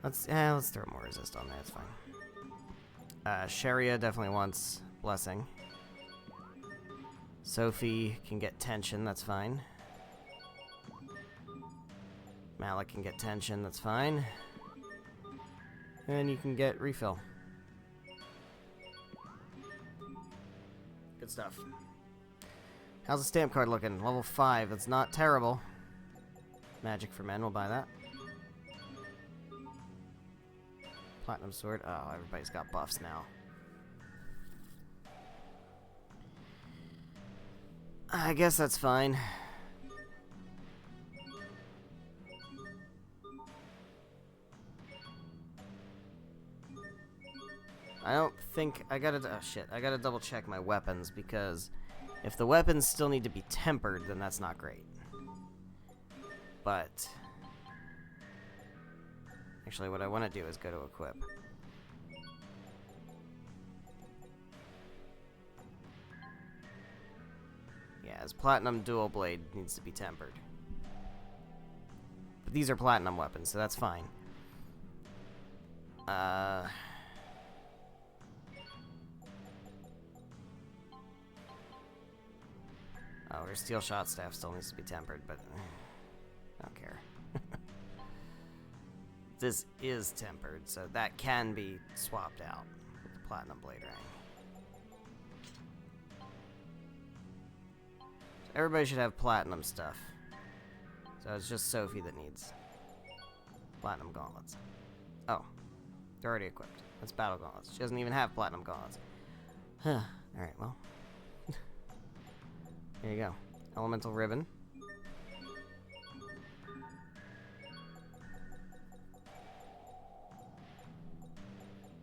Let's throw more resist on there. It's fine. Sharia definitely wants blessing. Sophie can get tension. That's fine. Malik can get tension. That's fine. And you can get refill. Good stuff. How's the stamp card looking? Level 5. That's not terrible. Magic for Men. We'll buy that. Platinum sword. Oh, everybody's got buffs now. I guess that's fine. I don't think I gotta. Oh shit! I gotta double check my weapons because if the weapons still need to be tempered, then that's not great. But actually, what I want to do is go to equip. Yeah, his platinum dual blade needs to be tempered. But these are platinum weapons, so that's fine. Oh, her steel shot staff still needs to be tempered, but I don't care. This is tempered, so that can be swapped out with the platinum blade ring. So everybody should have platinum stuff. So it's just Sophie that needs platinum gauntlets. Oh, they're already equipped. That's battle gauntlets. She doesn't even have platinum gauntlets. Huh. Alright, well. Here you go. Elemental ribbon.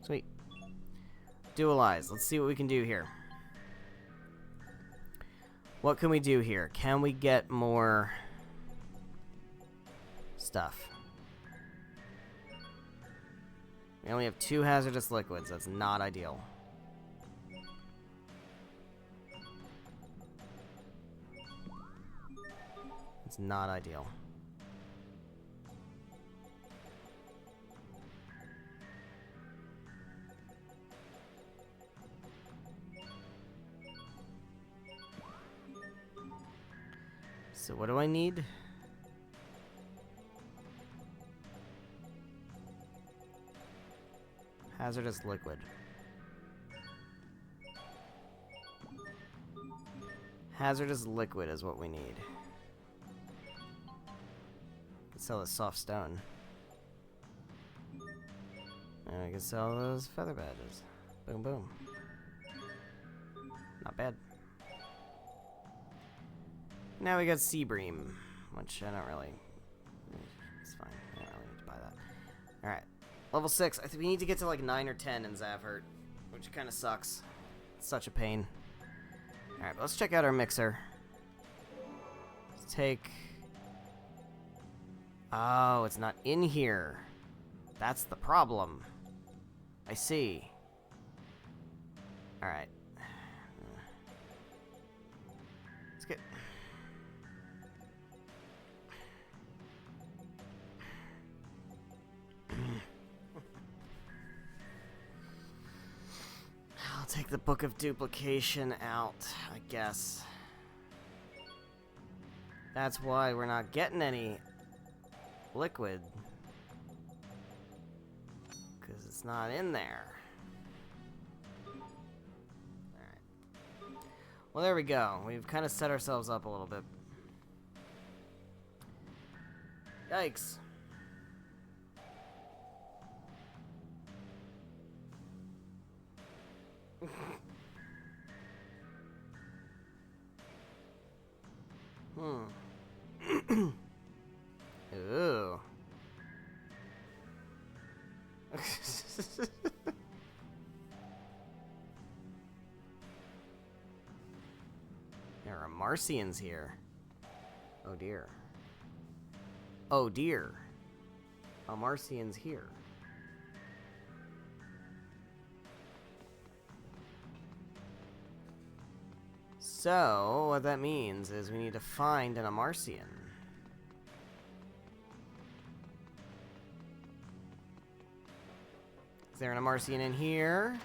Sweet. Dualize. Let's see what we can do here. What can we do here? Can we get more stuff? We only have 2 hazardous liquids. That's not ideal. It's not ideal. So what do I need? Hazardous liquid. Hazardous liquid is what we need. Can sell this soft stone. And we can sell those feather badges. Boom, boom. Not bad. Now we got Sea Bream, which I don't really... It's fine. I don't really need to buy that. Alright. Level 6. I think we need to get to like 9 or 10 in Zavhert, which kind of sucks. It's such a pain. Alright, let's check out our mixer. Let's take... Oh, it's not in here. That's the problem. I see. Alright. Let's get... I'll take the Book of Duplication out, I guess. That's why we're not getting any liquid. Because it's not in there. Alright. Well, there we go. We've kind of set ourselves up a little bit. Yikes. Ooh. There are Marcians here. Oh dear. Oh dear. A Marcian's here. So, what that means is we need to find an Amarcian. Is there an Amarcian in here?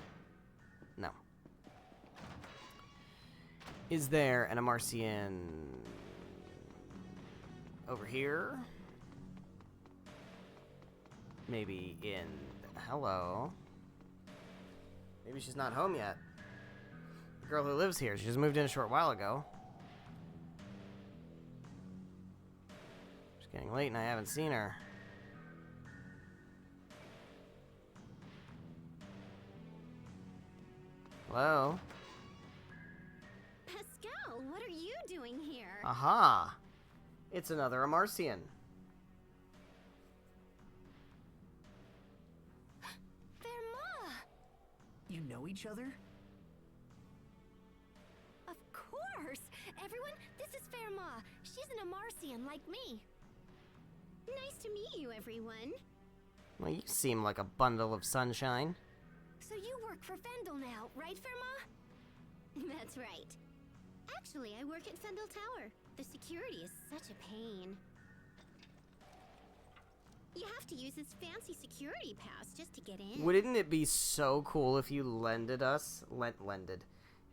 No. Is there an Amarcian over here? Maybe in... Hello? Maybe she's not home yet. The girl who lives here. She just moved in a short while ago. It's getting late and I haven't seen her. Hello? Pascal, what are you doing here? Aha! It's another Amarcian. Verma! each other? Of course! Everyone, this is Fairma. She's an Amarcian like me. Nice to meet you, everyone. Well, you seem like a bundle of sunshine. So you work for Fendel now, right, Fairma? That's right. Actually, I work at Fendel Tower. The security is such a pain. You have to use this fancy security pass just to get in. Wouldn't it be so cool if you lended us...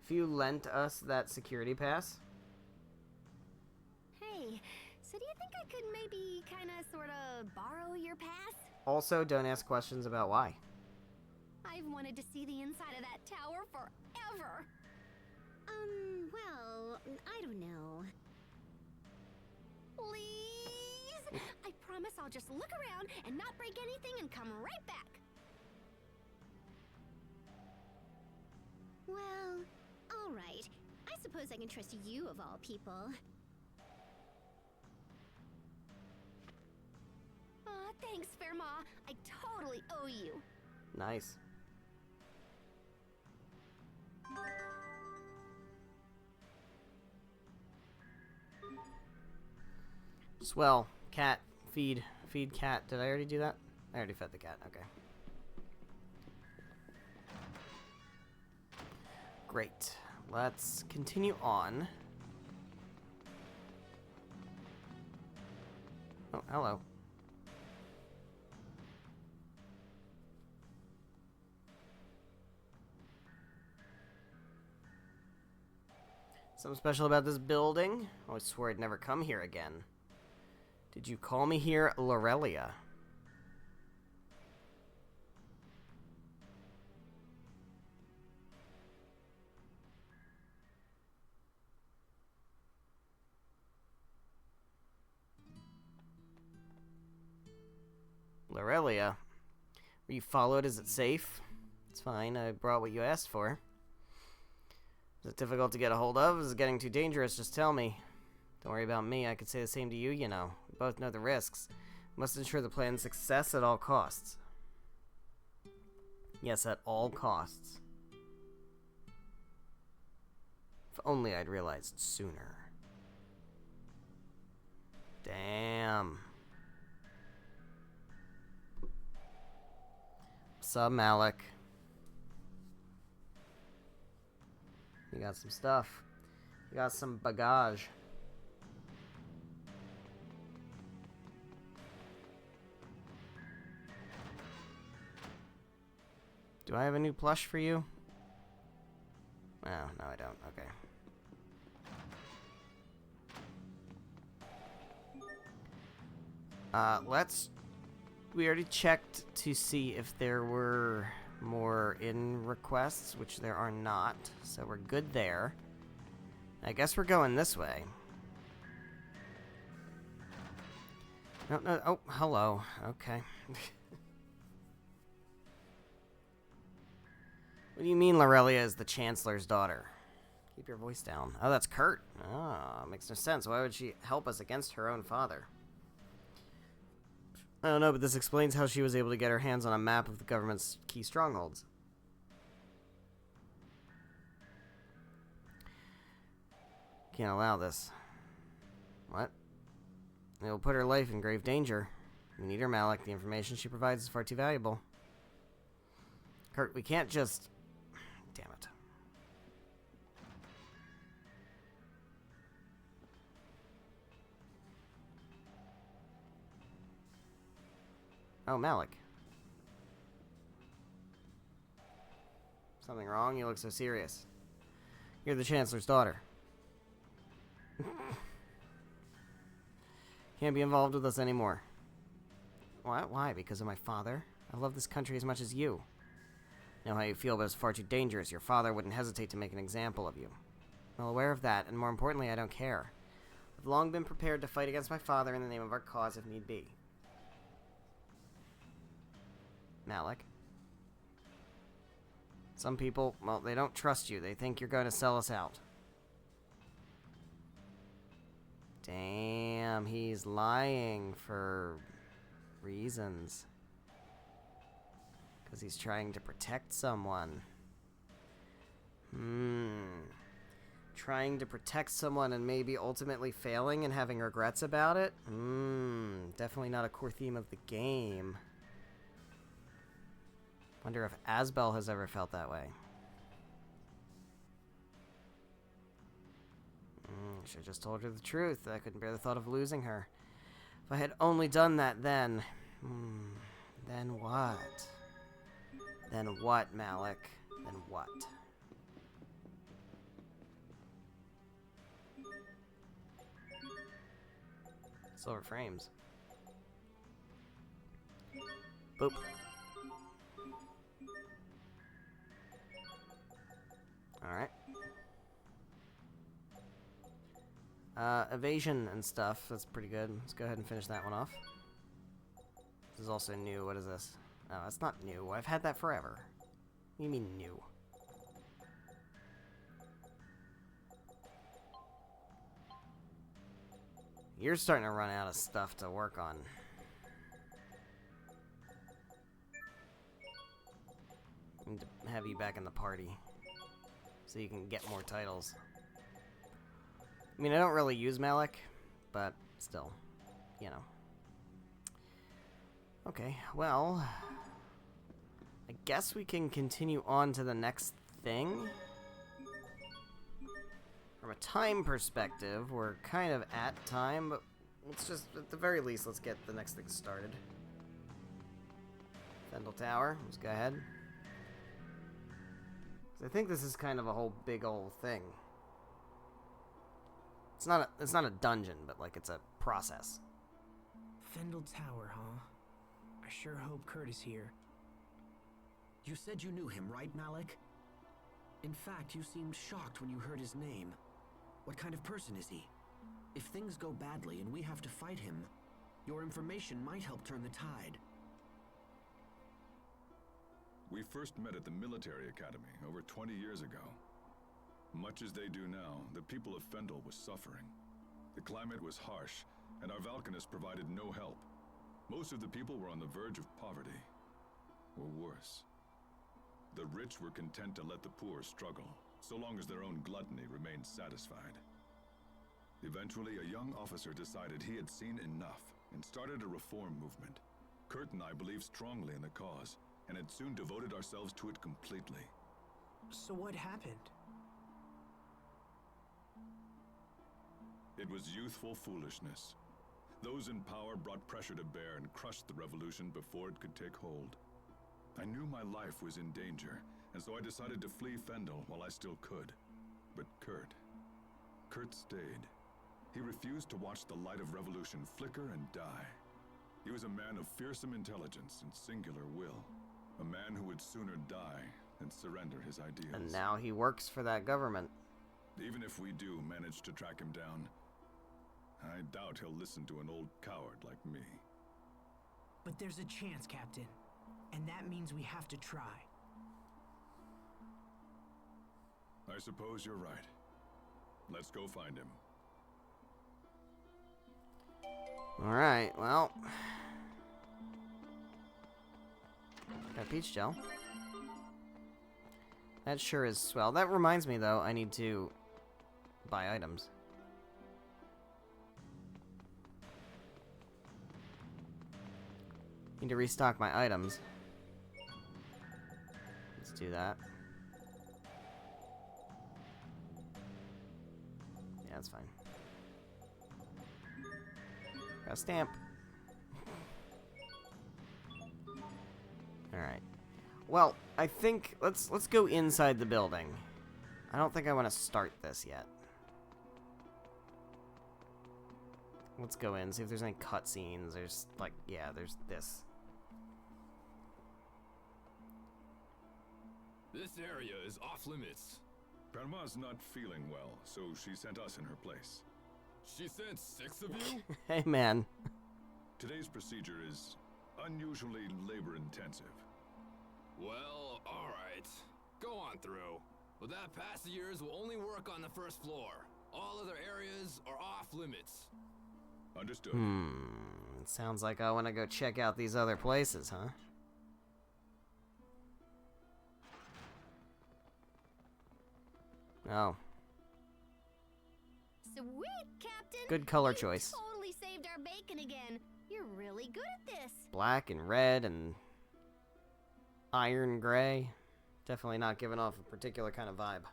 If you lent us that security pass? Hey, so do you think I could maybe kinda sorta borrow your pass? Also, don't ask questions about why. I've wanted to see the inside of that tower forever. Well, I don't know. Please? I promise I'll just look around and not break anything and come right back. Well, all right. I suppose I can trust you of all people. Aw, thanks, Fairma. I totally owe you. Nice. Swell. Cat. Feed. Feed cat. Did I already do that? I already fed the cat. Okay. Great. Let's continue on. Oh, hello. Something special about this building? I always swore I'd never come here again. Did you call me here, Lorelia? Lorelia? Were you followed? Is it safe? It's fine. I brought what you asked for. Is it difficult to get a hold of? Is it getting too dangerous? Just tell me. Don't worry about me. I could say the same to you, you know. We both know the risks. We must ensure the plan's success at all costs. Yes, at all costs. If only I'd realized sooner. Damn. What's up, Malik? You got some stuff. You got some bagage. Do I have a new plush for you? Oh, no I don't. Okay. We already checked to see if there were more in requests, which there are not, so we're good there. I guess we're going this way. No, oh, hello. Okay. What do you mean Lorelia is the Chancellor's daughter? Keep your voice down. Oh, that's Kurt. Ah, makes no sense. Why would she help us against her own father? I don't know, but this explains how she was able to get her hands on a map of the government's key strongholds. Can't allow this. What? It will put her life in grave danger. We need her, Malik. The information she provides is far too valuable. Kurt, we can't just... Damn it. Oh, Malik. Something wrong? You look so serious. You're the Chancellor's daughter. Can't be involved with us anymore. What? Why? Because of my father? I love this country as much as you. I know how you feel, but it's far too dangerous. Your father wouldn't hesitate to make an example of you. Well aware of that, and more importantly, I don't care. I've long been prepared to fight against my father in the name of our cause if need be. Malik. Some people, well, they don't trust you. They think you're going to sell us out. Damn, he's lying for reasons. Because he's trying to protect someone. Trying to protect someone and maybe ultimately failing and having regrets about it? Definitely not a core theme of the game. Wonder if Asbel has ever felt that way. Should've just told her the truth. I couldn't bear the thought of losing her. If I had only done that then... then what? Then what, Malik? Then what? Silver frames. Boop. Alright. Evasion and stuff. That's pretty good. Let's go ahead and finish that one off. This is also new. What is this? Oh, that's not new. I've had that forever. What do you mean new? You're starting to run out of stuff to work on. I need to have you back in the party so you can get more titles. I mean, I don't really use Malik, but still, you know. Okay, well, I guess we can continue on to the next thing. From a time perspective, we're kind of at time, but let's just, at the very least, let's get the next thing started. Fendel Tower, let's go ahead. I think this is kind of a whole big old thing. It's not a dungeon, but like it's a process. Fendel Tower, huh? I sure hope Kurt is here. You said you knew him, right, Malik? In fact, you seemed shocked when you heard his name. What kind of person is he? If things go badly and we have to fight him, your information might help turn the tide. We first met at the military academy over 20 years ago. Much as they do now, the people of Fendel was suffering. The climate was harsh, and our Valkanist provided no help. Most of the people were on the verge of poverty, or worse. The rich were content to let the poor struggle, so long as their own gluttony remained satisfied. Eventually, a young officer decided he had seen enough and started a reform movement. Kurt and I believed strongly in the cause, and had soon devoted ourselves to it completely. So what happened? It was youthful foolishness. Those in power brought pressure to bear and crushed the revolution before it could take hold. I knew my life was in danger, and so I decided to flee Fendel while I still could. But Kurt stayed. He refused to watch the light of revolution flicker and die. He was a man of fearsome intelligence and singular will. A man who would sooner die than surrender his ideals. And now he works for that government. Even if we do manage to track him down, I doubt he'll listen to an old coward like me. But there's a chance, Captain. And that means we have to try. I suppose you're right. Let's go find him. Alright, well. Got peach gel. That sure is swell. That reminds me, though, I need to buy items. Need to restock my items. Let's do that. Yeah, that's fine. Got a stamp. Alright. Well, I think let's go inside the building. I don't think I want to start this yet. Let's go in, see if there's any cutscenes. There's like, yeah, there's this. This area is off limits. Parma's not feeling well, so she sent us in her place. She sent 6 of you? Hey, man. Today's procedure is unusually labor-intensive. Well, alright. Go on through. With that pass of yours, will only work on the first floor. All other areas are off limits. Understood. It sounds like I want to go check out these other places, huh? Oh, Sweet, Captain. good color You choice. Totally saved our bacon again. You're really good at this. Black and red and iron gray. Definitely not giving off a particular kind of vibe.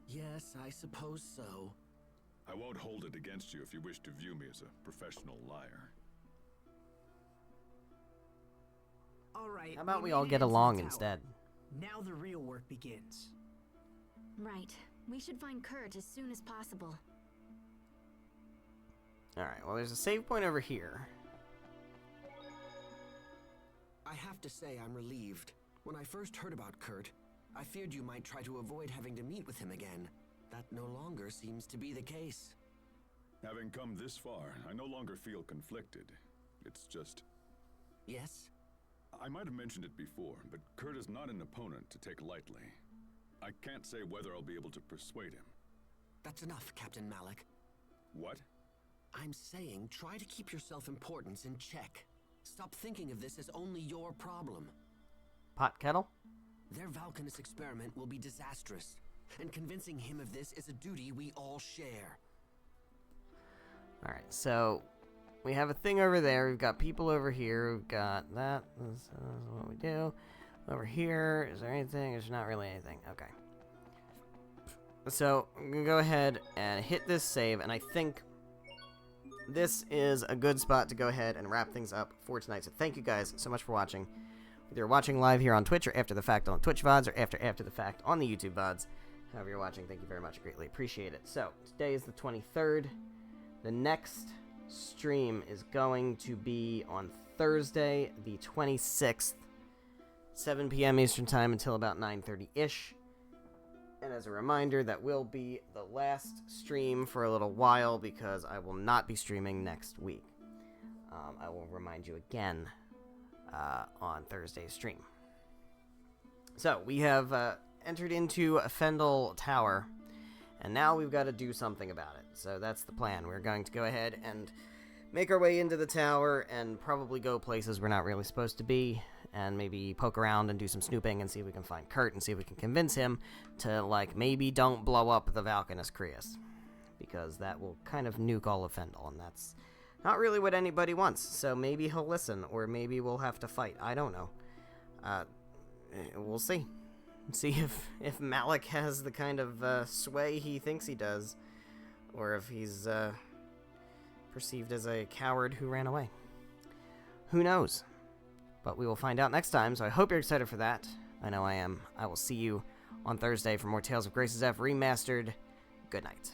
Yes, I suppose so. I won't hold it against you if you wish to view me as a professional liar. All right. How about we made all it get into the along tower. instead? Now the real work begins. Right. We should find Kurt as soon as possible. Alright, well there's a save point over here. I have to say I'm relieved. When I first heard about Kurt, I feared you might try to avoid having to meet with him again. That no longer seems to be the case. Having come this far, I no longer feel conflicted. It's just... Yes? I might have mentioned it before, but Kurt is not an opponent to take lightly. I can't say whether I'll be able to persuade him. That's enough, Captain Malik. What? I'm saying try to keep your self-importance in check. Stop thinking of this as only your problem. Pot kettle? Their Valkanus experiment will be disastrous, and convincing him of this is a duty we all share. Alright, so we have a thing over there. We've got people over here. We've got that. This is what we do. Over here, is there anything? There's not really anything. Okay. So, I'm going to go ahead and hit this save, and I think this is a good spot to go ahead and wrap things up for tonight. So thank you guys so much for watching. Whether you're watching live here on Twitch or after the fact on Twitch VODs or after the fact on the YouTube VODs. However you're watching, thank you very much. I greatly appreciate it. So, today is the 23rd. The next stream is going to be on Thursday, the 26th, 7 p.m. Eastern Time until about 9:30-ish. And as a reminder, that will be the last stream for a little while because I will not be streaming next week. I will remind you again on Thursday's stream. So, we have entered into a Fendel Tower, and now we've got to do something about it. So that's the plan. We're going to go ahead and make our way into the tower and probably go places we're not really supposed to be, and maybe poke around and do some snooping and see if we can find Kurt and see if we can convince him to, like, maybe don't blow up the Valkanus Creus, because that will kind of nuke all of Fendel, and that's not really what anybody wants. So maybe he'll listen, or maybe we'll have to fight. I don't know. We'll see. See if Malik has the kind of sway he thinks he does, or if he's perceived as a coward who ran away. Who knows? But we will find out next time, so I hope you're excited for that. I know I am. I will see you on Thursday for more Tales of Graces F Remastered. Good night.